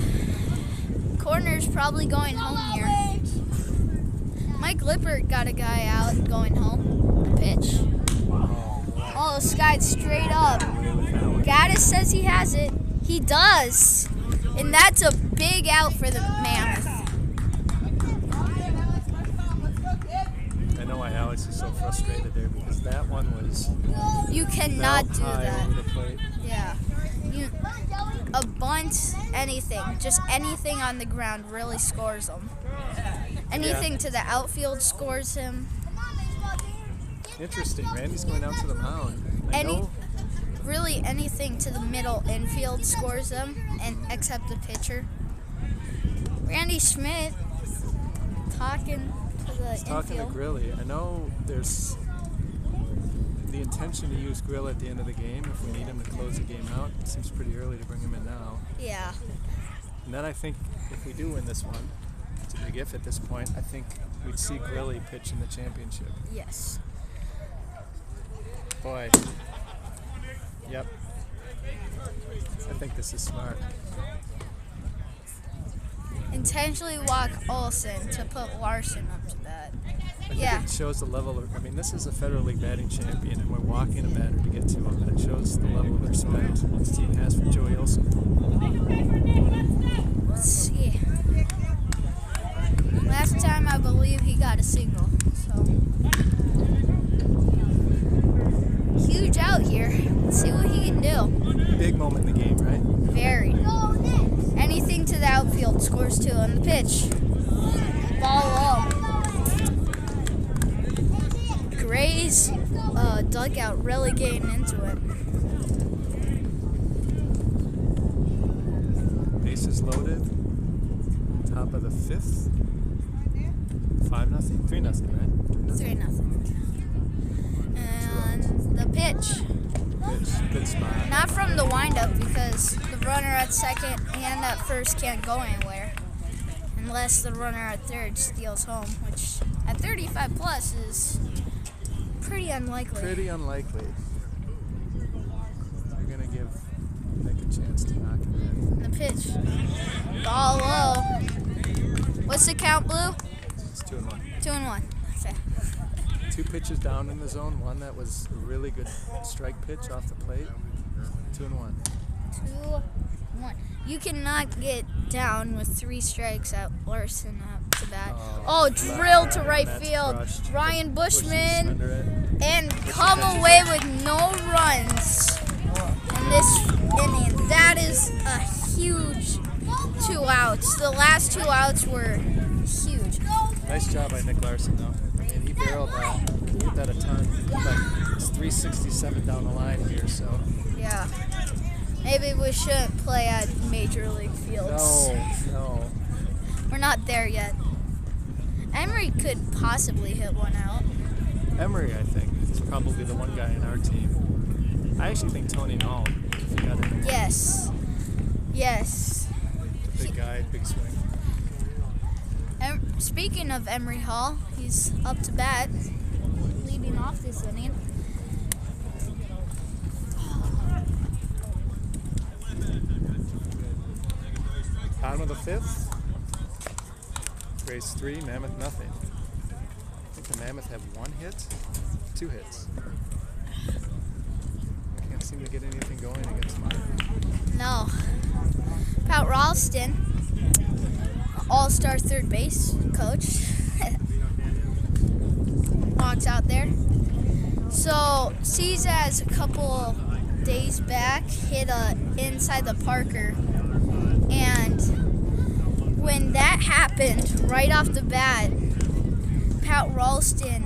C: Corner's probably going home here. Mike Lippert got a guy out going home. Pitch. Oh, skied straight up. Gaddis says he has it. He does. And that's a big out for the Mammoth.
A: I know why Alex is so frustrated there because that one was
C: You cannot
A: belt
C: do
A: high
C: that.
A: over the plate.
C: Yeah. A bunt, anything, just anything on the ground really scores him. Anything to the outfield scores him.
A: Interesting. Randy's going out to the mound. I
C: Any-
A: know
C: really anything to the middle infield scores them, and except the pitcher. Randy Schmidt talking to the
A: He's talking to
C: infield.
A: Grilly. I know there's the intention to use Grill at the end of the game if we need him to close the game out. It seems pretty early to bring him in now.
C: Yeah.
A: And then I think if we do win this one, it's a big if at this point, I think we'd see Grilly pitch in the championship.
C: Yes.
A: Boy. Yep. I think this is smart.
C: Intentionally walk Olsen to put Larson up to bat.
A: I think
C: Yeah.
A: it shows the level of, I mean, this is a Federal League batting champion, and we're walking a batter to get to him. That shows the level of respect this team has for Joey Olsen.
C: Let's see. Last time I believe he got a single. So huge out here. Let's see what he can do.
A: Big moment in the game, right?
C: Very. Anything to the outfield scores 2 on the pitch. Ball low. Gray's dugout really getting into it.
A: Bases loaded. Top of the 5th. 5-0? 3-0, right?
C: 3-0. And the pitch.
A: Good spot.
C: Not from the windup because the runner at second and at first can't go anywhere unless the runner at third steals home, which at 35 plus is pretty unlikely.
A: Pretty unlikely. You're going to give Nick a chance to knock him in.
C: The pitch. Ball low. What's the count, Blue?
A: It's 2-1.
C: 2-1. Okay.
A: 2 pitches down in the zone. One that was a really good strike pitch off the plate. 2-1.
C: 2-1. You cannot get down with 3 strikes at Larson up to bat. Oh, drill to right
A: That's
C: field.
A: crushed.
C: Ryan
A: Bushes
C: Bushman.
A: under it.
C: And come away with no runs in this inning. That is a huge 2 outs. The last 2 outs were huge.
A: Nice job by Nick Larson, though. I mean, he barreled that. He hit that a ton. But it's 367 down the line here, so.
C: Yeah. Maybe we shouldn't play at Major League fields.
A: No.
C: We're not there yet. Emery could possibly hit one out.
A: Emery, I think, is probably the one guy in our team. I actually think Tony Nall, if he got in.
C: Yes. Yes.
A: Big guy, big swing.
C: Speaking of Emery Hall, he's up to bat, leading off this inning.
A: Bottom of the 5th. Grace 3, Mammoth nothing. I think the Mammoth have 1 hit, 2 hits. Can't seem to get anything going against mine.
C: No. Pat Ralston, all-star third base coach, walks out there. So Cesaz a couple days back hit a inside the Parker, and when that happened, right off the bat, Pat Ralston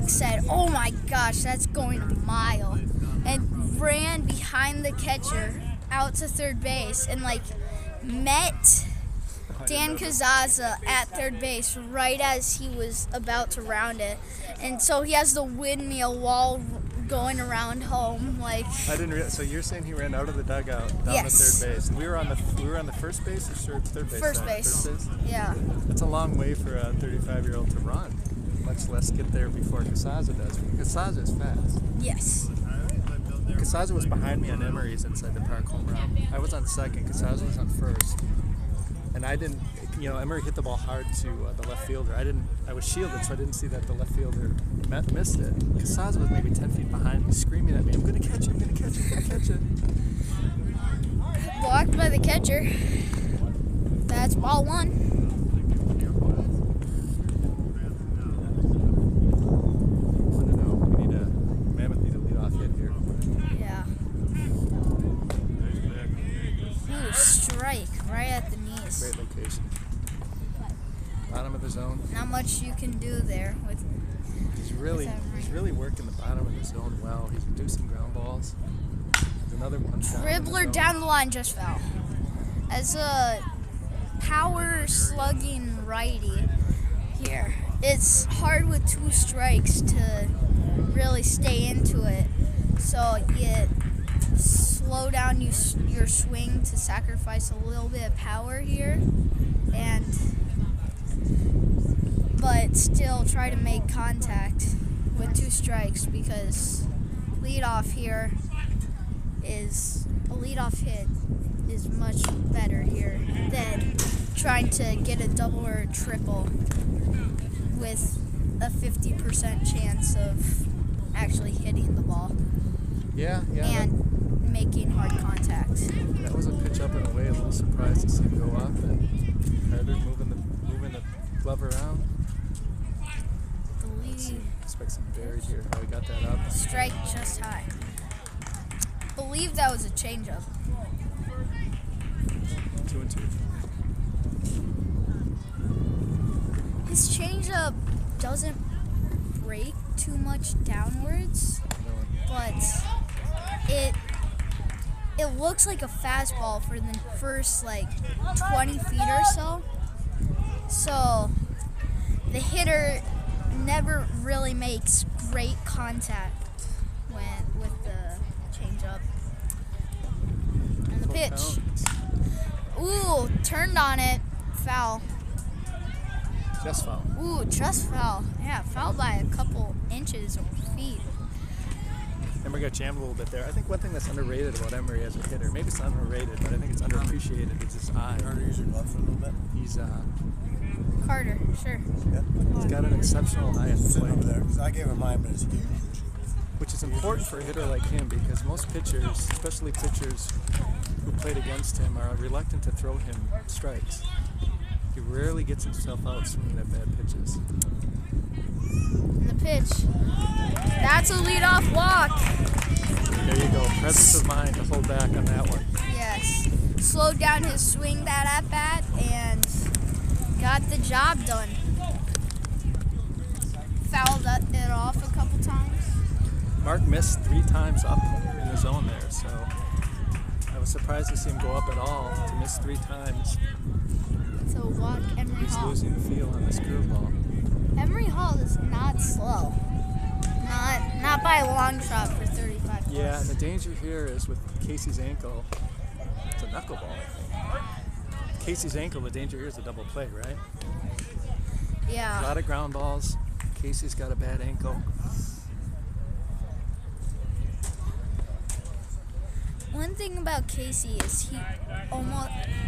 C: said, "Oh my gosh, that's going a mile," and ran behind the catcher out to third base and met Dan Cazaza at third base right as he was about to round it, and so he has the windmill wall going around home.
A: I didn't realize. So you're saying he ran out of the dugout down
C: Yes.
A: to third base? We were on the first base or third base?
C: First
A: side?
C: base.
A: First base.
C: Yeah.
A: That's a long way for a 35-year-old to run. Much less get there before Casaza does. Casaza is fast.
C: Yes.
A: Casaza was behind me on Emery's inside the park home run. I was on second. Casaza was on first. And I didn't, Emery hit the ball hard to the left fielder. I was shielded, so I didn't see that the left fielder missed it. Casaza was maybe 10 feet behind me, screaming at me, "I'm going to catch it, I'm going to catch it, I'm going to catch it."
C: Blocked by the catcher. That's ball 1.
A: Mammoth need a leadoff hit here.
C: Yeah. Ooh, strike right at the knees.
A: Great location. Bottom of the zone.
C: Not much you can do there with
A: He's he's really working the bottom of the zone well. He's reducing ground balls. There's another one.
C: Dribbler down the line just foul. As a power slugging righty here, it's hard with 2 strikes to really stay into it. So you slow down your swing to sacrifice a little bit of power here, but still try to make contact with 2 strikes, because leadoff here is a leadoff hit is much better here than trying to get a double or a triple with a 50% chance of actually hitting the ball and making hard contact.
A: That was a pitch up and away. A little surprised to see him go up, and Carter moving the glove around. Expect some buried here. How he got that up.
C: Strike just high. Believe that was a changeup.
A: 2-2.
C: His changeup doesn't break too much downwards, but it looks like a fastball for the first 20 feet or so. So the hitter never really makes great contact with the changeup. And the pitch. Ooh, turned on it. Foul.
A: Just foul.
C: Ooh, just foul. Yeah, foul by a couple inches or feet.
A: Emery got jammed a little bit there. I think one thing that's underrated about Emery as a hitter, maybe it's not underrated, but I think it's underappreciated, is his eye.
E: Carter use your glove for a little bit.
A: He's
C: Carter, sure.
E: Yeah.
A: he's got an exceptional eye at the
E: Sit over
A: plate,
E: there. 'Cause I gave him mine, but it's huge.
A: which is important for a hitter like him, because most pitchers, especially pitchers who played against him, are reluctant to throw him strikes. He rarely gets himself out swinging at bad pitches.
C: And the pitch. That's a leadoff walk.
A: There you go. Presence of mind to hold back on that one.
C: Yes. Slowed down his swing that at bat and got the job done. Fouled it off a couple times.
A: Mark missed 3 times up in the zone there, so I was surprised to see him go up at all. To miss 3 times,
C: So walk Emery
A: he's
C: Hall.
A: losing the feel on this curveball.
C: Emery Hall is not slow. Not by a long shot for 35 plus.
A: Yeah, and the danger here is with Casey's ankle, it's a knuckleball, I think. Casey's ankle, the danger here is a double play, right? A
C: Yeah.
A: lot of ground balls. Casey's got a bad ankle.
C: One thing about Casey is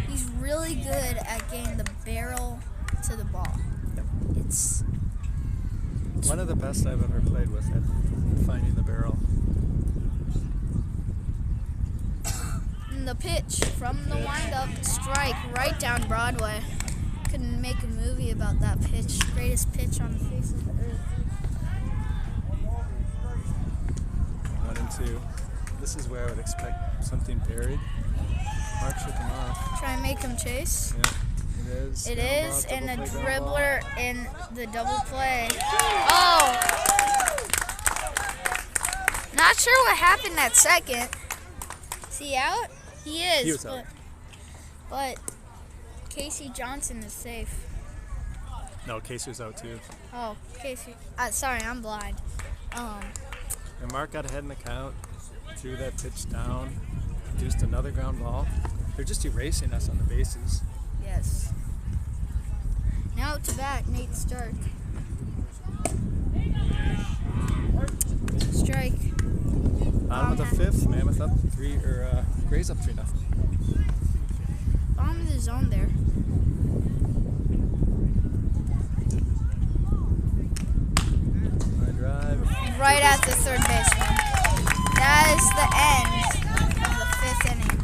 C: he's really good at getting the barrel to the ball. It's
A: One of the best I've ever played with at finding the barrel.
C: And the pitch from the windup, strike right down Broadway. Couldn't make a movie about that pitch. Greatest pitch on the face of the earth.
A: 1-2. This is where I would expect something buried. Mark shook him off.
C: Try and make him chase.
A: Yeah, it is.
C: It
A: Ground
C: is,
A: ball,
C: and a
A: double play, ground ball.
C: dribbler in the double play. Oh! Not sure what happened that second. Is he out? He is.
A: He was out.
C: But Casey Johnson is safe.
A: No, Casey was out too.
C: Oh, Casey. Sorry, I'm blind.
A: And Mark got ahead in the count, threw that pitch down, produced another ground ball. They're just erasing us on the bases.
C: Yes. Now to bat, Nate Stark. Strike.
A: Bottom of the 5th, Mammoth up 3, or Gray's up 3-0.
C: Bottom of the zone there.
A: Line drive.
C: Right at the third baseman. That is the end of the 5th inning.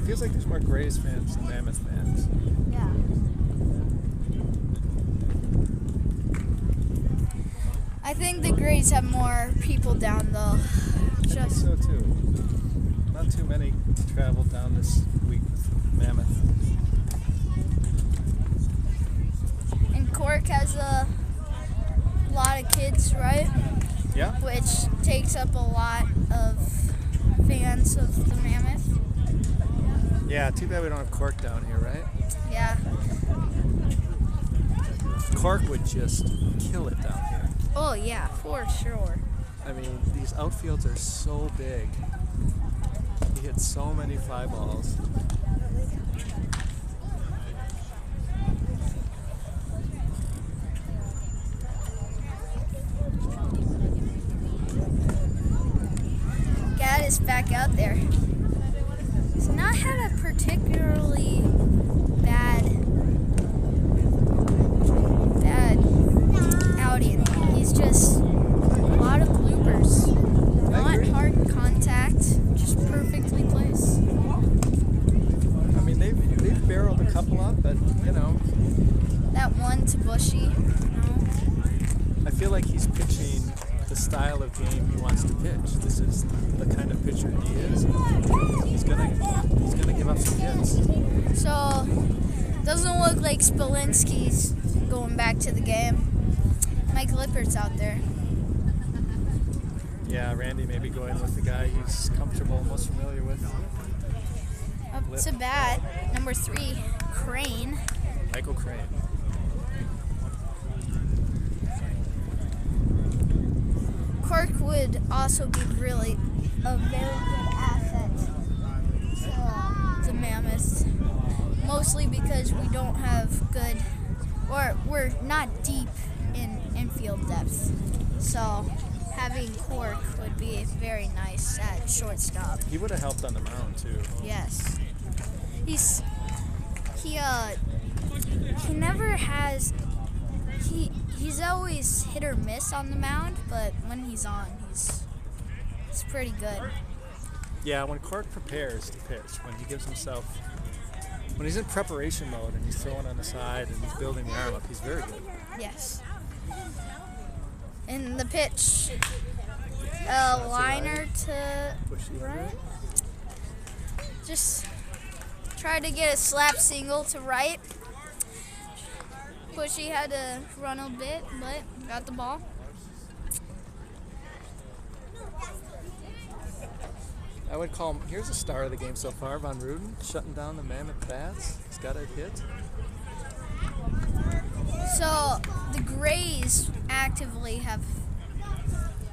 A: Feels like there's more Grays fans than Mammoth fans.
C: Yeah. I think the Grays have more people down though.
A: I think so too. Not too many traveled down this week with Mammoth.
C: And Cork has a lot of kids, right?
A: Yeah.
C: Which takes up a lot of fans of the Mammoth.
A: Yeah. Too bad we don't have Cork down here, right?
C: Yeah.
A: Cork would just kill it down here.
C: Oh yeah, for sure.
A: I mean, these outfields are so big. He hits so many fly balls.
C: Gad is back out there. He's not had a particularly bad outing. He's just a lot of bloopers. Not hard contact, just perfectly placed.
A: I mean, they've barreled a couple up, but you know,
C: That one to Bushy. No.
A: I feel like he's pitching the style of game he wants to pitch. This is the kind of pitcher he is. He's gonna give up some hits.
C: So, doesn't look like Spilensky's going back to the game. Mike Lippert's out there.
A: Yeah, Randy may be going with the guy he's comfortable, most familiar with.
C: Up to bat, number 3, Crane.
A: Michael Crane.
C: Cork would also be really a very good asset to the Mammoth. Mostly because we don't have good, or we're not deep in infield depth. So having Cork would be very nice at shortstop.
A: He would have helped on the mound too.
C: Yes. He never has, he's always hit or miss on the mound, but when he's on, he's pretty good.
A: Yeah, when Cork prepares to pitch, when he gives himself, when he's in preparation mode and he's throwing on the side and he's building the arm up, he's very good.
C: Yes. And the pitch, a liner to right. Just try to get a slap single to right. Bushy had to run a bit, but got the ball.
A: I would call him, here's the star of the game so far, Von Ruden, shutting down the Mammoth bats. He's got a hit.
C: So the Grays actively have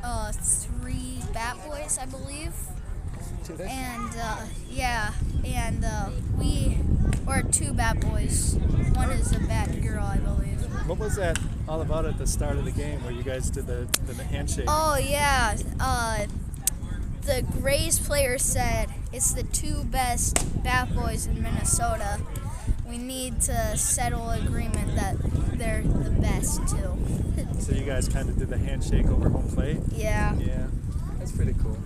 C: 3 bat boys, I believe.
A: Do they?
C: And we, or 2 bat boys. One is a bat girl, I believe.
A: What was that all about at the start of the game where you guys did the handshake?
C: Oh yeah, the Grays player said it's the 2 best bat boys in Minnesota. We need to settle agreement that they're the best too.
A: So you guys kind of did the handshake over home plate?
C: Yeah.
A: Yeah, that's pretty cool.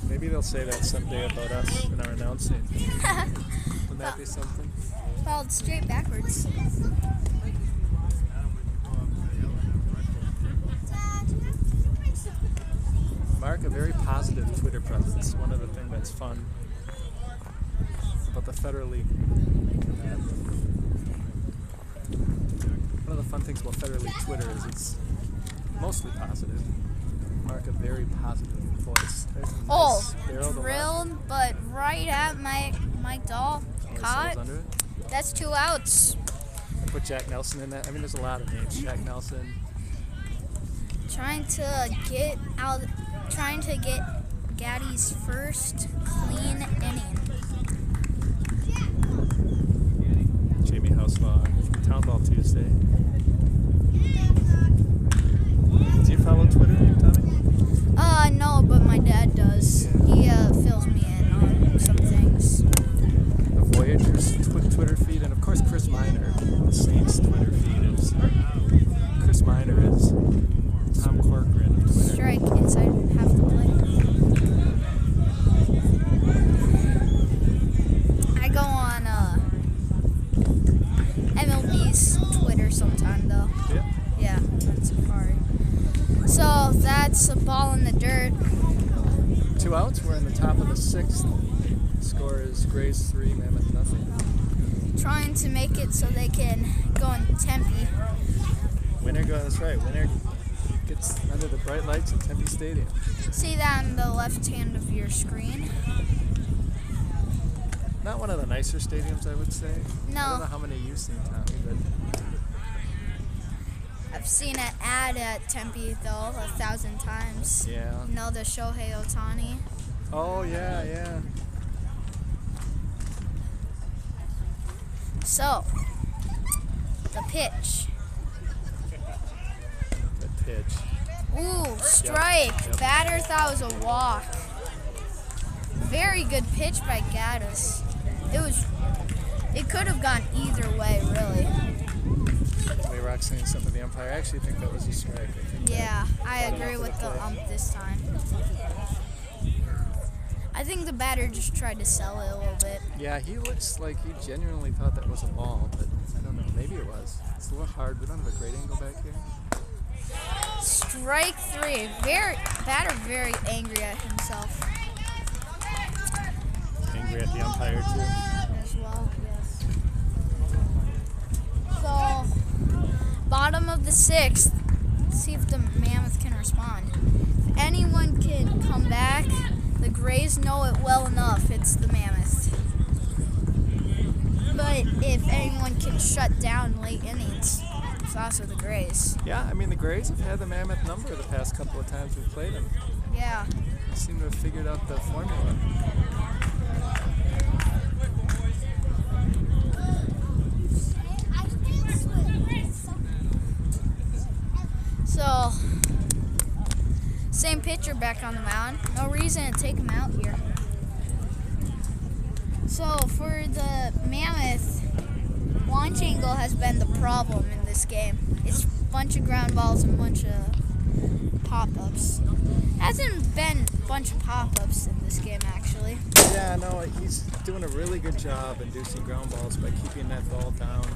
A: Maybe they'll say that someday about us in our announcing. Wouldn't that be something?
C: Well, it's straight backwards.
A: Mark, a very positive Twitter presence. One of the things that's fun about the Federal League. One of the fun things about Federal League Twitter is it's mostly positive. Mark, a very positive voice. There's a nice barrel to left.
C: Drilled, but right at Mike Dahl.
A: Only
C: Caught.
A: Souls under it.
C: That's 2 outs.
A: Put Jack Nelson in that. I mean, there's a lot of names. Jack Nelson.
C: Trying to get Gaddy's first clean inning.
A: Jamie Houselog. Town Ball Tuesday. Do you follow Twitter, Tommy?
C: No, but my dad does. He fills me in on some things.
A: The Voyagers Twitter feed, and of course Chris Miner, the Saints Twitter feed is. Chris Miner is Tom Corcoran of Twitter.
C: Strike inside half the plate. I go on MLB's Twitter sometime though.
A: Yeah.
C: Yeah, on Safari. So that's a ball in the dirt.
A: 2 outs. We're in the top of the 6th. Score is Grays 3, Mammoth nothing.
C: Trying to make it so they can go in Tempe.
A: Winner goes, that's right, winner gets under the bright lights at Tempe Stadium.
C: See that on the left hand of your screen?
A: Not one of the nicer stadiums, I would say.
C: No.
A: I don't know how many you've seen, Tommy, but
C: I've seen an ad at Tempe though 1,000 times.
A: yeah.
C: You know the Shohei Ohtani?
A: Oh, yeah, yeah.
C: So, the pitch.
A: The pitch.
C: Ooh, strike.
A: Yep.
C: Batter thought it was a walk. Very good pitch by Gaddis. It could have gone either way, really.
A: Way Rock saying something to the umpire. I actually think that was a strike. I think
C: Yeah, I
A: Brought it
C: agree
A: off
C: with
A: of
C: the
A: the play.
C: ump this time. I think the batter just tried to sell it a little bit.
A: yeah, he looks like he genuinely thought that was a ball, but I don't know. Maybe it was. It's a little hard. We don't have a great angle back here.
C: Strike 3. Batter very angry at himself
A: Angry at the umpire, too.
C: as well. Yes. So, bottom of the 6th. See if the Mammoth can respond. If anyone can come back, the Grays know it well enough. It's the Mammoth. But if anyone can shut down late innings, it's also the Grays.
A: Yeah, I mean, the Grays have had the Mammoth number the past couple of times we've played them.
C: Yeah.
A: They seem to have figured out the formula.
C: So, same pitcher back on the mound. No reason to take him out here. So, for the Mammoth, launch angle has been the problem in this game. It's a bunch of ground balls and a bunch of pop-ups. Hasn't been a bunch of pop-ups in this game, actually.
A: Yeah, no, he's doing a really good job inducing ground balls by keeping that ball down,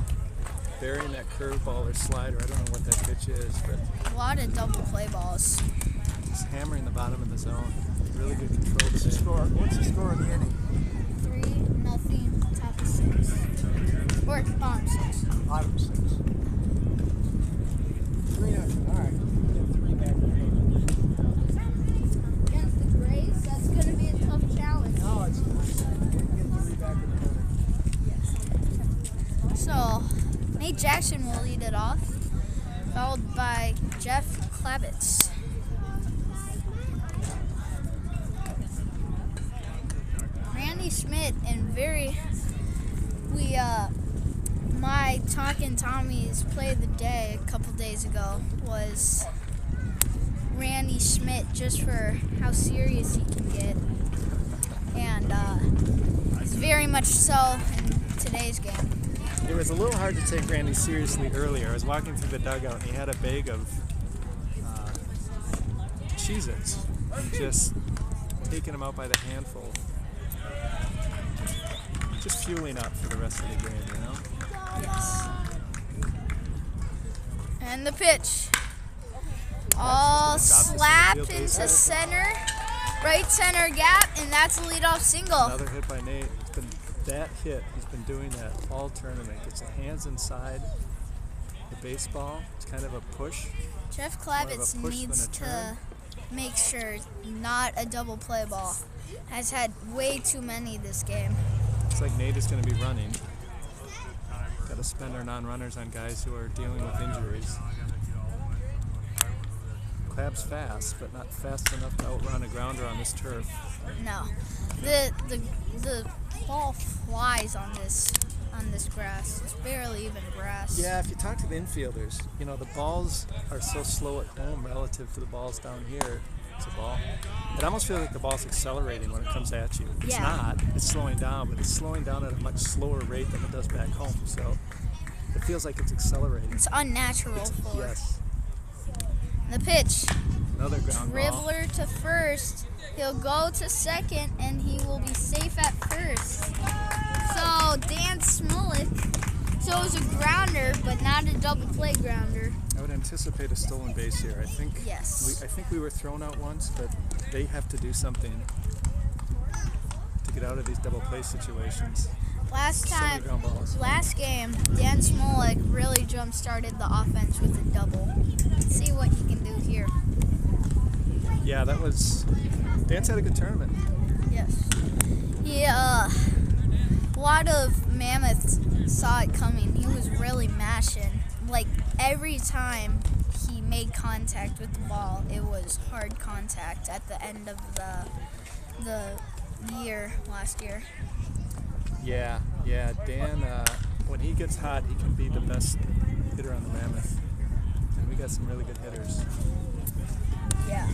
A: burying that curveball or slider. I don't know what that pitch is, but
C: A lot of double play balls.
A: he's hammering the bottom of the zone. Really good control today.
E: What's the score in the inning?
C: 3-0, top of 6. Or bottom 6.
E: Bottom 6. 3-0. All right. Get 3 back in the order.
C: Against the Grays, that's going to be a tough challenge.
E: No, it's get 3 back in the order.
C: So, Nate Jackson will lead it off, followed by Jeff Klavitz. Randy Schmidt and my Talkin' Tommy's play of the day a couple days ago was Randy Schmidt, just for how serious he can get. And it's very much so in today's game.
A: It was a little hard to take Randy seriously earlier. I was walking through the dugout and he had a bag of Cheez-Its and just taking them out by the handful. Just fueling up for the rest of the game, you know?
C: Yes. And the pitch. All slap into center. Right center gap, and that's a leadoff single.
A: Another hit by Nate. It's been that hit. He's been doing that all tournament. Gets the hands inside the baseball. It's kind of a push.
C: Jeff
A: More of a
C: Klavitz
A: push
C: needs
A: than a turn.
C: to make sure not a double play ball. Has had way too many this game.
A: Looks like Nate is going to be running. Got to spend our non-runners on guys who are dealing with injuries. Clab's fast, but not fast enough to outrun a grounder on this turf.
C: No, the ball flies on this grass. It's barely even grass.
A: Yeah, if you talk to the infielders, you know, the balls are so slow at home relative to the balls down here. It's a ball. It almost feels like the ball's accelerating when it comes at you. It's
C: Yeah.
A: not. It's slowing down, but it's slowing down at a much slower rate than it does back home. So it feels like it's accelerating.
C: It's unnatural for
A: Yes.
C: the pitch.
A: Another ground ball.
C: Dribbler to first. He'll go to second, and he will be safe at first. So Dan Smolik shows a grounder, but not a double play grounder.
A: I would anticipate a stolen base here. I think
C: Yes.
A: we were thrown out once, but they have to do something to get out of these double play situations.
C: Last
A: So many
C: time,
A: ground balls.
C: last game, Dan Smolik really jump-started the offense with a double. Let's see what he can do here.
A: Yeah, that was. Dan's had a good tournament.
C: Yes. A lot of Mammoth saw it coming. He was really mashing. Like, every time he made contact with the ball, it was hard contact at the end of the year, last year.
A: Yeah. Dan, when he gets hot, he can be the best hitter on the Mammoth. And we got some really good hitters.
C: Yeah.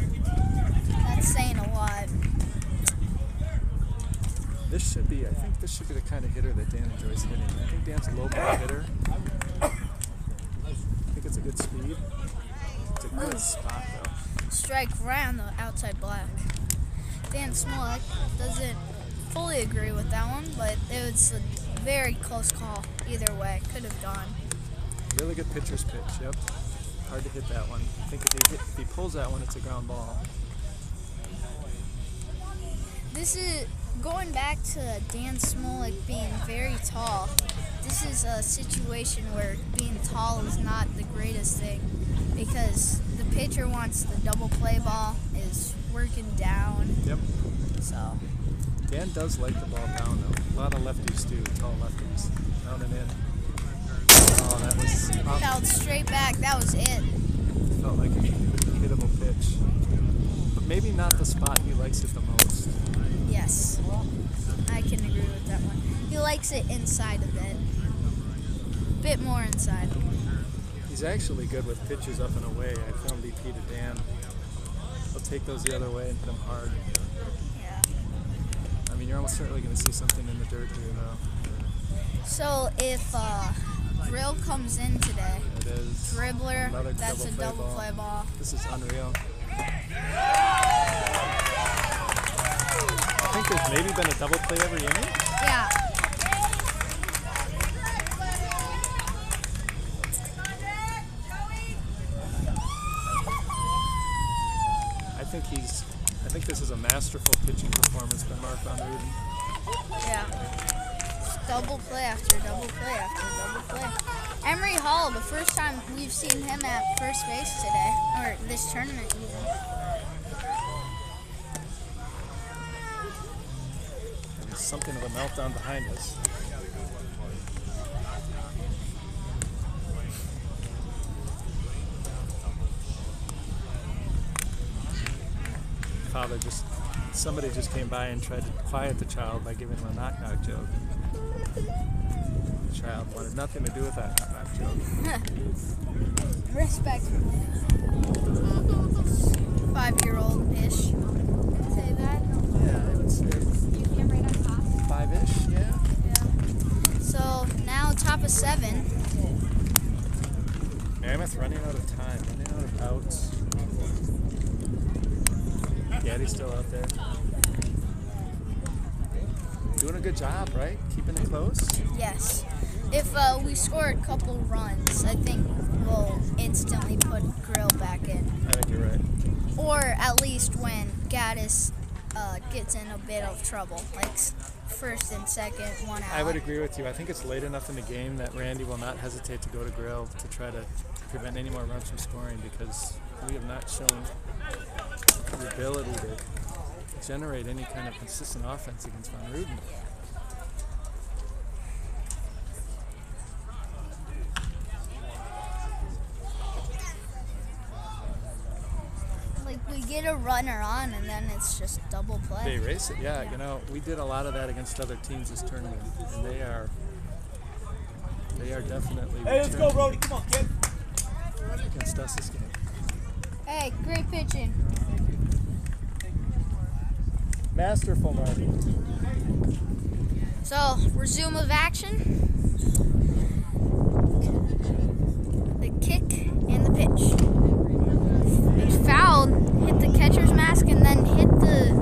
C: That's saying a lot.
A: I think this should be the kind of hitter that Dan enjoys hitting. I think Dan's a low ball hitter. I think it's a good speed. It's a good spot, though.
C: Strike right on the outside black. Dan Smolik doesn't fully agree with that one, but it was a very close call. Either way, could have gone.
A: Really good pitcher's pitch, yep. Hard to hit that one. I think if he pulls that one, it's a ground ball.
C: This is going back to Dan Smolik being very tall. This is a situation where being tall is not the greatest thing because the pitcher wants the double play ball, is working down.
A: Yep.
C: So
A: Dan does like the ball down, though. A lot of lefties do, tall lefties. Down and in. Oh, that was up.
C: felt straight back. That was it.
A: Felt like a hittable pitch. But maybe not the spot he likes it the most.
C: Yes, I can agree with that one. He likes it inside of it. Bit more inside.
A: He's actually good with pitches up and away. I found BP to Dan. He'll take those the other way and hit them hard.
C: Yeah.
A: I mean, you're almost certainly going to see something in the dirt here, though.
C: So if Grill comes in today,
A: It is.
C: dribbler,
A: Another
C: that's a double
A: ball.
C: play ball.
A: This is unreal. I think there's maybe been a double play every inning.
C: Yeah.
A: I think this is a masterful pitching performance by Mark Van Ruden.
C: Yeah. Just double play after double play after double play. Emery Hall, the first time we've seen him at first base today, or this tournament even.
A: There's something of a meltdown behind us. Somebody just came by and tried to quiet the child by giving him a knock-knock joke. The child wanted nothing to do with that knock-knock joke.
C: Respect. 5-year-old-ish. Say that?
A: Yeah, I would say 5-ish, yeah.
C: Yeah. So now top of 7.
A: Mammoth running out of time, running out of outs. Gaddy's still out there. Doing a good job, right? Keeping it close?
C: Yes. If we score a couple runs, I think we'll instantly put Grill back in.
A: I think you're right.
C: Or at least when Gaddis gets in a bit of trouble, like first and second, 1 out.
A: I would agree with you. I think it's late enough in the game that Randy will not hesitate to go to Grill to try to prevent any more runs from scoring because we have not shown the ability to generate any kind of consistent offense against Van Ruden.
C: Like we get a runner on and then it's just double play.
A: They erase it, yeah. You know, we did a lot of that against other teams this tournament, and they are definitely.
H: Hey, let's go, Brody. Come on, kid.
A: Against us this game.
C: Hey, great pitching.
A: Masterful, Marty.
C: So, resume of action. The kick and the pitch. He's fouled, hit the catcher's mask, and then hit the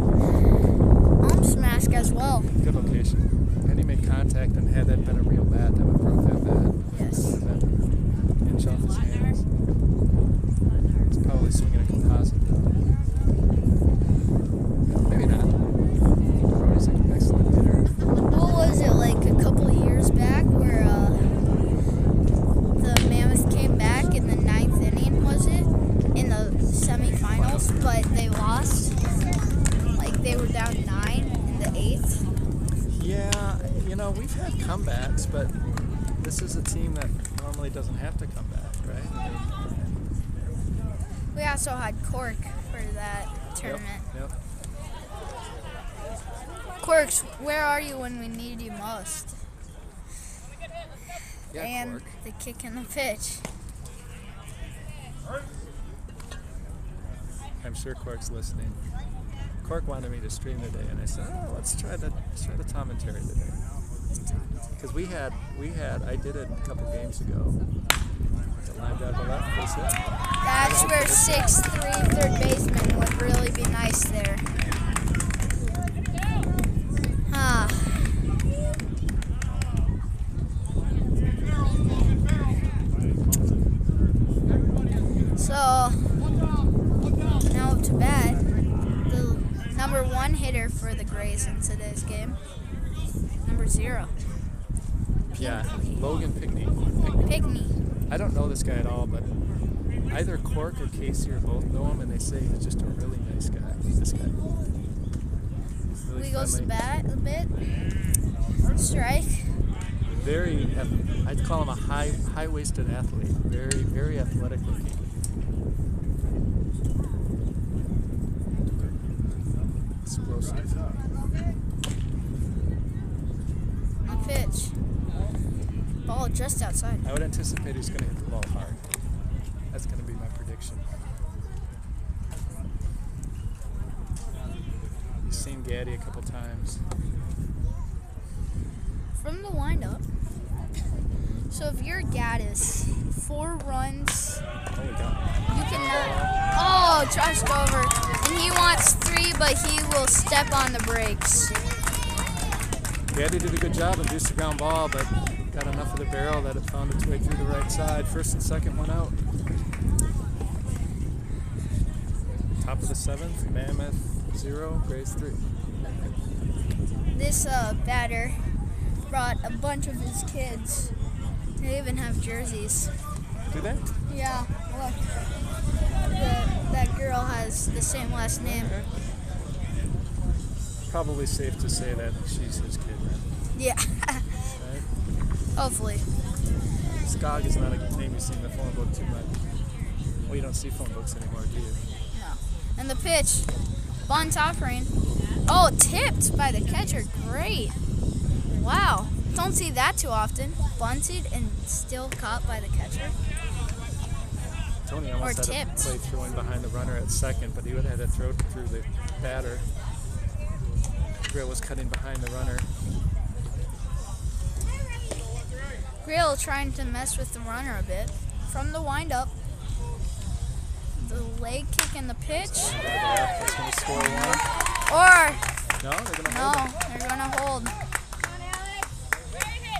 C: ump's mask as well.
A: Good location. Had he made contact and had that been a real bat, that would have broke that bat.
C: Yes.
A: Would have been an inch off his hands. It's probably swinging a composite. Maybe not. Brody's an excellent know, we've had comebacks, but this is a team that normally doesn't have to come back, right? I mean,
C: We also had Cork for that tournament.
A: Yep.
C: Corks, where are you when we need you most?
A: Yeah,
C: And
A: Cork.
C: the kick and the pitch.
A: I'm sure Cork's listening. Cork wanted me to stream today, and I said, "Oh, let's try the Tom and Terry today." Because I did it a couple games ago. The line down the left, face it.
C: That's where 6'3" third baseman would really be nice there. Ah. So now up to bat, the number 1 hitter for the Grays in today's game, number 0,
A: Yeah, Logan Pickney.
C: Pickney.
A: I don't know this guy at all, but either Cork or Casey or both know him, and they say he's just a really nice guy. This guy. Really
C: We goes to
A: friendly.
C: bat a bit. Strike.
A: Very, I'd call him a high-waisted athlete. Very, very athletic looking. Explosive.
C: The pitch. Ball just outside.
A: I would anticipate he's going to hit the ball hard. That's going to be my prediction. You've seen Gaddy a couple times.
C: From the windup. So if you're Gaddis, 4 runs,
A: Oh, we got
C: you cannot. Oh, Josh over. And he wants 3, but he will step on the brakes.
A: Gaddy did a good job and induced the ground ball, but got enough of the barrel that it found its way through the right side. First and second went out. Top of the 7th, Mammoth 0, Grays 3.
C: This batter brought a bunch of his kids. They even have jerseys.
A: Do they?
C: Yeah, look. That girl has the same last name.
A: Okay. Probably safe to say that she's his kid, then,
C: Yeah,
A: right?
C: hopefully.
A: Skog is not a name you see in the phone book too much. Well, you don't see phone books anymore, do you?
C: No. And the pitch. Bunt offering. Oh, tipped by the catcher. Great. Wow. Don't see that too often. Bunted and still caught by the catcher.
A: Tony almost
C: Or
A: had
C: tipped.
A: a play throwing behind the runner at second, but he would have had to throw it through the batter. Grill was cutting behind the runner.
C: Grill trying to mess with the runner a bit. From the windup. The leg kick and the pitch.
A: That's going to score one.
C: Or,
A: No, they're going to
C: no,
A: hold it.
C: they're going to hold.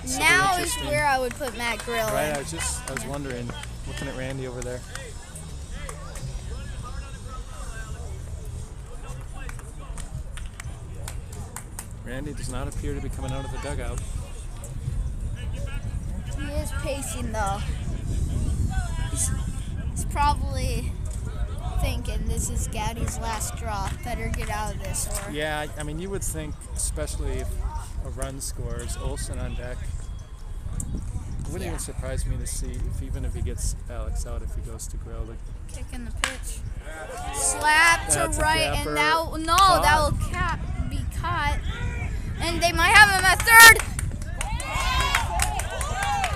A: This will be
C: Now is
A: interesting.
C: where I would put Matt Grill
A: Right,
C: in.
A: I was wondering, looking at Randy over there. Randy does not appear to be coming out of the dugout.
C: He is pacing though. He's probably thinking this is Gaddy's last draw. Better get out of this. Or
A: Yeah, I mean, you would think, especially if a run scores, Olsen on deck. It wouldn't
C: Yeah.
A: even surprise me to see even if he gets Alex out, if he goes to Grill.
C: kicking the pitch. Slap to
A: That's a
C: right,
A: gapper.
C: and that no,
A: Caught.
C: that will be caught, and they might have him at third.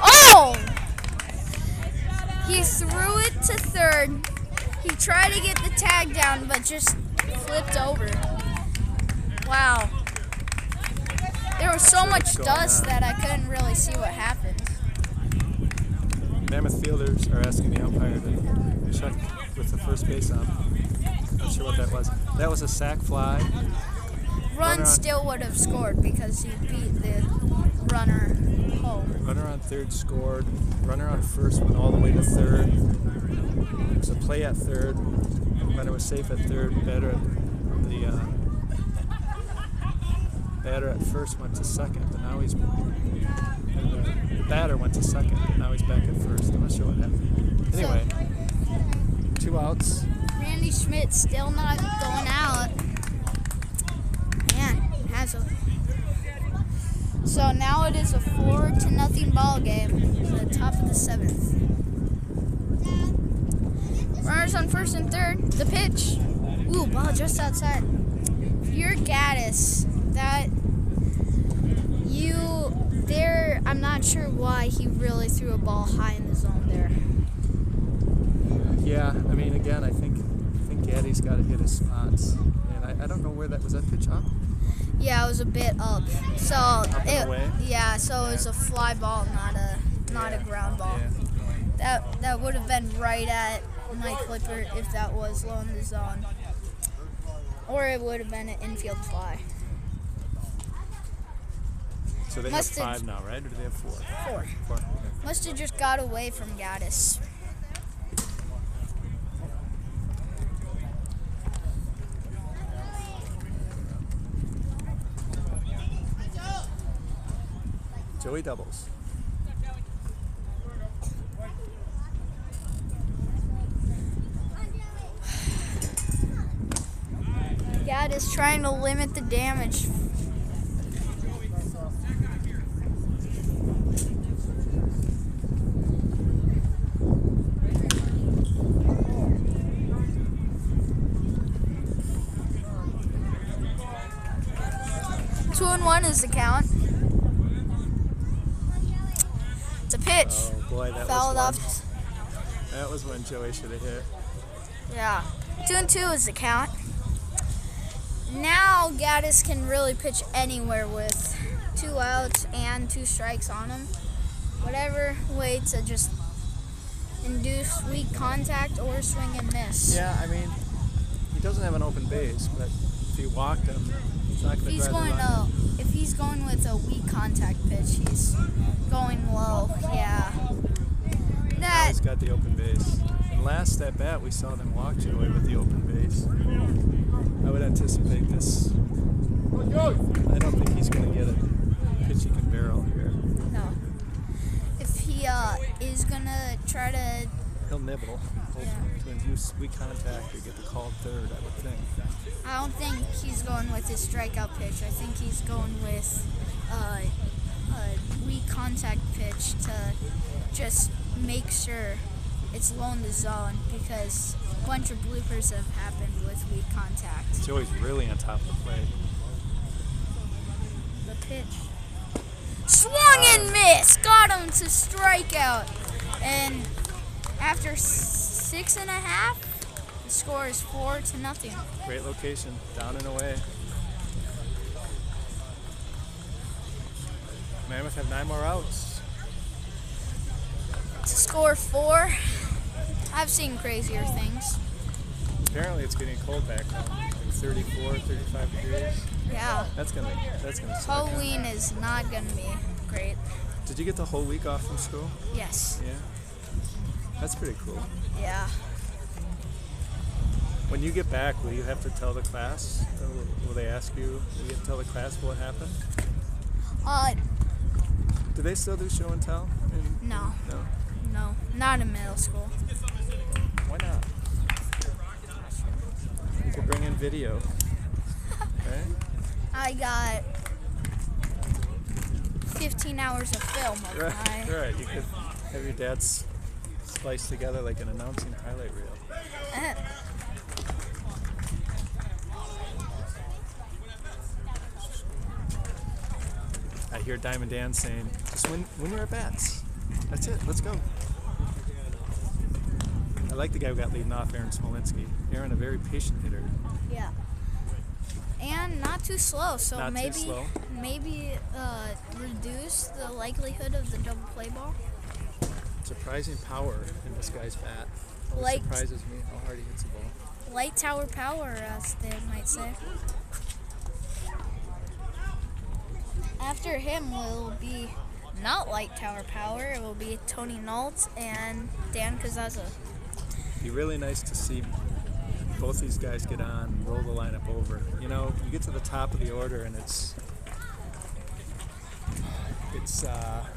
C: Oh! He threw it to third. He tried to get the tag down, but just flipped over. Wow. There was so much
A: going
C: dust
A: on.
C: that I couldn't really see what happened.
A: Mammoth fielders are asking the umpire to check with the first base ump. Not sure what that was. That was a sac fly.
C: Run
A: on-
C: still would have scored because he beat the runner home.
A: Runner on third scored. Runner on first went all the way to third. There was a play at third. Runner was safe at third. Batter at first went to second, but now he's. The batter went to second, but now he's back at first. I'm not sure what happened. Anyway, 2 outs.
C: Randy Schmidt still not going out. Man, has a So now it is a 4-0 ball game at the top of the 7th. Runners on first and third. The pitch. Ooh, ball just outside. If you're Gaddis, I'm not sure why he really threw a ball high in the zone there.
A: Yeah, I mean, again, I think Gaddy's got to hit his spots, and I don't know where that was. That pitch up?
C: Yeah, it was a bit up. So
A: Up and away?
C: Yeah, so it was a fly ball, not a ground ball.
A: Yeah.
C: That would have been right at my clipper if that was low in the zone, or it would have been an infield fly.
A: So they have 5 now, right? Or do they have 4?
C: 4.
A: 4. Okay.
C: Must have just got away from Gaddis.
A: Joey doubles.
C: Gaddis trying to limit the damage. Two and 1 is the count. It's a pitch.
A: Oh boy, that
C: Fouled
A: was
C: off.
A: one. That was when Joey should have hit.
C: Yeah. 2 and 2 is the count. Now Gaddis can really pitch anywhere with 2 outs and 2 strikes on him. Whatever way to just induce weak contact or swing and miss.
A: Yeah, I mean, he doesn't have an open base, but if you walked him, he's not going to drive the run.
C: If he's going with a weak contact pitch, he's going low. Yeah.
A: Now he's got the open base. And last at bat, we saw them walk Joey with the open base. I would anticipate this. I don't think he's going to get a pitch he can barrel here.
C: No. If he is going to try to...
A: He'll nibble. To induce weak contact or get the called third, I would think.
C: I don't think he's going with his strikeout pitch. I think he's going with a weak contact pitch to just make sure it's low in the zone, because a bunch of bloopers have happened with weak contact.
A: Joey's really on top of the plate.
C: The pitch. Swung and missed! Got him to strikeout. And after 6.5, the score is 4-0.
A: Great location, down and away. Mammoth have 9 more outs.
C: To score 4, I've seen crazier things.
A: Apparently it's getting cold back home, like 34, 35 degrees.
C: Yeah.
A: That's gonna suck.
C: Halloween is not gonna be great.
A: Did you get the whole week off from school?
C: Yes.
A: Yeah. That's pretty cool.
C: Yeah.
A: When you get back, will you have to tell the class? Will they ask you? Will you have to tell the class what happened? Do they still do show and tell?
C: No.
A: No.
C: No, not in middle school.
A: Why not? You could bring in video. Right?
C: I got 15 hours of film of my...
A: Right. You could have your dad spliced together like an announcing highlight reel. I hear Diamond Dan saying, just win your at-bats. That's it. Let's go. I like the guy who got leading off, Aaron Smolinski. Aaron, a very patient hitter.
C: Yeah. And not too slow, so
A: Not too slow.
C: maybe reduce the likelihood of the double play ball.
A: Surprising power in this guy's bat. Always
C: Like-
A: surprises me how hard he hits the ball.
C: Light tower power, as they might say. After him will be not light tower power. It will be Tony Nault and Dan Kazaza.
A: Be really nice to see both these guys get on and roll the lineup over. You know, you get to the top of the order and it's a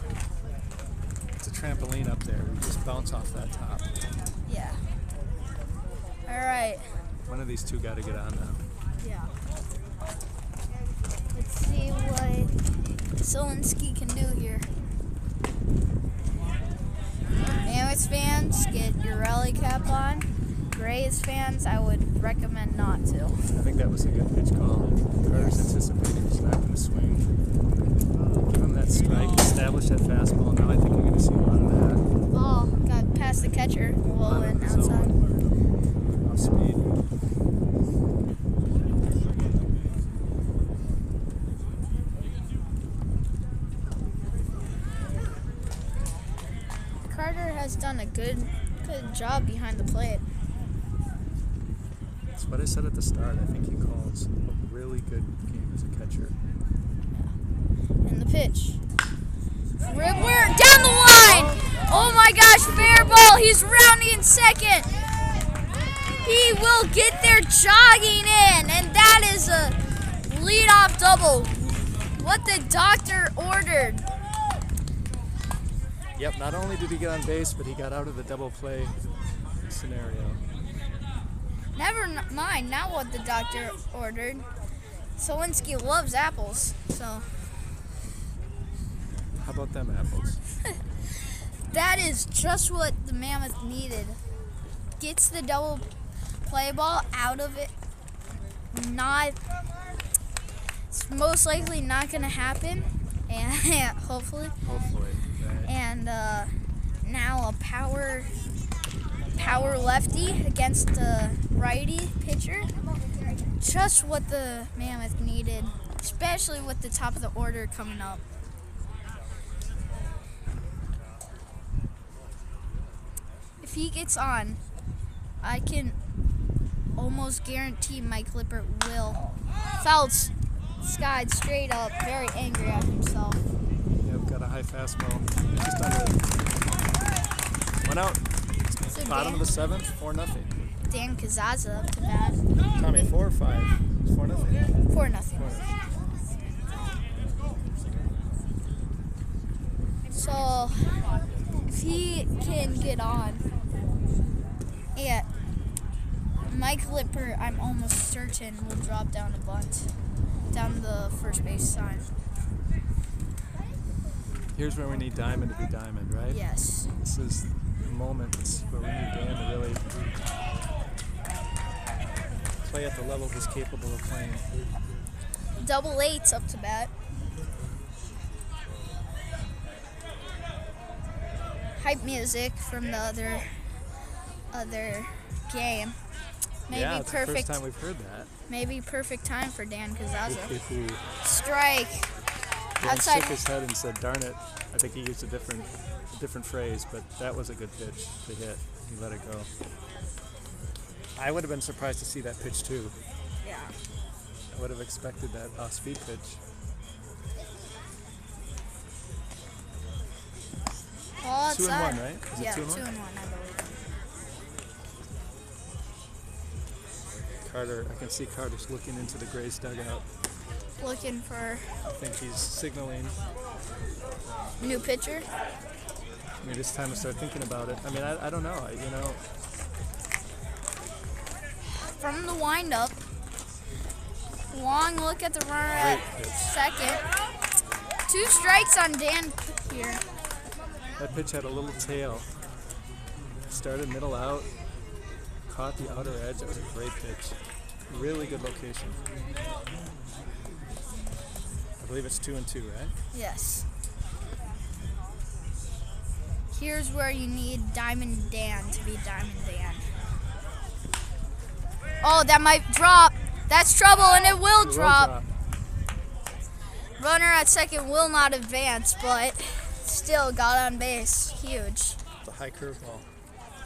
A: trampoline up there. We just bounce off that top.
C: Yeah. All right.
A: One of these two got to get on now.
C: Yeah. Let's see what Solinski can do here. Mammoth fans, get your rally cap on. Grays fans, I would recommend not to.
A: I think that was a good pitch call. Carter's anticipating, he's not going to swing. Give him that strike, establish that fastball. Now I think you're going to see a lot of that.
C: Ball got past the catcher, low and
A: His
C: outside.
A: own off speed.
C: Carter has done a good job behind the plate.
A: That's what I said at the start. I think he calls a really good game as a catcher.
C: And the pitch. Ribbler down the line! Oh my gosh, fair ball! He's rounding in second. He will get there jogging in, and that is a leadoff double. What the doctor ordered.
A: Yep, not only did he get on base, but he got out of the double play scenario.
C: Never mind, now what the doctor ordered. Solinski loves apples, so
A: How about them apples?
C: that is just what the Mammoth needed. Gets the double play ball out of it. It's most likely not going to happen, and hopefully.
A: Hopefully. Right.
C: And now a power lefty against the righty pitcher. Just what the Mammoth needed, especially with the top of the order coming up. If he gets on, I can almost guarantee Mike Lippert will. Fouled skied straight up, very angry at himself.
A: Yep, got a high fastball. Just under it. One out.
C: So
A: Bottom of the seventh, 4-0.
C: Dan Kazaza up to bat.
A: Tommy, 4 or 5? 4-0.
C: 4-0. So if he can get on, yeah, Mike Lippert, I'm almost certain, will drop down a bunt down the first base sign.
A: Here's where we need Diamond to be Diamond, right?
C: Yes.
A: This is the moment where we need Dan to really play at the level he's capable of playing.
C: Double eights up to bat. Hype music from the other game. Maybe
A: Yeah, it's
C: perfect.
A: the first time we've heard that.
C: Maybe perfect time for Dan Kazaza.
A: Dan
C: Strike. Outside.
A: shook his head and said, "Darn it." I think he used a different phrase, but that was a good pitch to hit. He let it go. I would have been surprised to see that pitch too.
C: Yeah.
A: I would have expected that off-speed pitch.
C: Oh,
A: 2 and 1, right? Is it
C: Yeah,
A: 2 and
C: 2
A: 1?
C: and 1, I believe.
A: Carter, I can see Carter's looking into the Grays dugout.
C: Looking for
A: I think he's signaling
C: new pitcher.
A: maybe it's time to start thinking about it. I mean, I don't know.
C: From the windup. Long look at the runner at
A: Great pitch.
C: second. 2 strikes on Dan here.
A: That pitch had a little tail. Started middle out, caught the outer edge. That was a great pitch. Really good location. I believe it's 2 and 2, right?
C: Yes. Here's where you need Diamond Dan to be Diamond Dan. Oh, that might drop. That's trouble, and it will drop. Runner at second will not advance, but still got on base. Huge.
A: It's a high curveball.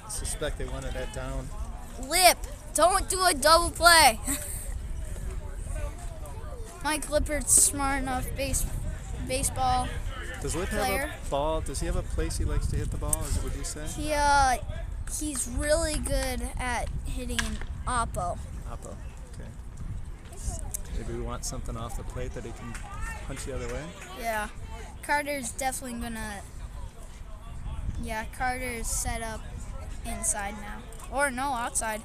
A: I suspect they wanted that down.
C: Lip, don't do a double play. Mike Lippert's smart enough baseball.
A: Does Lip
C: player.
A: have a ball? Does he have a place he likes to hit the ball? Is it what you say?
C: He's really good at hitting oppo.
A: Oppo. Okay. Maybe we want something off the plate that he can punch the other way.
C: Yeah, Carter's definitely gonna. Yeah, Carter's set up inside now, or no, outside.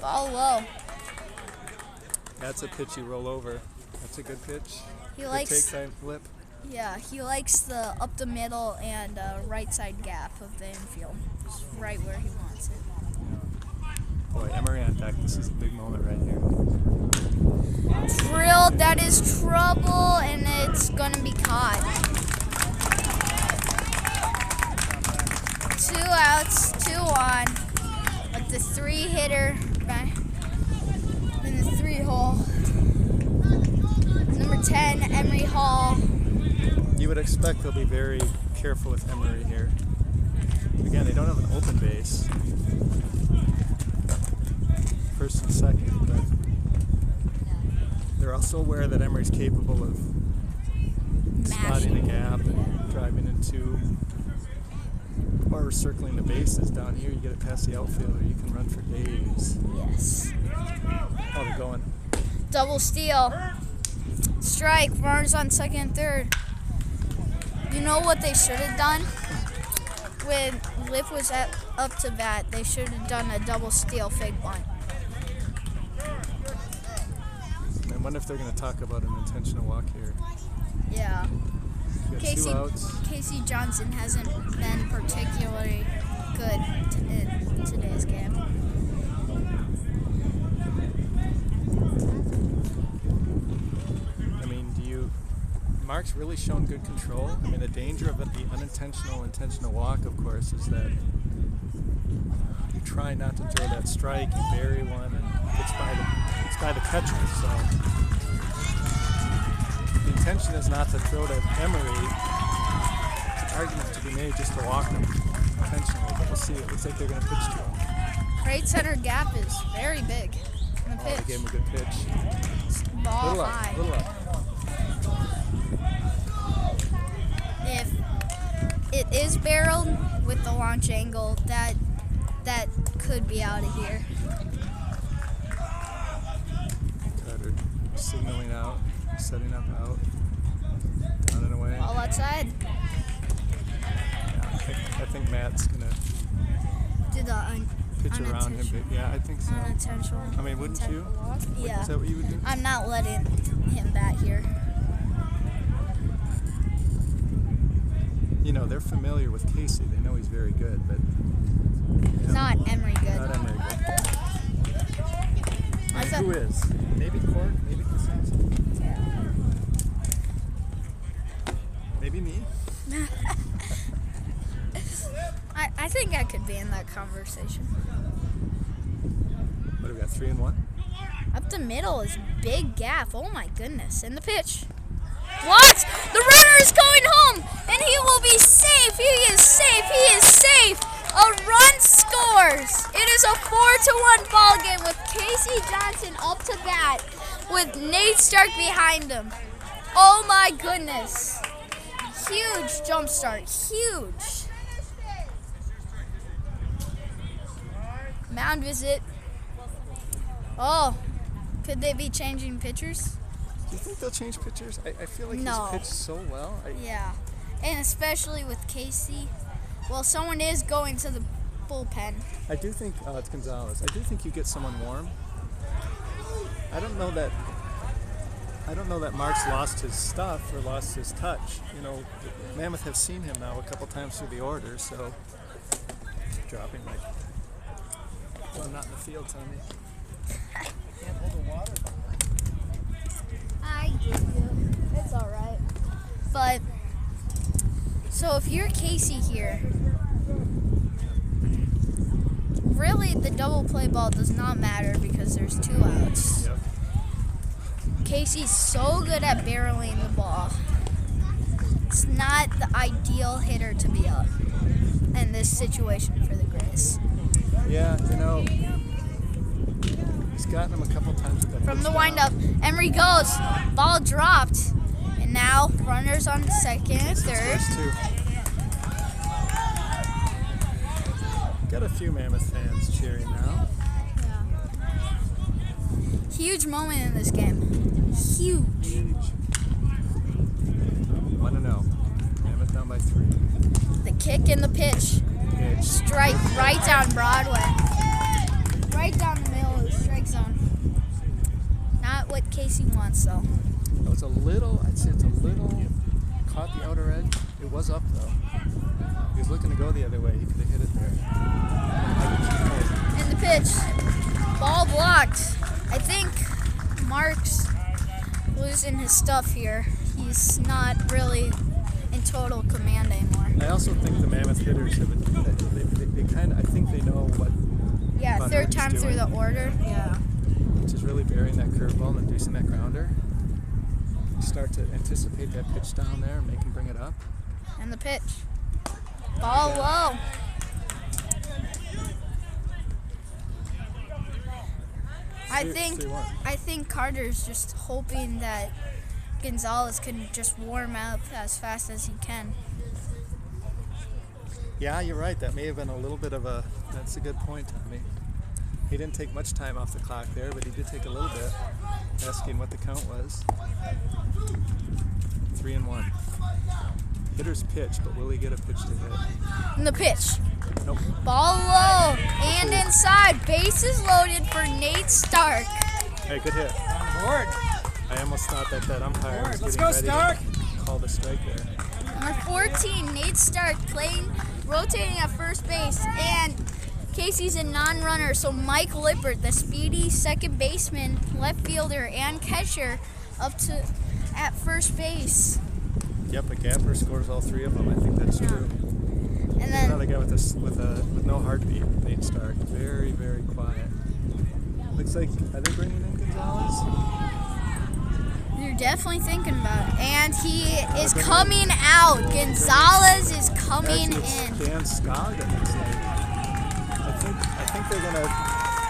C: Ball low.
A: That's a pitch you roll over. That's a good pitch.
C: He
A: Good
C: likes,
A: take by Flip.
C: yeah, he likes the up the middle and right side gap of the infield. Just right where he wants it.
A: Boy, Emery on deck. This is a big moment right here.
C: Drilled, that is trouble, and it's gonna be caught. 2 outs, 2 on, with the 3-hitter back in the 3-hole. Number 10, Emery Hall.
A: You would expect they'll be very careful with Emery here. Again, they don't have an open base. First and second, but they're also aware that Emery's capable of spotting a gap and driving into or circling the bases. Down here, you get it past the outfielder, you can run for days.
C: Yes.
A: Oh, they're going.
C: Double steal. Strike, runners on second and third. You know what they should have done? When Lip was up to bat, they should have done a double steal fake bunt.
A: I wonder if they're going to talk about an intentional walk here.
C: Yeah.
A: You got 2 outs.
C: Casey Johnson hasn't been particularly good in today's game.
A: I mean, Mark's really shown good control. I mean, the danger of the intentional walk, of course, is that you try not to throw that strike, you bury one, and it's by the catcher. So the intention is not to throw to Emery. There's an argument to be made just to walk them intentionally, but we'll see. It looks like they're going to pitch to him.
C: Right center gap is very big. In the
A: Oh, they
C: pitch.
A: gave him a good pitch.
C: Ball
A: Little
C: high.
A: up, little up.
C: If it is barreled with the launch angle, that could be out of here.
A: Cutter signaling out, setting up out, down and away.
C: Ball outside.
A: Yeah, I think Matt's gonna
C: Do the
A: pitch around him. But yeah, I think so.
C: unintentional.
A: I mean, wouldn't you?
C: Yeah.
A: Is that what you would do?
C: I'm not letting him bat here.
A: You know, they're familiar with Casey. They know he's very good, but
C: Not Emery good.
A: not Emery good.
C: I thought-
A: Who is? Maybe Cork, maybe Costanza, maybe me.
C: I think I could be in that conversation.
A: What do we got? 3 and 1.
C: Up the middle is big gap. Oh my goodness. And the pitch. What? The runner is going home, and he will be safe. He is safe. He is safe. A run scores. It is a 4-1 ball game with Casey Johnson up to bat with Nate Stark behind him. Oh my goodness. Huge jump start. Huge. Mound visit. Oh, could they be changing pitchers?
A: Do you think they'll change pitchers? I feel like
C: No.
A: he's pitched so well.
C: Yeah, and especially with Casey. Well, someone is going to the bullpen.
A: I do think it's Gonzalez. I do think you get someone warm. I don't know that Mark's lost his stuff or lost his touch. You know, Mammoth have seen him now a couple times through the order, so dropping like, well, not in the field, Tommy.
E: Can't hold the water.
C: I get you. It's all right. But so if you're Casey here, really the double play ball does not matter because there's 2 outs.
A: Yep.
C: Casey's so good at barreling the ball. It's not the ideal hitter to be up in this situation for the Grays.
A: Yeah, you know, he's gotten him a couple times with that
C: From the
A: pitch
C: windup, Emery goes. Ball dropped. And now runners on second and third.
A: First 2. Got a few Mammoth fans cheering now.
C: Huge moment in this game. Huge.
A: 1-0. Mammoth down by 3.
C: The kick and the pitch.
A: Pitch.
C: Strike right down Broadway. Right down the middle of the strike zone. Not what Casey wants though.
A: That was a little, I'd say it's a little, caught the outer edge. It was up though. He was looking to go the other way. He could have hit it there.
C: And the pitch. Ball blocked. I think Mark's losing his stuff here. He's not really in total command anymore.
A: I also think the Mammoth hitters have they kind of, I think they know what
C: Yeah,
A: Van
C: third
A: Ruden's
C: time through
A: doing.
C: the order. Yeah.
A: Which is really burying that curveball and inducing that grounder. Start to anticipate that pitch down there and make him bring it up.
C: And the pitch. Ball low.
A: Three, one.
C: I think Carter's just hoping that Gonzalez can just warm up as fast as he can.
A: Yeah, you're right. That may have been a little bit of a, that's a good point, Tommy. He didn't take much time off the clock there, but he did take a little bit, asking what the count was. 3-1. Hitter's pitch, but will he get a pitch to hit?
C: And the pitch.
A: Nope.
C: Ball low and inside. Bases loaded for Nate Stark.
A: Hey, good hit.
E: Board.
A: I almost thought that umpire was
E: Let's
A: getting
E: go,
A: ready
E: Stark.
A: to call the strike there.
C: Number 14, Nate Stark rotating at first base, and Casey's a non-runner, so Mike Lippert, the speedy second baseman, left fielder, and catcher, up to at first base.
A: Yep, a gapper scores all three of them. I think that's true.
C: And then
A: Another guy with no heartbeat, Nate Stark. Very, very quiet. Looks like, are they bringing in Gonzalez?
C: you're definitely thinking about it. And he is coming out. Gonzalez is coming
A: Actually,
C: in.
A: it's Dan Skog, it looks like. I think they're gonna.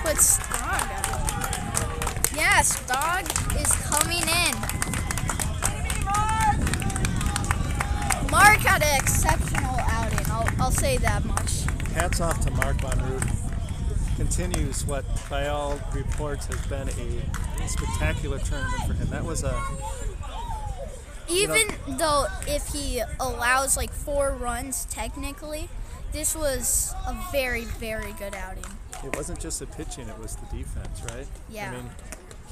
C: Put Stog out. Yeah, Stog is coming in. Mark had an exceptional outing. I'll say that much.
A: Hats off to Mark Van Ruden. Continues what, by all reports, has been a spectacular tournament for him. That was
C: Even though if he allows like 4 runs technically, this was a very, very good outing.
A: It wasn't just the pitching; it was the defense, right?
C: Yeah.
A: I mean,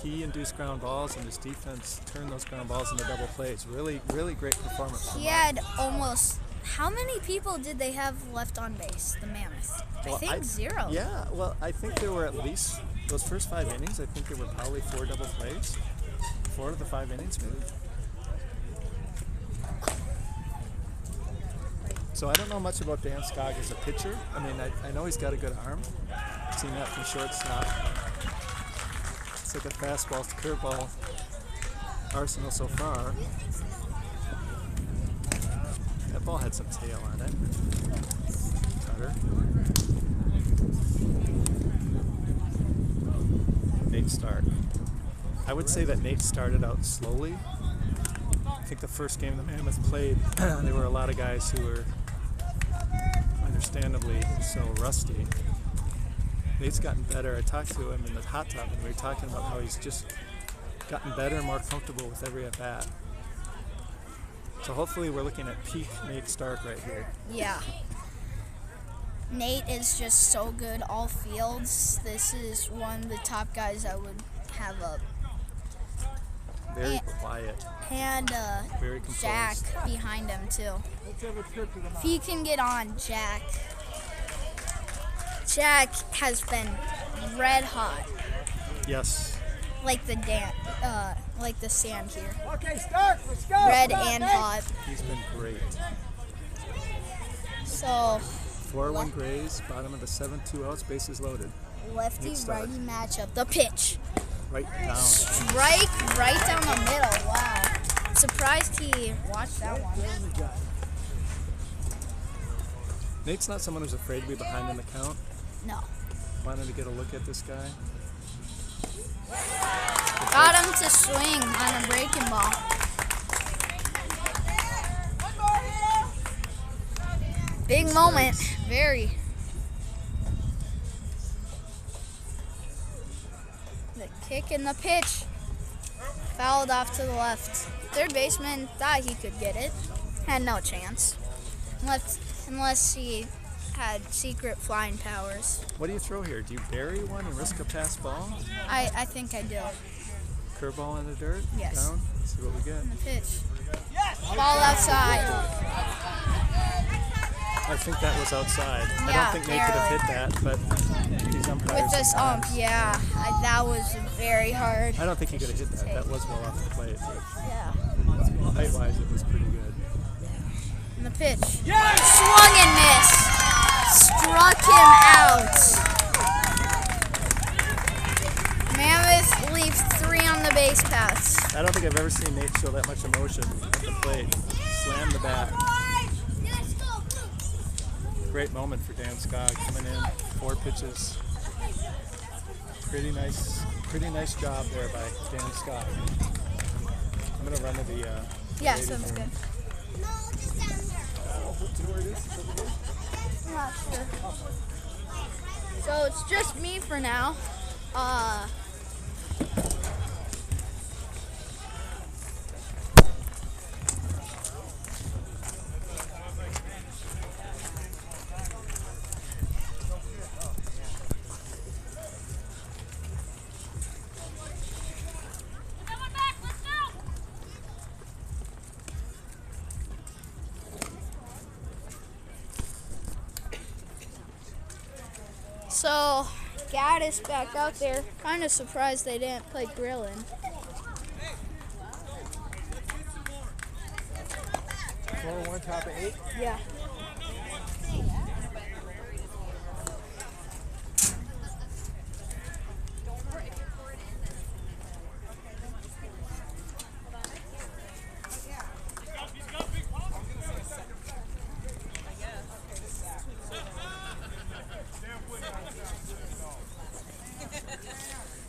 A: he induced ground balls, and his defense turned those ground balls into double plays. Really, really great performance.
C: He had almost. How many people did they have left on base? The Mammoth.
A: Well,
C: I think 0.
A: Yeah, well, I think there were at least those first 5 innings. I think there were probably 4 double plays. 4 of the 5 innings, maybe. So I don't know much about Dan Skog as a pitcher. I mean, I know he's got a good arm. I've seen that from shortstop. It's like a fastball to curveball arsenal so far. That ball had some tail on it. Cutter. Nate Stark. I would say that Nate started out slowly. I think the first game the Mammoth played, there were a lot of guys who were understandably so rusty. Nate's gotten better. I talked to him in the hot tub, and we were talking about how he's just gotten better and more comfortable with every at bat. So hopefully we're looking at peak Nate Stark right here.
C: Yeah. Nate is just so good all fields. This is one of the top guys I would have up.
A: Very quiet,
C: And
A: very composed.
C: Jack behind him too. If he can get on, Jack. Jack has been red hot,
A: Yes.
C: like the like the sand here.
E: Okay, start. Let's go.
C: Red
E: Come on,
C: and
E: Nate.
C: hot.
A: He's been great.
C: So
A: 4-1 Grays, bottom of the 7th, 2 outs, bases loaded.
C: lefty
A: Stark.
C: righty matchup. The pitch.
A: Right down.
C: Strike right down the middle. Wow. Surprised he watched that one.
A: Nate's not someone who's afraid to be behind in the count.
C: No.
A: Wanted to get a look at this guy.
C: Got him to swing on a breaking ball. Big moment. Very. The kick and the pitch. Fouled off to the left. Third baseman thought he could get it. Had no chance. Unless he had secret flying powers.
A: What do you throw here? Do you bury one and risk a pass ball?
C: I think I do.
A: Curveball in the dirt.
C: Yes.
A: Down. Let's see what we get.
C: The pitch. Ball outside.
A: I think that was outside. I
C: Yeah,
A: don't think Nate could have hit that, but these umpires.
C: With this ump,
A: sometimes-
C: yeah. That was very hard.
A: I don't think he could have hit that. That was well off the plate.
C: Yeah.
A: Height-wise, it was pretty good.
C: And the pitch. Swung and missed. Struck him out. Mammoth leaves 3 on the base paths.
A: I don't think I've ever seen Nate show that much emotion at the plate. Slam the bat. Great moment for Dan Skog coming in. 4 pitches. Pretty nice job there by Dan Skog. I'm gonna run to the.
C: Yeah,
A: ladies'
C: sounds
A: room.
C: good. I'm not sure. So it's just me for now. So, Gaddis back out there. Kind of surprised they didn't play Grillin.
E: 4-1 top of 8.
C: Yeah.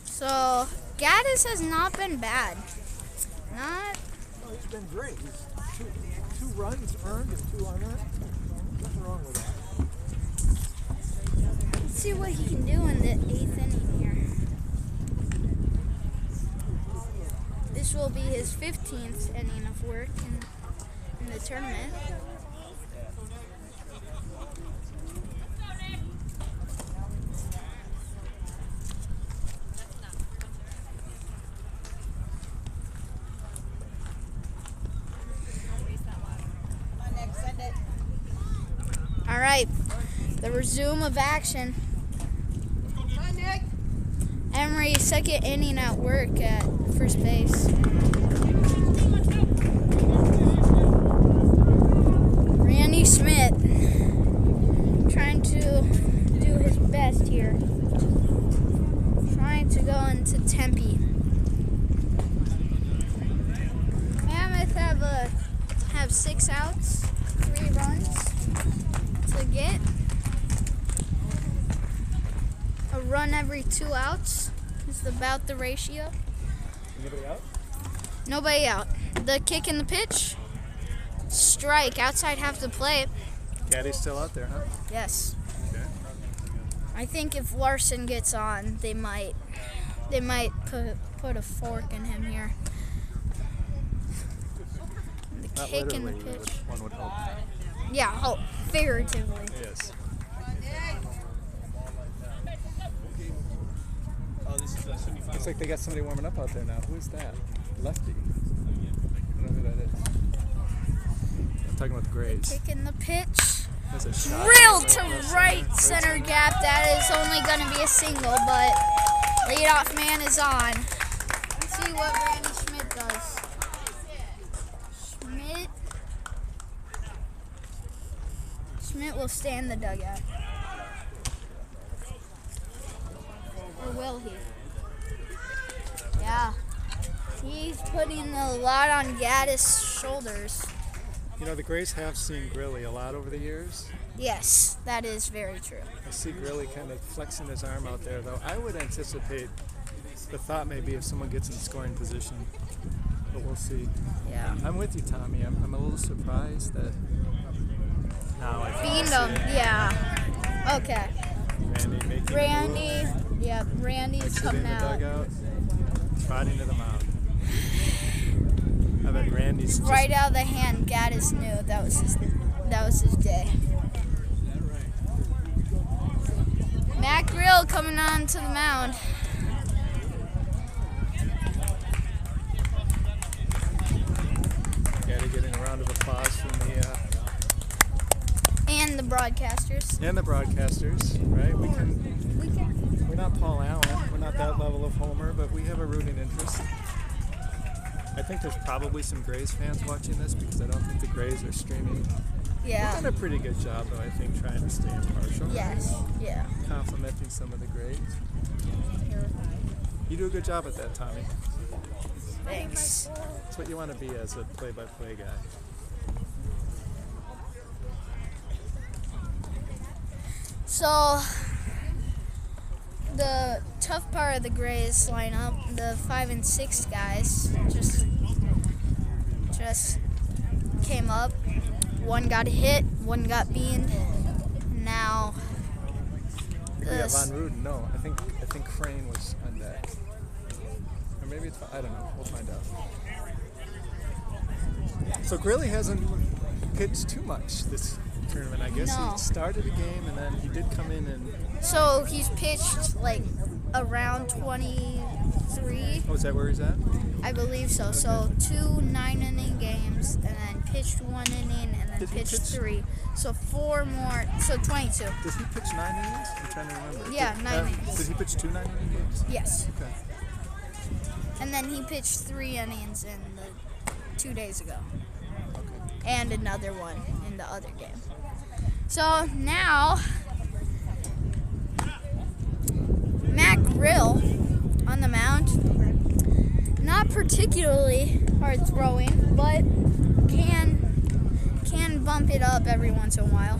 C: So, Gaddis has not been bad. Not.
E: Oh, he's been great. He's two runs earned and 2 unearned. Nothing wrong with that.
C: Let's see what he can do in the 8th inning here. This will be his 15th inning of work in the tournament. All right, the resume of action. Emery's 2nd inning at work at first base. Randy Schmidt trying to do his best here. Trying to go into Tempe. Mammoth have 6 outs, 3 runs to get. A run every 2 outs is about the ratio.
A: Anybody out?
C: Nobody out. The kick and the pitch. Strike. Outside half the plate.
A: Caddy's still out there, huh?
C: Yes.
A: Okay.
C: I think if Larson gets on, they might put a fork in him here. The
A: Not
C: kick and the
A: literally,
C: pitch.
A: one would hope.
C: Yeah, oh, figuratively.
A: Yes. Looks like they got somebody warming up out there now. Who is that? Lefty. I don't know who that is. I'm talking about the Grays.
C: Kick and the pitch.
A: That's a shot.
C: Drilled to right center gap. That is only going to be a single, but leadoff man is on. Let's see what Randy Schmidt does. Schmidt will stay in the dugout. Or will he? Yeah. He's putting a lot on Gaddis' shoulders.
A: You know, the Grays have seen Grilly a lot over the years.
C: Yes, that is very true.
A: I see Grilly kind of flexing his arm out there, though. I would anticipate the thought may be if someone gets in scoring position, but we'll see.
C: Yeah.
A: I'm with you, Tommy. I'm a little surprised that now I think I
C: Beaned
A: see
C: him,
A: it.
C: yeah. Okay.
A: Randy making a
C: Randy,
A: move.
C: yeah, Randy's
A: Exit in
C: coming
A: the
C: out.
A: dugout, trotting to the mound. I bet Randy's just
C: Right out of the hand, Gaddis knew that was his day. Matt Grill coming on to the mound.
A: And the broadcasters, right?
F: We can.
A: We're not Paul Allen. We're not that level of homer, but we have a rooting interest. I think there's probably some Grays fans watching this because I don't think the Grays are streaming.
C: Yeah.
A: We've done a pretty good job, though, I think, trying to stay impartial.
C: Yes. Yeah.
A: Complimenting some of the Grays. You do a good job at that, Tommy.
C: Thanks.
A: That's what you want to be as a play-by-play guy.
C: So, the tough part of the Grays lineup, the 5 and 6 guys, just came up. One got hit, one got beamed. Now,
A: We got Von Ruden. No, I think Crane was on deck. Or maybe it's, I don't know. We'll find out. So Grilly hasn't pitched too much this tournament. I guess
C: No.
A: he started a game and then he did come in and.
C: so he's pitched like around 23,
A: Oh, is that where he's at?
C: I believe so. So 2 9-inning games, and then pitched 1 inning, and then
A: Did he
C: pitched
A: pitch-
C: 3. So 4 more. So 22.
A: Did he pitch 9 innings? I'm trying to remember.
C: Yeah, 9 innings.
A: Did he pitch 2 9-inning games?
C: Yes.
A: Okay.
C: And then he pitched 3 innings in the 2 days ago,
A: Okay.
C: and another one in the other game. So now, Matt Grill on the mound. Not particularly hard throwing, but can bump it up every once in a while.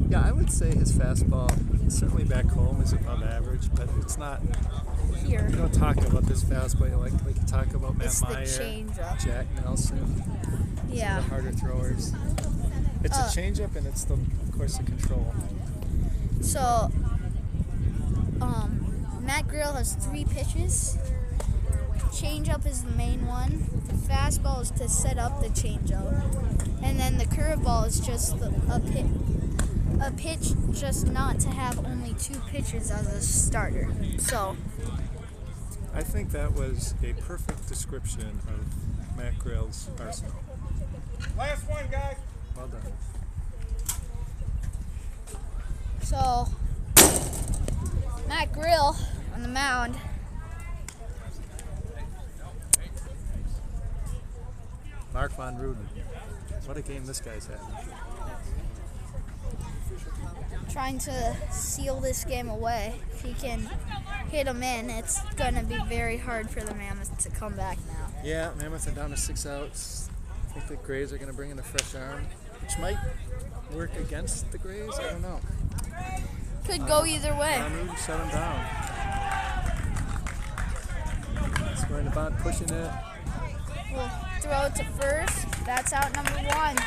A: Yeah, I would say his fastball, certainly back home, is above average, but it's not.
C: Here,
A: You don't talk about this fastball like you talk about Matt
C: it's the
A: Meyer,
C: changeup.
A: Jack Nelson,
C: Yeah.
A: the harder throwers. It's a changeup and it's of course the control.
C: So, Matt Grill has 3 pitches. Changeup is the main one. The fastball is to set up the changeup, and then the curveball is just a pitch, just not to have only 2 pitches as a starter. So,
A: I think that was a perfect description of Matt Grill's arsenal.
H: Last one, guys.
A: Well done.
C: so Matt Grill on the mound.
A: Mark Von Ruden. What a game this guy's had.
C: Trying to seal this game away. If he can hit him in, it's going to be very hard for the Mammoth to come back now.
A: Yeah, Mammoth are down to 6 outs. I think the Grays are going to bring in a fresh arm, which might work against the Grays. I don't know.
C: Could go either way.
A: Von Ruden shut him down. Scoring the bunt, pushing it.
C: We'll throw it to first. That's out number 1.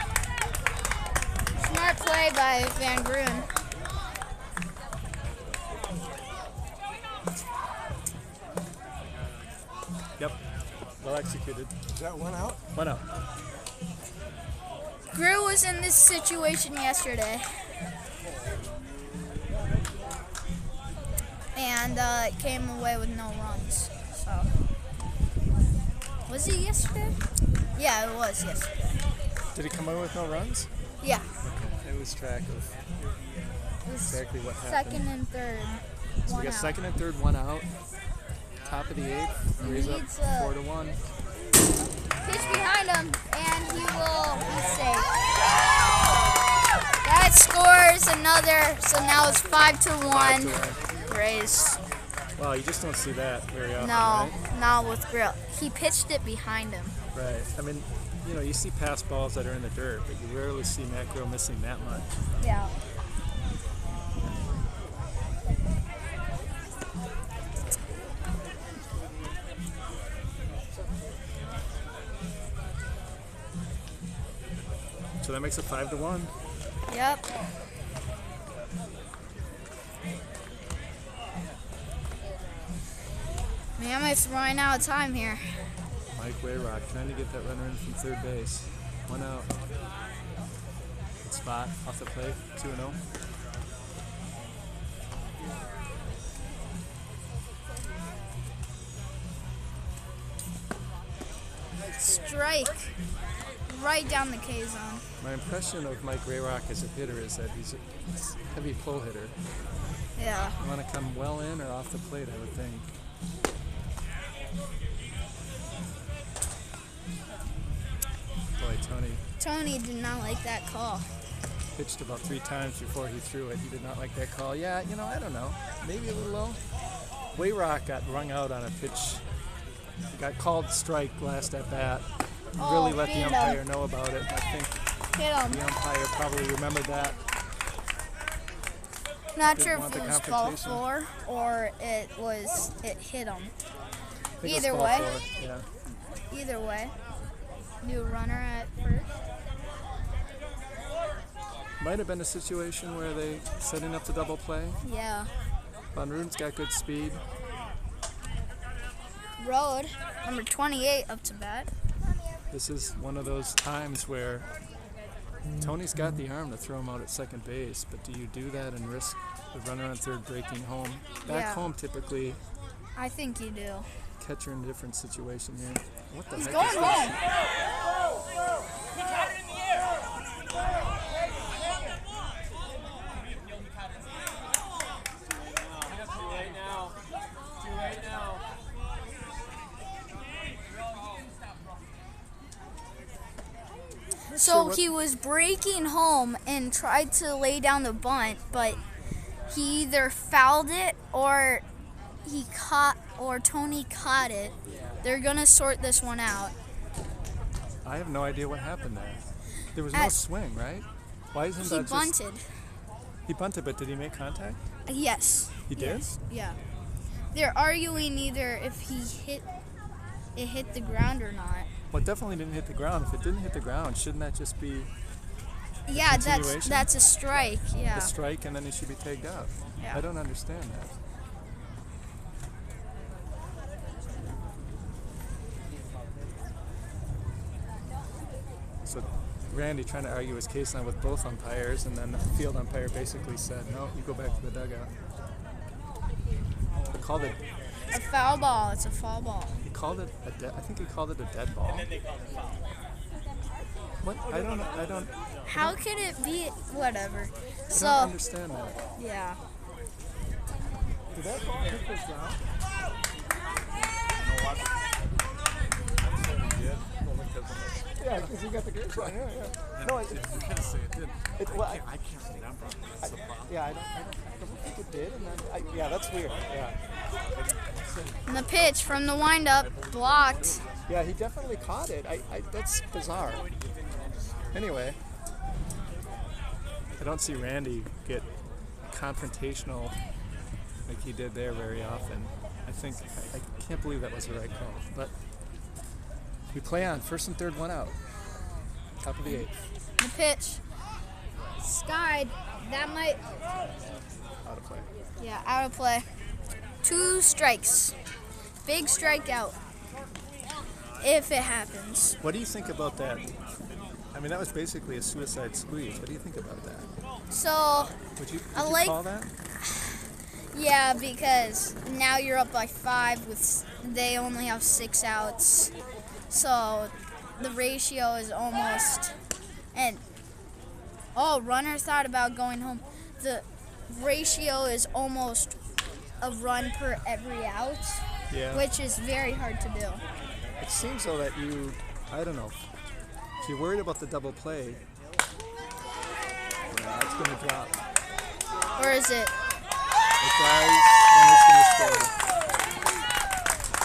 C: Smart play by Van Groen.
A: Yep, well executed.
E: Is that one out?
A: 1 out.
C: Grew was in this situation yesterday. And came away with no runs. So, was it yesterday? Yeah, it was yesterday.
A: Did he come away with no runs?
C: Yeah.
A: Okay, I lose track of
C: It was
A: exactly what happened.
C: second and third.
A: So we
C: One
A: got
C: out.
A: second and third, 1 out. Top of the 8th, Grays up
C: Needs,
A: 4-1.
C: Pitch behind him, and he will be safe. That scores another, so now it's 5-1.
A: 5-1.
C: Grays.
A: Wow, you just don't see that very often,
C: No,
A: right?
C: not with Grill. He pitched it behind him.
A: Right. I mean, you know, you see pass balls that are in the dirt, but you rarely see Matt Grill missing that much.
C: Yeah.
A: So that makes it 5-1.
C: Yep. Mammoth's running out of time here.
A: Mike Wayrock trying to get that runner in from third base. 1 out. Good spot off the plate. 2-0.
C: Strike. right down the K zone.
A: My impression of Mike Rayrock as a hitter is that he's a heavy pull hitter.
C: Yeah.
A: You want to come well in or off the plate, I would think. Boy,
C: Tony did not like that call.
A: pitched about 3 times before he threw it. He did not like that call. Yeah, I don't know. Maybe a little low. Wayrock got rung out on a pitch. He got called strike last at bat. He really let the umpire know about it. I think the umpire probably remembered that.
C: Not
A: Didn't
C: sure
A: want
C: if it
A: the
C: was called
A: confrontation.
C: for or it hit him.
A: I think it was
C: Either
A: called
C: way.
A: for, yeah.
C: Either way. New runner at first.
A: Might have been a situation where they setting up the double play.
C: Yeah.
A: Von Ruden's got good speed.
C: Road, number 28 up to bat.
A: This is one of those times where Tony's got the arm to throw him out at second base, but do you do that and risk the runner on third breaking home? Back home, typically,
C: I think you do.
A: catcher in a different situation here. What the
C: He's
A: heck
C: going
A: is this?
C: home. So he was breaking home and tried to lay down the bunt, but he either fouled it or Tony caught it. They're gonna sort this one out.
A: I have no idea what happened there. There was no swing, right? Why isn't
C: He
A: that
C: bunted.
A: He bunted, but did he make contact?
C: Yes.
A: He did?
C: Yes. Yeah. They're arguing either if he hit the ground or not.
A: Well, it definitely didn't hit the ground. If it didn't hit the ground, shouldn't that just be
C: Yeah,
A: continuation?
C: that's a strike. Yeah.
A: a strike and then he should be tagged out?
C: Yeah.
A: I don't understand that. So Randy trying to argue his case now with both umpires, and then the field umpire basically said, no, you go back to the dugout. He called it,
C: A foul ball. It's a foul ball.
A: I think he called it a dead ball. What? I don't.
C: How could it be? Whatever.
A: I don't
C: So
A: understand that.
C: yeah.
E: Did that ball hit this ground? Yeah, because you got the grapes on. Yeah. No,
H: You're gonna say it did. I can't remember. That's the problem.
E: I don't think it did. And then, yeah, that's weird. Yeah.
C: And the pitch from the windup blocked.
A: Yeah, he definitely caught it. That's bizarre. Anyway, I don't see Randy get confrontational like he did there very often. I can't believe that was the right call. But we play on. First and third, one out. Top of the 8th.
C: The pitch skied. That might.
A: Out of play.
C: Yeah, out of play. 2 strikes. Big strikeout. If it happens.
A: What do you think about that? I mean, that was basically a suicide squeeze. What do you think about that?
C: So,
A: Would you
C: like-
A: call that?
C: yeah, because now you're up by 5 they only have 6 outs. So, the ratio is almost, and runner thought about going home. The ratio is almost a run per every out,
A: Yeah.
C: which is very hard to do.
A: It seems though that I don't know. If you're worried about the double play, yeah, it's going to drop.
C: Or is it?
A: It dies when it's going to stay.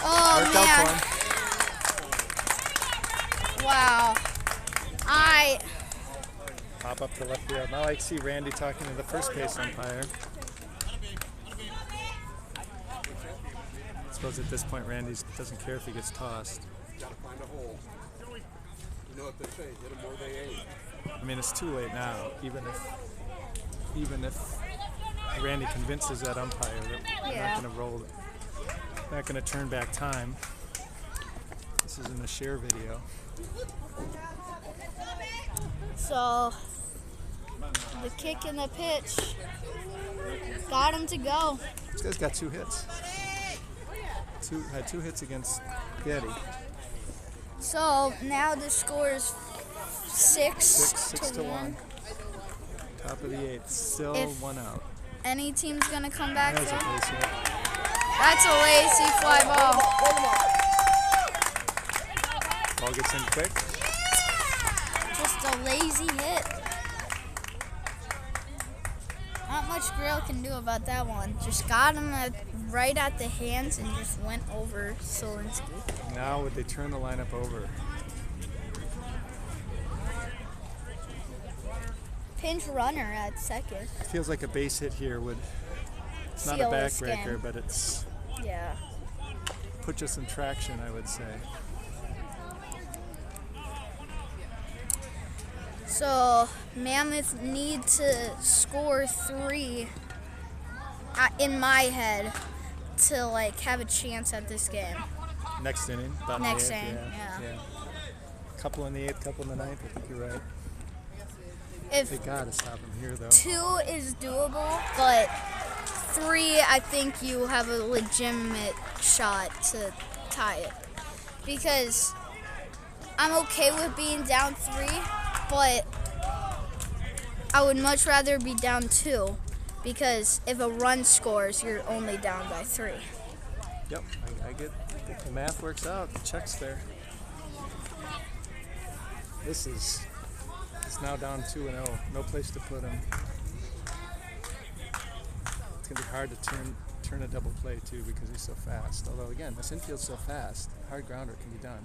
C: Oh,
A: Worked out
C: man.
A: for him.
C: Wow.
A: Pop up to left field. Now I see Randy talking to the first base umpire. I suppose at this point Randy doesn't care if he gets tossed.
H: Gotta find a hole. You know what they say, hit them where they aim.
A: I mean, it's too late now. Even if Randy convinces that umpire that we're
C: Yeah.
A: not going to roll, not going to turn back time. This is in the share video.
C: So, the kick and the pitch got him to go.
A: This guy's got 2 hits. Had 2 hits against Getty.
C: So, now the score is six
A: to one. Top of the 8th. Still
C: If-
A: 1 out.
C: Any team's gonna come back
A: There's a
C: there.
A: base hit.
C: That's a lazy fly ball.
A: Ball gets in quick.
C: Just a lazy hit. Not much Grill can do about that one. Just got him right at the hands and just went over Solinsky.
A: Now would they turn the lineup over?
C: Pinch runner at second.
A: Feels like a base hit here would. It's not a
C: Seal this
A: backbreaker,
C: game.
A: but it's
C: Yeah.
A: put you some traction, I would say.
C: So Mammoth need to score 3 in my head to like have a chance at this game.
A: Next inning. About in the
C: Next
A: 8th,
C: inning, yeah.
A: Couple in the 8th, couple in the 9th. I think you're right.
C: If
A: They gotta stop him here, though.
C: 2 is doable, but 3, I think you have a legitimate shot to tie it. Because I'm okay with being down 3, but I would much rather be down 2 because if a run scores, you're only down by 3.
A: Yep, I get the math works out. The check's there. It's now down 2-0. No place to put him. It's gonna be hard to turn a double play too because he's so fast. Although again, this infield's so fast, hard grounder can be done.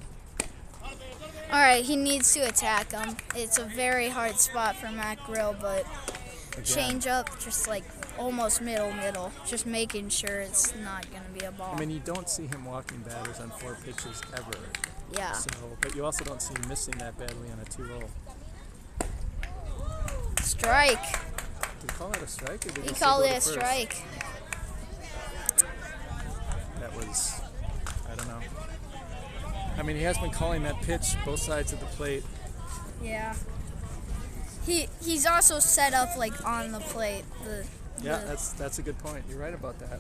C: All right, he needs to attack him. It's a very hard spot for Matt Grill, but
A: Again,
C: change up just like almost middle, just making sure it's not gonna be a ball.
A: I mean, you don't see him walking batters on 4 pitches ever.
C: Yeah.
A: So, but you also don't see him missing that badly on a 2-0.
C: Strike.
A: Did he call that a strike? Or did
C: He
A: say
C: called
A: go
C: it
A: to
C: a
A: first?
C: strike.
A: That was, I don't know. I mean, he has been calling that pitch both sides of the plate.
C: Yeah. He's also set up like on the plate.
A: Yeah, that's a good point. You're right about that.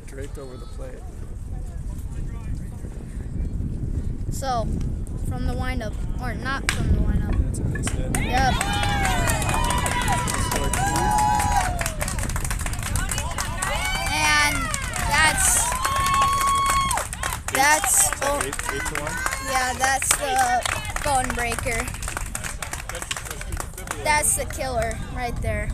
A: Draped over the plate.
C: So, from the windup, or not from the windup.
A: That's a base hit.
C: Yep.
A: Scored 2.
C: And that's oh,
A: 8-1.
C: yeah, that's the bone breaker. That's the killer right there.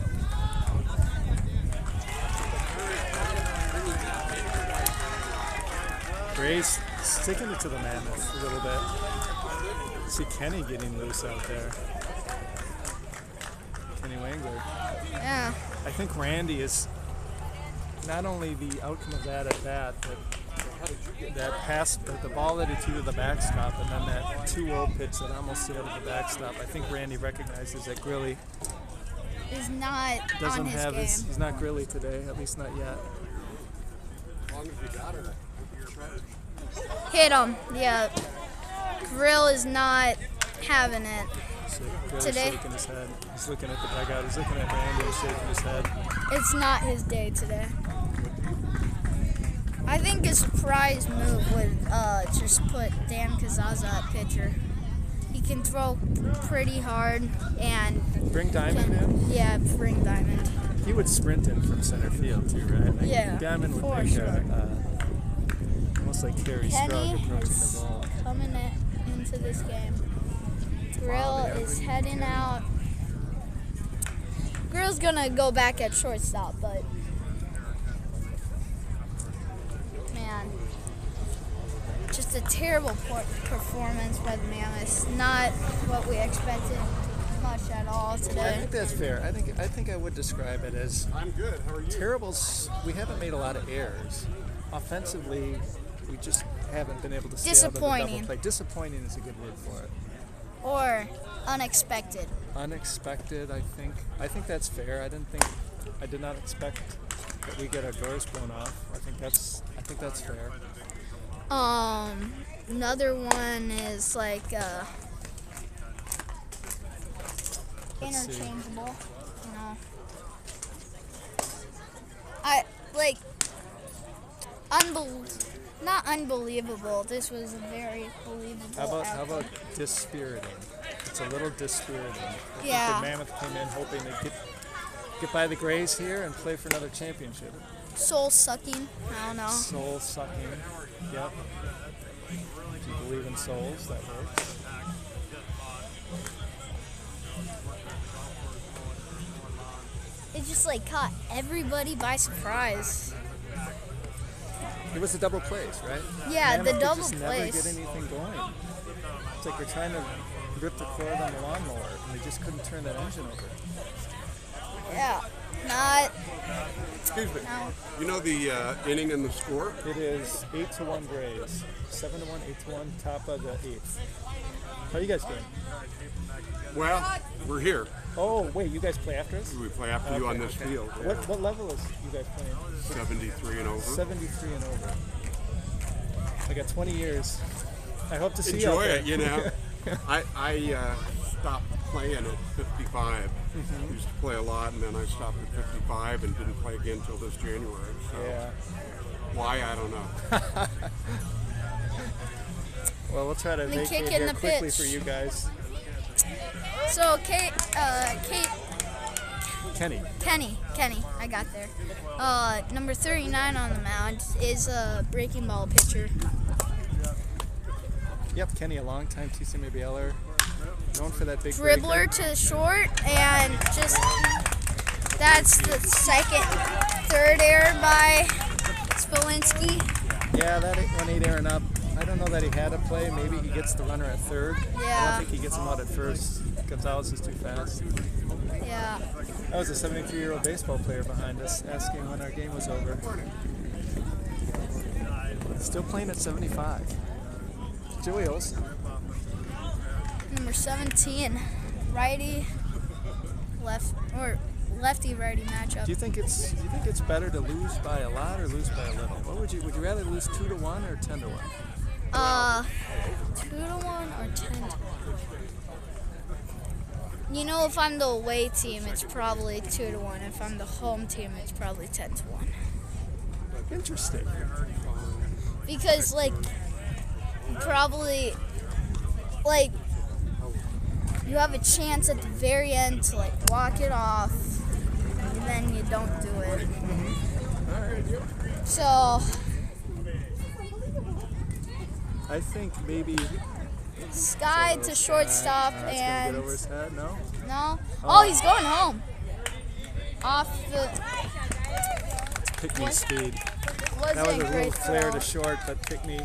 A: Gray's sticking it to the Mammoth a little bit. See Kenny getting loose out there. Kenny Wangler.
C: Yeah.
A: I think Randy is not only the outcome of that at bat, but that pass, the ball that he threw to the backstop, and then that 2-0 pitch that almost sailed to the backstop. I think Randy recognizes that Grilly
C: Is not
A: doesn't
C: on his
A: have
C: game.
A: he's not Grilly today, at least not yet.
H: As long as we got her.
C: Hit him. Yeah. Grill is not having it.
A: So Grilly's
C: Today?
A: shaking his head. He's looking at the dugout. He's looking at Randy and shaking his head.
C: It's not his day today. I think a surprise move would just put Dan Kazaza at pitcher. He can throw pretty hard and
A: Bring Diamond in.
C: yeah, bring Diamond.
A: He would sprint in from center field too, right? Like
C: Yeah,
A: Diamond would
C: for
A: make
C: sure.
A: almost like Kerry Strug
C: Kenny
A: approaching the
C: is
A: ball.
C: coming into this game. Grill is heading out. Grill's gonna go back at shortstop, but man, just a terrible performance by the Mammoths. Not what we expected much at all
A: I
C: today.
A: think that's fair. I think I would describe it as
H: I'm good. How are you?
A: terrible. We haven't made a lot of errors. Offensively, we just haven't been able to stay out of the double
C: Disappointing.
A: play. Disappointing is a good word for it.
C: Or unexpected.
A: Unexpected, I think. I think that's fair. I did not expect that we get our doors blown off. I think that's fair.
C: Another one is like
A: Let's see.
C: interchangeable, you know. I like Not unbelievable. This was a very believable
A: How
C: outcome.
A: about dispiriting? It's a little dispiriting. I think
C: Yeah.
A: the Mammoth came in hoping to get by the Grays here and play for another championship.
C: Soul sucking. I don't know.
A: Soul sucking. Yep. If you believe in souls, that works.
C: It just like caught everybody by surprise.
A: It was a double place, right?
C: Yeah,
A: Mammoth
C: the
A: could
C: double
A: just
C: place.
A: never get anything going. It's like they're trying to rip the cord on the lawnmower, and they just couldn't turn that engine over.
C: Yeah. Not.
H: Excuse me.
C: No.
H: You know the inning and the score?
A: It is 8-1 Grays. 7-1, 8-1, top of the 8th. How are you guys doing?
H: Well, we're here.
A: Oh, wait, you guys play after us?
H: We play after you on this field. Yeah.
A: What level is you guys playing?
H: 73 and over.
A: 73 and over. I got 20 years. I hope to see you
H: Enjoy
A: out there.
H: it, you know. I stopped playing at 55. Used to play a lot, and then I stopped at 55 and didn't play again until this January. So
A: Yeah.
H: why, I don't know.
A: Well, we'll try to
C: The
A: make
C: kick
A: it
C: in
A: here
C: the
A: quickly
C: pitch.
A: for you guys.
C: So Kenny, I got there. Number 39 on the mound is a breaking ball pitcher.
A: Yep, Kenny, a long-time TC Msbler, known for that big
C: Dribbler
A: breaker.
C: to short, and just that's the third error by Spolinski.
A: Yeah, that 1-8 Aaron up. I don't know that he had a play. Maybe he gets the runner at third. I
C: Yeah.
A: don't think he gets him out at first. Gonzalez is too fast.
C: Yeah.
A: That was a 73-year-old baseball player behind us asking when our game was over. Still playing at 75. Joey Olsen.
C: Number 17, righty, lefty righty matchup.
A: Do you think it's better to lose by a lot or lose by a little? What would you rather lose 2-1 or 10-1?
C: 2-1 or 10-1. You know, if I'm the away team, it's probably 2-1. If I'm the home team, it's probably 10-1.
A: Interesting.
C: Because probably you have a chance at the very end to walk it off, and then you don't do it. So
A: I think maybe
C: Sky to shortstop
A: that's gonna
C: and
A: get over his head. No.
C: no. Oh, he's going home. Off the
A: Pickney speed. That was
C: wasn't
A: a
C: a
A: little
C: great
A: flare
C: throw.
A: to short, but Pickney.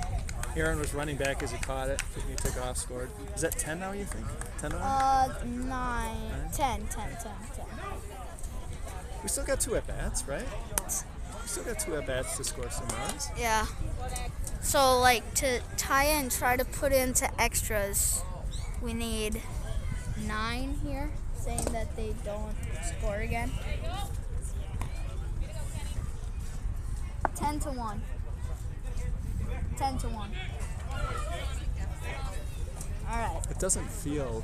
A: Aaron was running back as he caught it. Pickney took off, scored. Is that 10 now? You think 10-1?
C: 9, 10.
A: We still got 2 at bats, right? We still got 2 at bats to score some runs.
C: Yeah. So to tie and try to put into extras, we need 9 here, saying that they don't score again. 10-1. 10-1. All right.
A: It doesn't feel.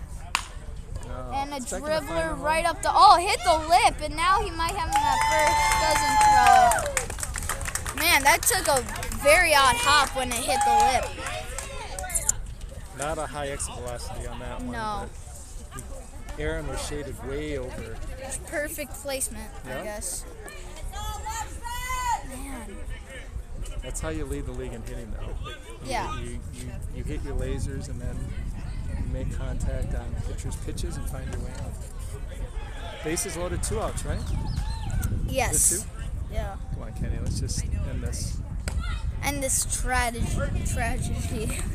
A: No,
C: And a
A: it's not gonna find
C: dribbler
A: him
C: right
A: home.
C: up the. Oh, hit the lip, and now he might have him at first. Doesn't throw it. Man, that took a very odd hop when it hit the lip.
A: Not a high exit velocity on that one.
C: No.
A: But Aaron was shaded way over.
C: Perfect placement,
A: Yeah.
C: I guess. Man.
A: That's how you lead the league in hitting, though.
C: Yeah.
A: You hit your lasers and then you make contact on pitchers' pitches and find your way out. Bases loaded, 2 outs, right?
C: Yes.
A: Is it 2?
C: Yeah.
A: Come on, Kenny. Let's just end this.
C: And this tragedy.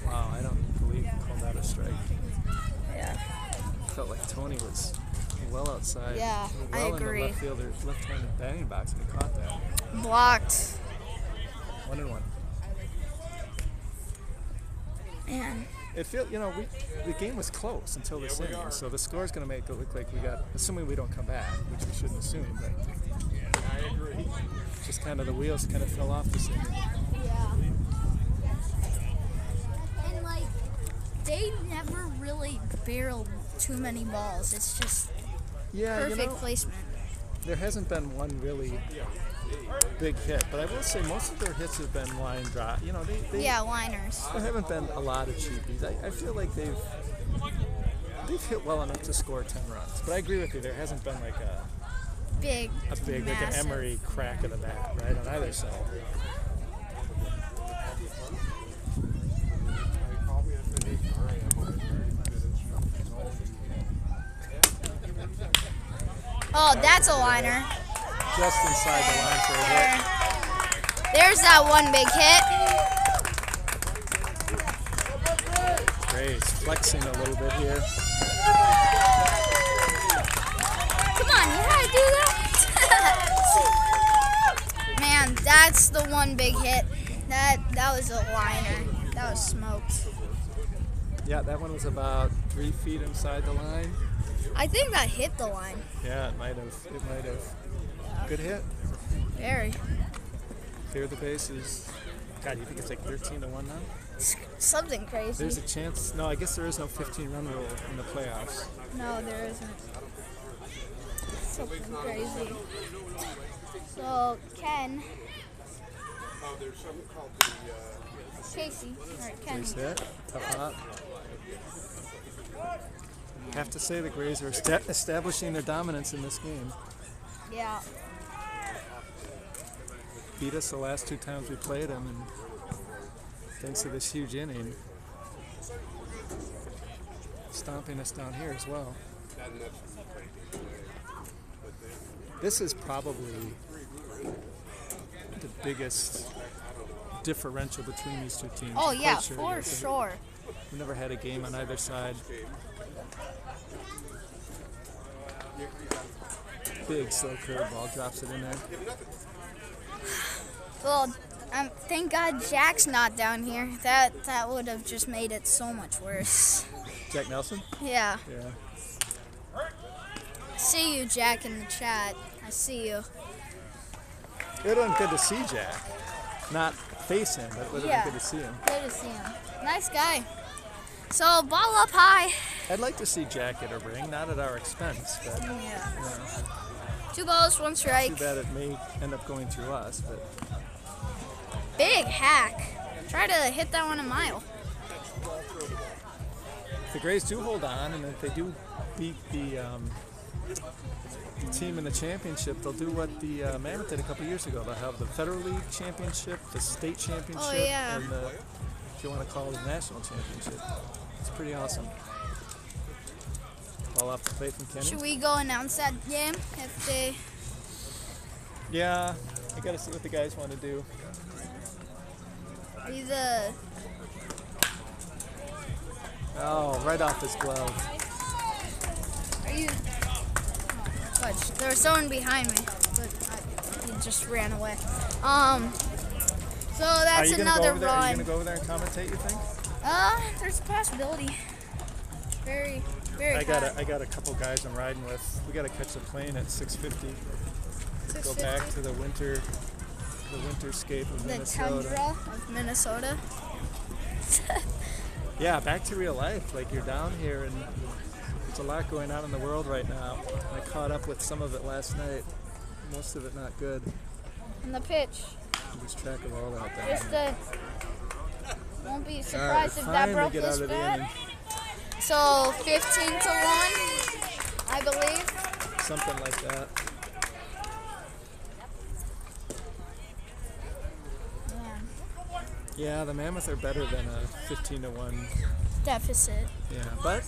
A: Wow, I don't believe you called that a strike.
C: Yeah.
A: Felt like Tony was well outside.
C: Yeah, I
A: well
C: agree.
A: in the left-handed batting box, and he caught that.
C: Blocked.
A: 1-1.
C: Man.
A: It feel the game was close until this inning, so the score is going to make it look like we got, assuming we don't come back, which we shouldn't assume, but I agree. Just kind of the wheels kind of fell off this inning.
C: Yeah. And they never really barreled too many balls. It's just
A: Yeah,
C: perfect placement.
A: there hasn't been one really big hit. But I will say most of their hits have been line drive. You know, they
C: Yeah, liners.
A: there haven't been a lot of cheapies. I feel like they've hit well enough to score 10 runs. But I agree with you. There hasn't been like a
C: Big,
A: like an
C: massive.
A: Emery crack of the bat, right, on either side.
C: Oh, that's a liner.
A: Just inside the line for a hit.
C: There's that one big hit.
A: Grace flexing a little bit here.
C: Come on, you gotta do that. Man, that's the one big hit. That was a liner. That was smoked.
A: Yeah, that one was about 3 feet inside the line.
C: I think that hit the line.
A: Yeah, it might have. Good hit.
C: Very.
A: Clear the bases. God, you think it's like 13-1 now?
C: Something crazy.
A: There's a chance. No, I guess there is no 15-run rule in the playoffs.
C: No, there isn't. Something crazy. So, Ken.
H: Oh, there's something called the.
C: Casey. All right, Ken.
A: Nice hit. Tough up. Have to say the Grays are establishing their dominance in this game.
C: Yeah.
A: Beat us the last 2 times we played them, and thanks to this huge inning, stomping us down here as well. This is probably the biggest differential between these two teams.
C: Oh
A: I'm
C: yeah,
A: quite
C: for
A: it is.
C: sure.
A: We never had a game on either side. Big slow curveball, drops it in there.
C: Well, thank God Jack's not down here. That would have just made it so much worse.
A: Jack Nelson?
C: Yeah.
A: Yeah.
C: I see you, Jack, in the chat. I see you.
A: It would have been good to see Jack. Not face him, but it would have
C: Yeah.
A: been good to see him.
C: Good to see him. Nice guy. So, ball up high.
A: I'd like to see Jack at a ring, not at our expense, but
C: Yeah.
A: you know,
C: 2 balls, 1 strike.
A: too bad it may end up going through us. But
C: Big hack. Try to hit that one a mile.
A: if the Grays do hold on, and if they do beat the team in the championship, they'll do what the Mammoth did a couple years ago. They'll have the Federal League Championship, the State Championship,
C: yeah.
A: and the, if you want to call it, the National Championship. It's pretty awesome. Ball off the plate from Kenny.
C: Should we go announce that game if they?
A: Yeah, I gotta see what the guys want to do.
C: Be the
A: Oh, right off his glove.
C: Are you? Oh, fudge. There was someone behind me, but he just ran away. So that's another
A: Are you
C: run.
A: gonna go over there and commentate? You think?
C: There's a possibility. Very, very.
A: I got a couple guys I'm riding with. We gotta catch a plane at 6:50. Go back to the winterscape of
C: The
A: Minnesota.
C: tundra of Minnesota.
A: Yeah, back to real life. Like, you're down here, and there's a lot going on in the world right now. I caught up with some of it last night. Most of it not good.
C: And the pitch.
A: Lose track of all that. down
C: Just
A: here.
C: won't be
A: All right,
C: surprised if that
A: finally
C: broke
A: get out
C: this
A: of the
C: bat.
A: inning.
C: So 15-1, I believe.
A: Something like that.
C: Man,
A: Yeah, the Mammoth are better than a 15-1.
C: deficit.
A: Yeah, but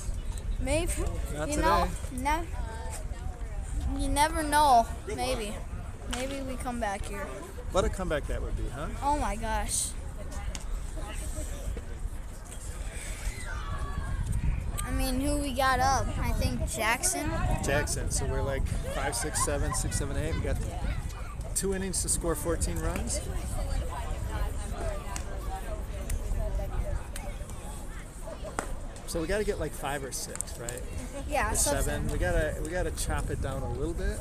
C: Maybe.
A: Not
C: you
A: today.
C: know, you never know. Maybe we come back here.
A: what a comeback that would be, huh?
C: Oh my gosh. I mean, who we got up? I think Jackson.
A: Jackson. So we're like 5, 6, 7, 6, 7, 8. We got 2 innings to score 14 runs. So we got to get like 5 or 6, right?
C: Yeah,
A: Or
C: something.
A: 7. We gotta chop it down a little bit.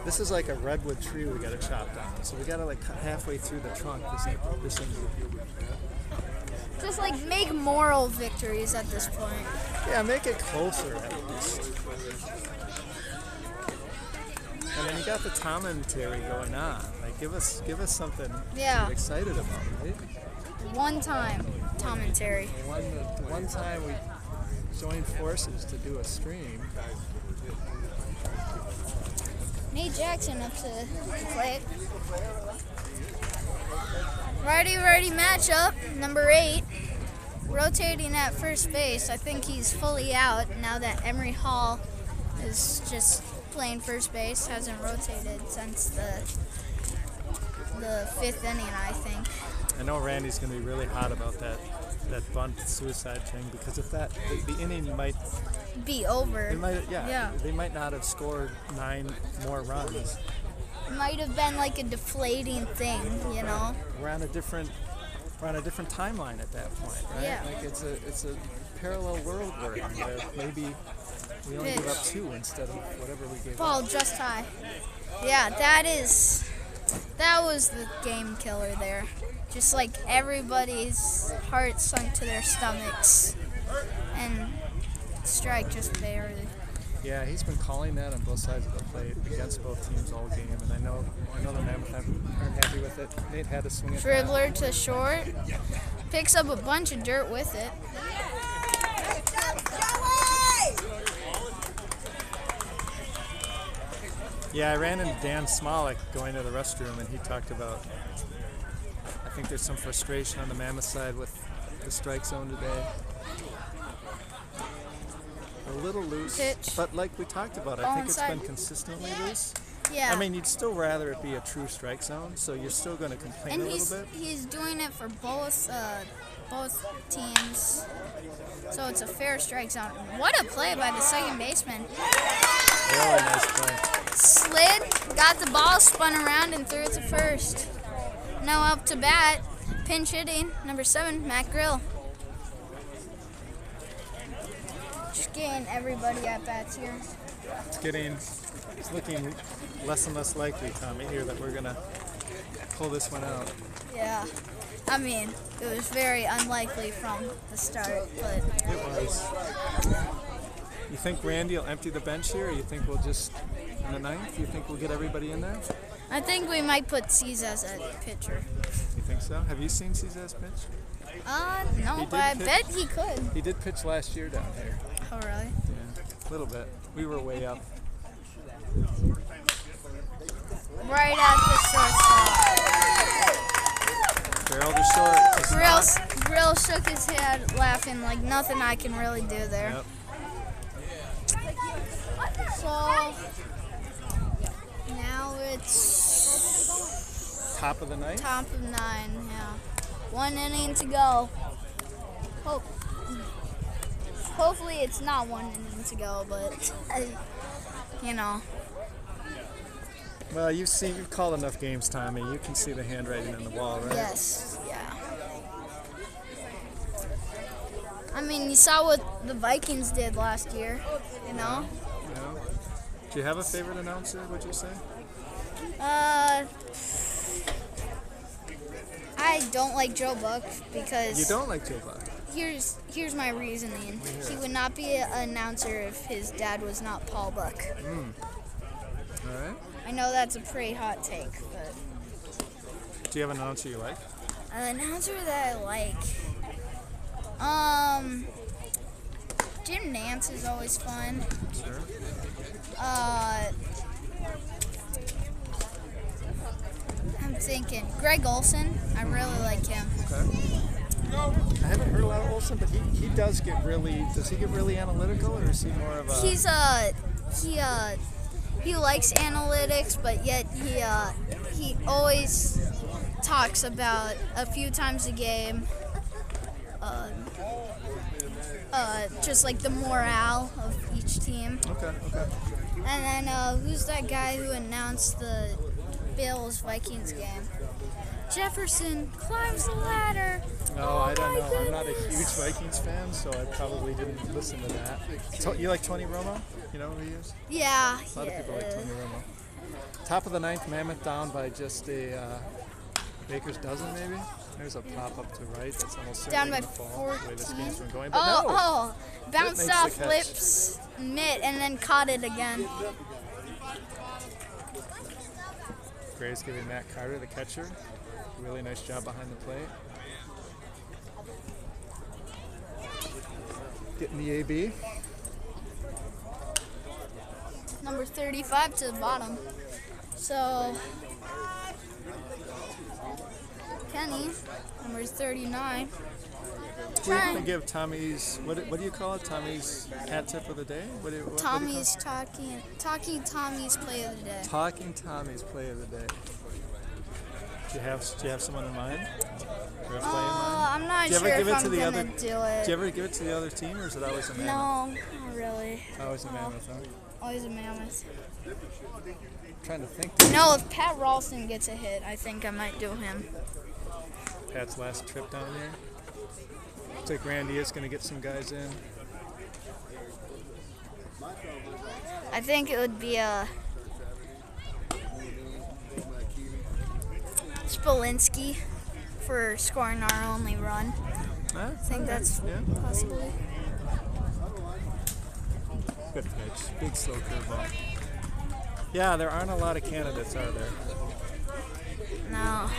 A: This is like a redwood tree we gotta chop down. So we gotta like cut halfway through the trunk. This injury.
C: Just like make moral victories at this point.
A: Yeah, make it closer at least. And then you got the commentary going on. Like, give us something to
C: Yeah.
A: get excited about, right?
C: One time commentary.
A: One time we joined forces to do a stream.
C: Nate Jackson up to the plate. Righty matchup, number 8. Rotating at first base. I think he's fully out now that Emery Hall is just playing first base. Hasn't rotated since the 5th inning, I think.
A: I know Randy's going to be really hot about that bunt suicide thing, because if the inning might
C: Be over.
A: they might not have scored 9 more runs.
C: Might have been like a deflating thing, you know.
A: We're on a different timeline at that point, right?
C: Yeah.
A: Like it's a parallel world we're in where maybe we only give up 2 instead of whatever we gave
C: Ball
A: up.
C: just high. Yeah, that was the game killer there. Just like everybody's heart sunk to their stomachs, and strike just barely.
A: Yeah, he's been calling that on both sides of the plate against both teams all game, and I know the Mammoth aren't happy with it. Nate had to swing it.
C: Dribbler to short, picks up a bunch of dirt with it.
A: Yeah, I ran into Dan Smolik going to the restroom, and he talked about, I think there's some frustration on the Mammoth side with the strike zone today. A little loose,
C: Pitch.
A: but like we talked about, I
C: Ball
A: think it's
C: inside.
A: been consistently loose.
C: Yeah.
A: I mean, you'd still rather it be a true strike zone, so you're still going to complain
C: and
A: a little bit.
C: he's doing it for both teams, so it's a fair strike zone. What a play by the second baseman!
A: Really nice play.
C: Slid, got the ball, spun around, and threw it to first. Now up to bat, pinch hitting, number 7, Matt Grill. Just getting everybody at bats here.
A: It's looking less and less likely, Tommy, here that we're going to pull this one out.
C: Yeah, I mean, it was very unlikely from the start, but
A: It was. You think Randy will empty the bench here, or you think we'll just, in the 9th, you think we'll get everybody in there?
C: I think we might put Cesar at pitcher.
A: You think so? Have you seen Cesar's pitch?
C: No,
A: He did
C: but I
A: pitch.
C: bet he could.
A: He did pitch last year down here.
C: Oh, really?
A: Yeah, a little bit. We were way up.
C: Right at the shortstop.
A: Barrel to short. Just
C: Grill shook his head, laughing like nothing I can really do there.
A: Yep.
C: So now it's
A: Top of the 9th.
C: top of 9. Yeah, 1 inning to go. Hopefully it's not 1 inning to go, but you know.
A: Well, you've called enough games, Tommy. You can see the handwriting on the wall, right?
C: Yes. Yeah. I mean, you saw what the Vikings did last year. You know.
A: Yeah. Do you have a favorite announcer, would you say?
C: I don't like Joe Buck because
A: You don't like Joe Buck.
C: here's my reasoning. He would not be an announcer if his dad was not Paul Buck.
A: All right.
C: I know that's a pretty hot take, but
A: Do you have an announcer you like?
C: an announcer that I like, Jim Nance is always fun.
A: Sure.
C: I'm thinking Greg Olson. I really like him.
A: Okay. I haven't heard a lot of Olsen, but he does get really. Does he get really analytical, or is he more of a?
C: He likes analytics, but yet he always talks about a few times a game, just like the morale of each team.
A: Okay.
C: And then who's that guy who announced the Bills-Vikings game? Jefferson climbs the ladder.
A: No, I don't
C: my
A: know. I'm not a
C: goodness.
A: huge Vikings fan, so I probably didn't listen to that. You like Tony Romo? You know who he is?
C: Yeah.
A: A lot of people like Tony Romo. Top of the 9th, Mammoth down by just a baker's dozen, maybe. There's a pop up to right. That's almost certainly
C: Down by
A: gonna fall the way this
C: 14.
A: game's been going. But no.
C: Bounced
A: makes the
C: off
A: catch.
C: Lips' mitt and then caught it again.
A: Gray's giving Matt Carter, the catcher, a really nice job behind the plate. Getting the AB.
C: Number 35 to the bottom. So, Kenny, number 39.
A: We're going to give Tommy's, what do you call it? Tommy's hat tip of the day? What do you call it?
C: Talking Tommy's play of the day.
A: Talking Tommy's play of the day. Do you have someone in mind? Or a play in mind?
C: I'm not
A: Do you
C: sure
A: ever give
C: if
A: it to
C: I'm
A: the
C: gonna
A: other?
C: do it.
A: Do you ever give it to the other team, or is it always a Mammoth?
C: No, not really.
A: Always a Mammoth, huh?
C: Always a Mammoth.
A: Trying to think.
C: No, if Pat Ralston gets a hit, I think I might do him.
A: Pat's last trip down there. Looks like Randy is going to get some guys in.
C: I think it would be a Spolinski for scoring our only run.
A: Huh?
C: I think that's possibly.
A: Good pitch. Big slow curveball. Yeah, there aren't a lot of candidates, are there?
C: No.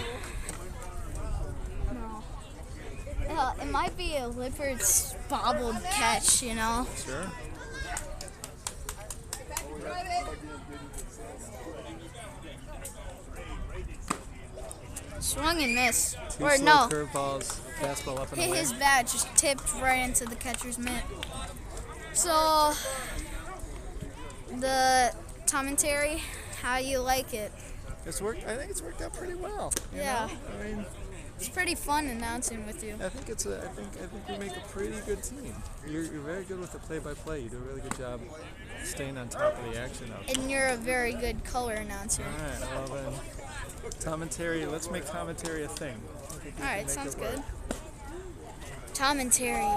C: No. It might be a Lippert's bobbled catch, you know?
A: Sure.
C: Swung and missed.
A: Two
C: Or
A: slow
C: no.
A: curveballs, fastball up and
C: Hit
A: away.
C: his bat, just tipped right into the catcher's mitt. So, the commentary, how you like it?
A: It's worked. I think it's worked out pretty well. you
C: Yeah.
A: know? I mean,
C: It's pretty fun announcing with you.
A: I think I think we make a pretty good team. You're very good with the play-by-play. You do a really good job staying on top of the action out there.
C: And you're a very good color announcer.
A: All right. Well then, commentary. Let's make commentary a thing. I think we can
C: Alright,
A: make
C: sounds
A: it work.
C: good. Commentary,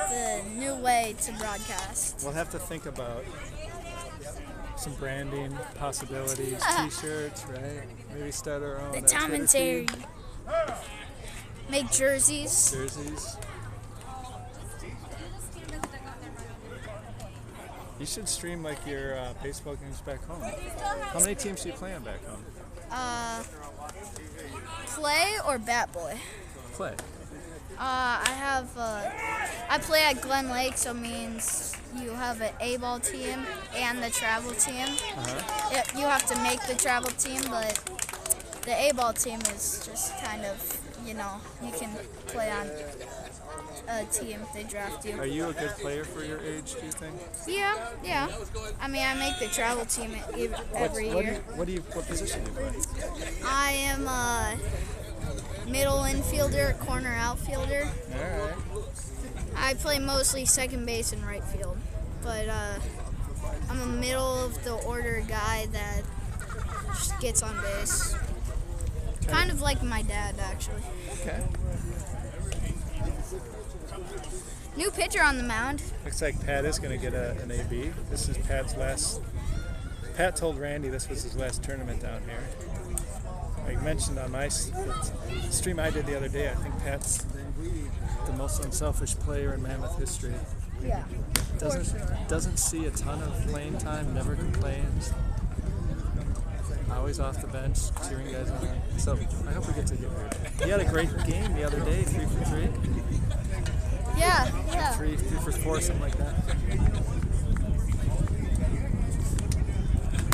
C: the new way to broadcast.
A: We'll have to think about some branding possibilities, T-shirts, right? Maybe start our own
C: The
A: Twitter
C: commentary.
A: feed,
C: Make jerseys.
A: jerseys. You should stream like your baseball games back home. How many teams do you play on back home?
C: Play or bat boy?
A: Play.
C: I play at Glen Lake, so it means you have an A-ball team and the travel team. You have to make the travel team, but the A-ball team is just kind of, you can play on a team. They draft you.
A: Are you a good player for your age, do you think?
C: Yeah. I mean, I make the travel team every year.
A: What position do you play?
C: I am a middle infielder, corner outfielder.
A: All right.
C: I play mostly second base and right field, but I'm a middle of the order guy that just gets on base. Kind of like my dad, actually.
A: Okay.
C: New pitcher on the mound.
A: Looks like Pat is going to get an AB. This is Pat's last. Pat told Randy this was his last tournament down here. I mentioned on my stream I did the other day, I think Pat's the most unselfish player in Mammoth history.
C: Yeah.
A: Doesn't see a ton of playing time, never complains. Always off the bench, cheering guys on. So I hope we get to get here. He had a great game the other day, 3 for 3.
C: Yeah.
A: 3 for 4, something like that.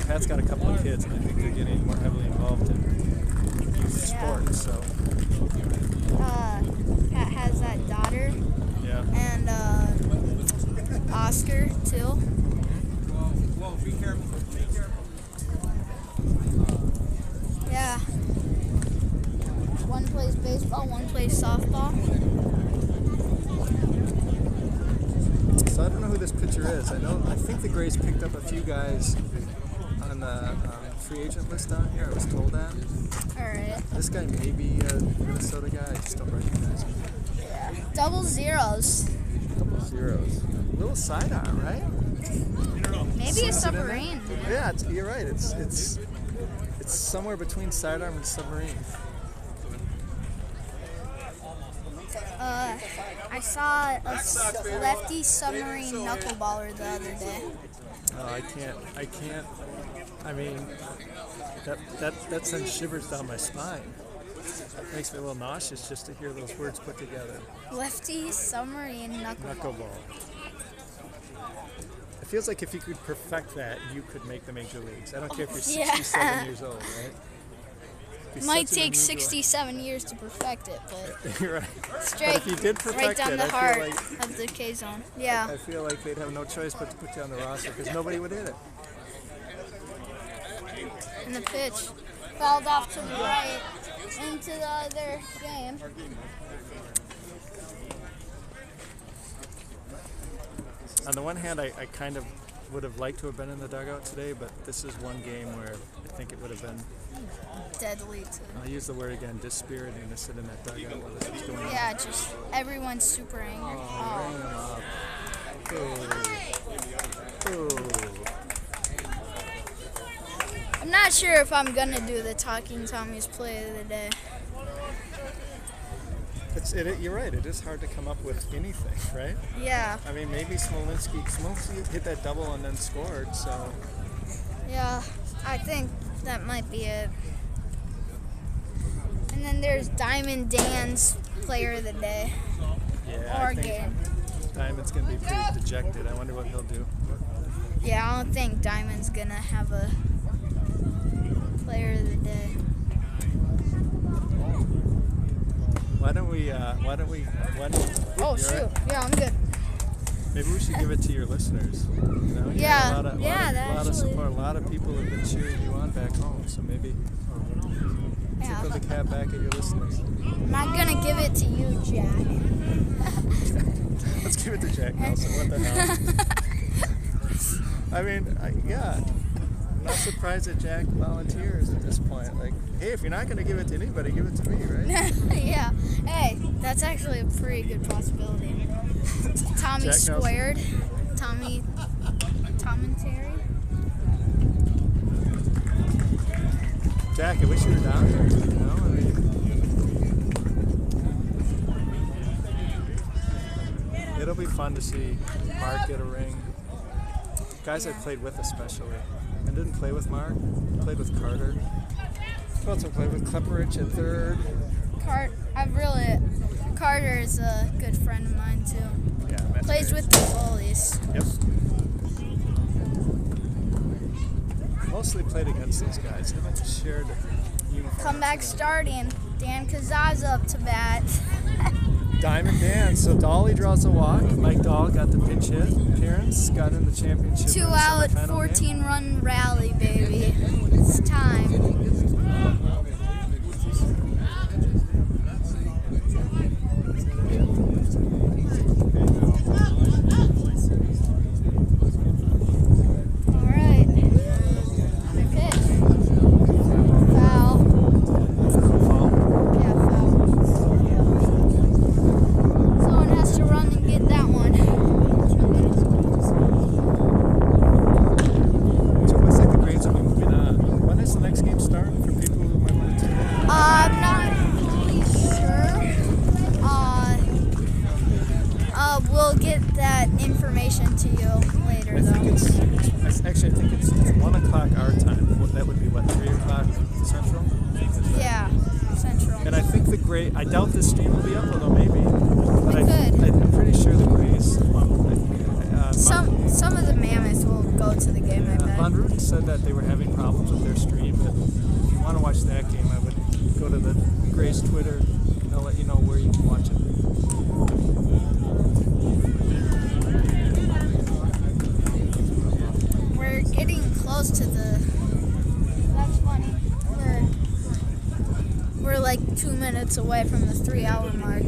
A: Pat's got a couple of kids, and I think they're getting more heavily involved in youth sports. So
C: Pat has that daughter
A: yeah.
C: and Oscar too.
B: Whoa, be careful.
C: Yeah. One plays baseball, one plays softball.
A: So I don't know who this pitcher is. I think the Grays picked up a few guys on the free agent list down here. I was told that.
C: All right.
A: This guy may be a Minnesota guy. I just don't recognize him.
C: Yeah. Double zeros.
A: Couple zeros. A little sidearm, right?
C: Maybe a submarine.
A: Yeah, you're right. It's somewhere between sidearm and submarine.
C: I saw a lefty submarine knuckleballer the other day.
A: No, I can't. I mean, That sends shivers down my spine. Makes me a little nauseous just to hear those words put together.
C: Lefty submarine knuckleball.
A: Knuckleball. It feels like if you could perfect that, you could make the major leagues. I don't care if you're 67 years old, right? Be
C: Might
A: such an
C: take
A: unusual-
C: 67 years to perfect it, but
A: You're right.
C: straight
A: if you did perfect
C: right down
A: it,
C: the
A: I feel
C: heart
A: like-
C: of the K zone. Yeah.
A: I feel like they'd have no choice but to put you on the roster because nobody would hit it.
C: And the pitch fouled off to the right into the other game.
A: On the one hand, I kind of would have liked to have been in the dugout today, but this is one game where I think it would have been,
C: Deadly to.
A: I'll use the word again, dispiriting to sit in that dugout while this was going on.
C: Yeah, just everyone's super angry. Oh. I'm not sure if I'm gonna do the Talking Tommy's play of the day.
A: You're right, it is hard to come up with anything, right?
C: Yeah,
A: I mean, maybe Smolinski hit that double and then scored, so
C: yeah, I think that might be it. And then there's Diamond Dan's player of the day.
A: yeah,
C: Or
A: I think
C: game.
A: Diamond's going to be pretty dejected. I wonder what he'll do.
C: Yeah, I don't think Diamond's gonna have a player of the day.
A: Why don't we,
C: Oh
A: you're
C: shoot!
A: right.
C: Yeah, I'm good.
A: Maybe we should give it to your listeners. You know, you
C: Yeah,
A: got a lot of
C: actually.
A: support. A lot of people have been cheering you on back home, so maybe
C: Yeah.
A: tip of the cap back at your listeners.
C: I'm not gonna give it to you, Jack.
A: Let's give it to Jack Nelson. What the hell? I mean, yeah. I'm not surprised that Jack volunteers at this point. Like, hey, if you're not going to give it to anybody, give it to me, right?
C: Yeah. Hey, that's actually a pretty good possibility. Tommy
A: Jack Nelson.
C: squared. Tom and Terry.
A: Jack, I wish you were down here. You know, I mean, it'll be fun to see Mark get a ring. Guys I've played with especially. I didn't play with Mark. I played with Carter. I also played with Klepperich at third.
C: Carter is a good friend of mine too.
A: Yeah, Matt's
C: Plays
A: great.
C: with the goalies.
A: Yep. Mostly played against these guys. Haven't shared uniforms.
C: Comeback starting. Dan Kazaza up to bat.
A: Diamond Dan. So Dolly draws a walk. Mike Dahl got the pinch hit appearance. Got in the championship.
C: 2
A: in the
C: out,
A: semifinal
C: 14
A: game.
C: run rally, baby. It's time. Alright. Another pitch. Foul. Yeah, foul. Someone has to run and get that one.
A: So it looks like the Braves will be moving on. When is the next game start for people who might want to tune in?
C: I'm not really sure. We'll get that information to you later,
A: I think
C: though.
A: it's 1 o'clock our time. That would be what, 3 o'clock Central?
C: Yeah, Central.
A: And I think I doubt this stream will be up, although maybe. But
C: It could.
A: I'm pretty sure the Braves.
C: Some of the Mammoth will go to the game, I bet.
A: Von Ruten said that they were having problems with their stream, but if you want to watch that game, I would go to the Grace Twitter, and they'll let you know where you can watch it.
C: We're getting close to the. That's funny. We're like 2 minutes away from the 3-hour mark.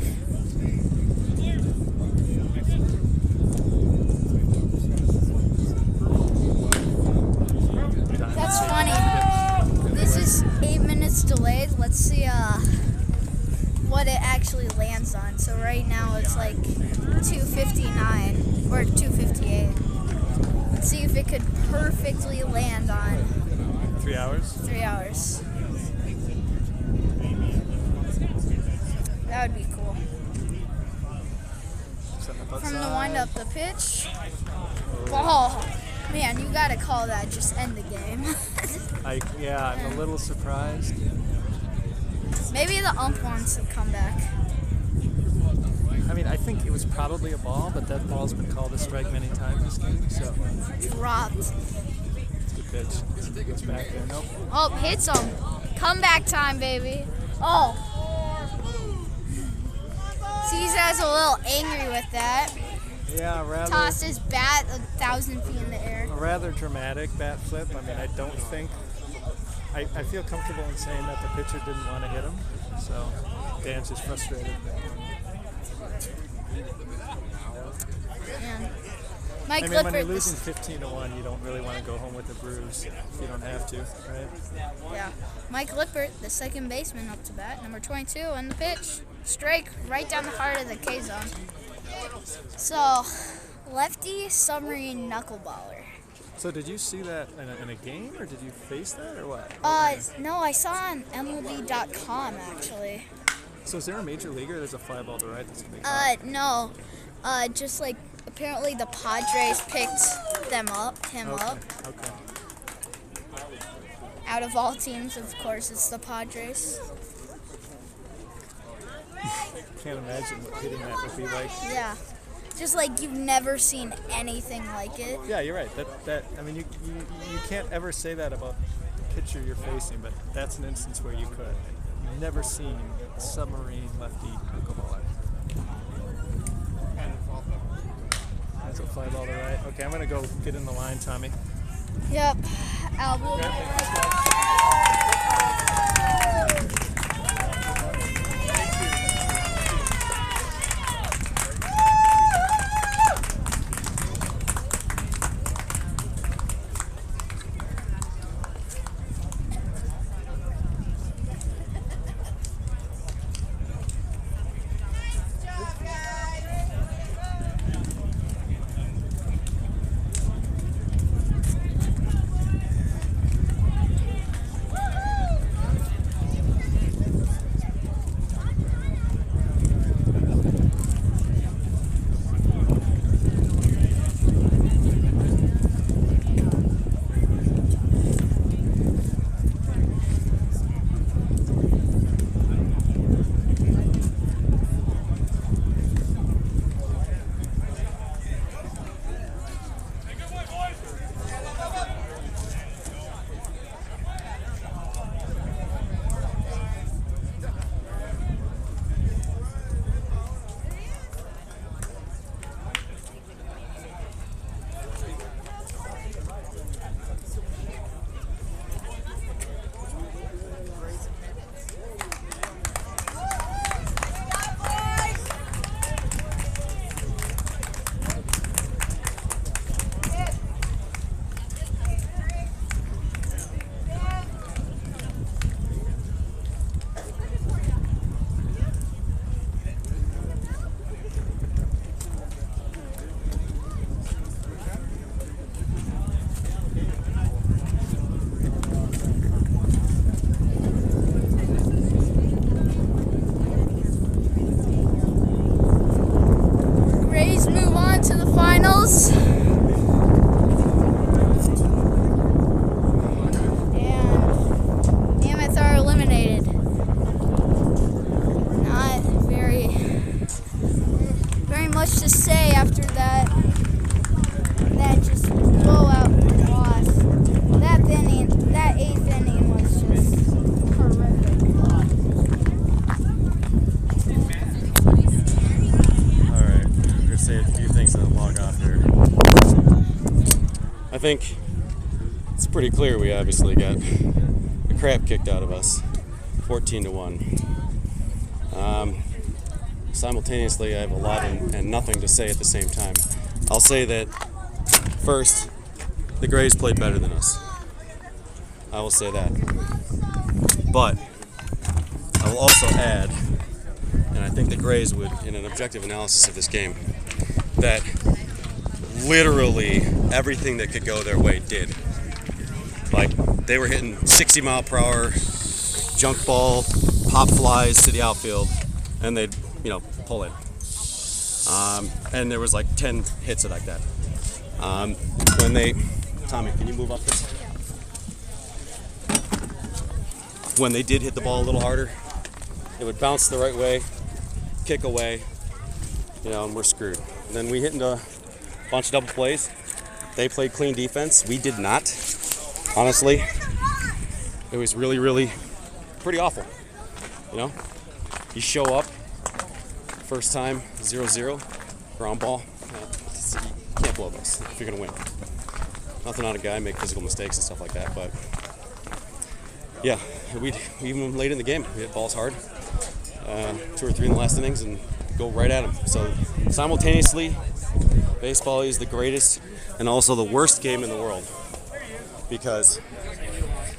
C: That's funny. This is 8 minutes delayed. Let's see what it actually lands on. So right now it's like 2:59 or 2:58. Let's see if it could perfectly land on
A: 3 hours?
C: 3 hours. That would be cool.
A: Setting up
C: From the
A: outside.
C: wind up, the pitch. Ball. Man, you gotta call that just end the game.
A: I'm a little surprised.
C: Maybe the ump wants to come back.
A: I mean, I think it was probably a ball, but that ball's been called a strike many times this game, so
C: Dropped.
A: it's a good pitch. Goes back there. Nope.
C: Oh, hits him. Comeback time, baby. Oh. Caesar's a little angry with that.
A: Yeah,
C: Tossed his bat 1,000 feet in the air.
A: a rather dramatic bat flip. I mean, I don't think I feel comfortable in saying that the pitcher didn't want to hit him, so Dan's just frustrated.
C: Man. Mike
A: I mean, when you're
C: Lippert,
A: losing 15-1, you don't really want to go home with a bruise if you don't have to, right?
C: yeah. Mike Lippert, the second baseman up to bat, number 22, and the pitch. Strike right down the heart of the K zone. So, lefty submarine knuckleballer.
A: So did you see that in a game, or did you face that, or what?
C: No, I saw on MLB.com actually.
A: So is there a major leaguer that's a fly ball to right that's going to be
C: No. Just like apparently the Padres picked him up.
A: Okay.
C: Out of all teams, of course, it's the Padres.
A: Can't imagine what hitting that would be like.
C: Yeah. Just like you've never seen anything like it.
A: Yeah, you're right. That I mean, you can't ever say that about the pitcher you're facing, but that's an instance where you could. You've never seen a submarine lefty knuckleballer. That's a fly ball to right. Okay, I'm gonna go get in the line, Tommy.
C: Yep. Album. Rays move on to the finals. And Mammoth are eliminated. Not very much to say after that. That just blowout loss. That eighth inning was just horrific.
D: Alright, I'm going to say a few things and then log off here. I think it's pretty clear we obviously got the crap kicked out of us, 14-1. Simultaneously, I have a lot and nothing to say at the same time. I'll say that first, the Grays played better than us. I will say that. But I will also add, and I think the Grays would, in an objective analysis of this game, that literally everything that could go their way did. Like, they were hitting 60-mile-per-hour junk ball, pop flies to the outfield, and they'd, pull it. And there was like 10 hits like that. When they Tommy, can you move up this? When they did hit the ball a little harder, it would bounce the right way, kick away, and we're screwed. And then we hit into a bunch of double plays. They played clean defense. We did not. Honestly, it was really, really pretty awful. You show up, first time, 0-0, ground ball. You can't blow those if you're going to win. Nothing on a guy, make physical mistakes and stuff like that, but yeah, we even late in the game, we hit balls hard, 2 or 3 in the last innings, and go right at them. So simultaneously, baseball is the greatest and also the worst game in the world, because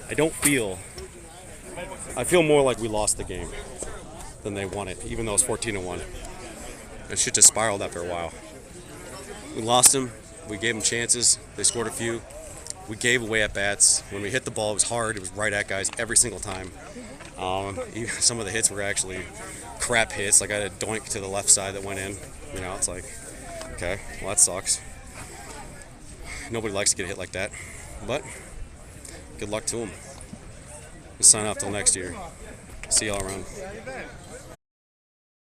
D: I feel more like we lost the game than they won it, even though it's 14-1. It shit just spiraled after a while. We lost them. We gave them chances. They scored a few. We gave away at bats. When we hit the ball, it was hard. It was right at guys every single time. Even some of the hits were actually crap hits. Like I had a doink to the left side that went in. It's like, okay, well that sucks. Nobody likes to get hit like that. But good luck to them. We'll sign off till next year. See y'all around.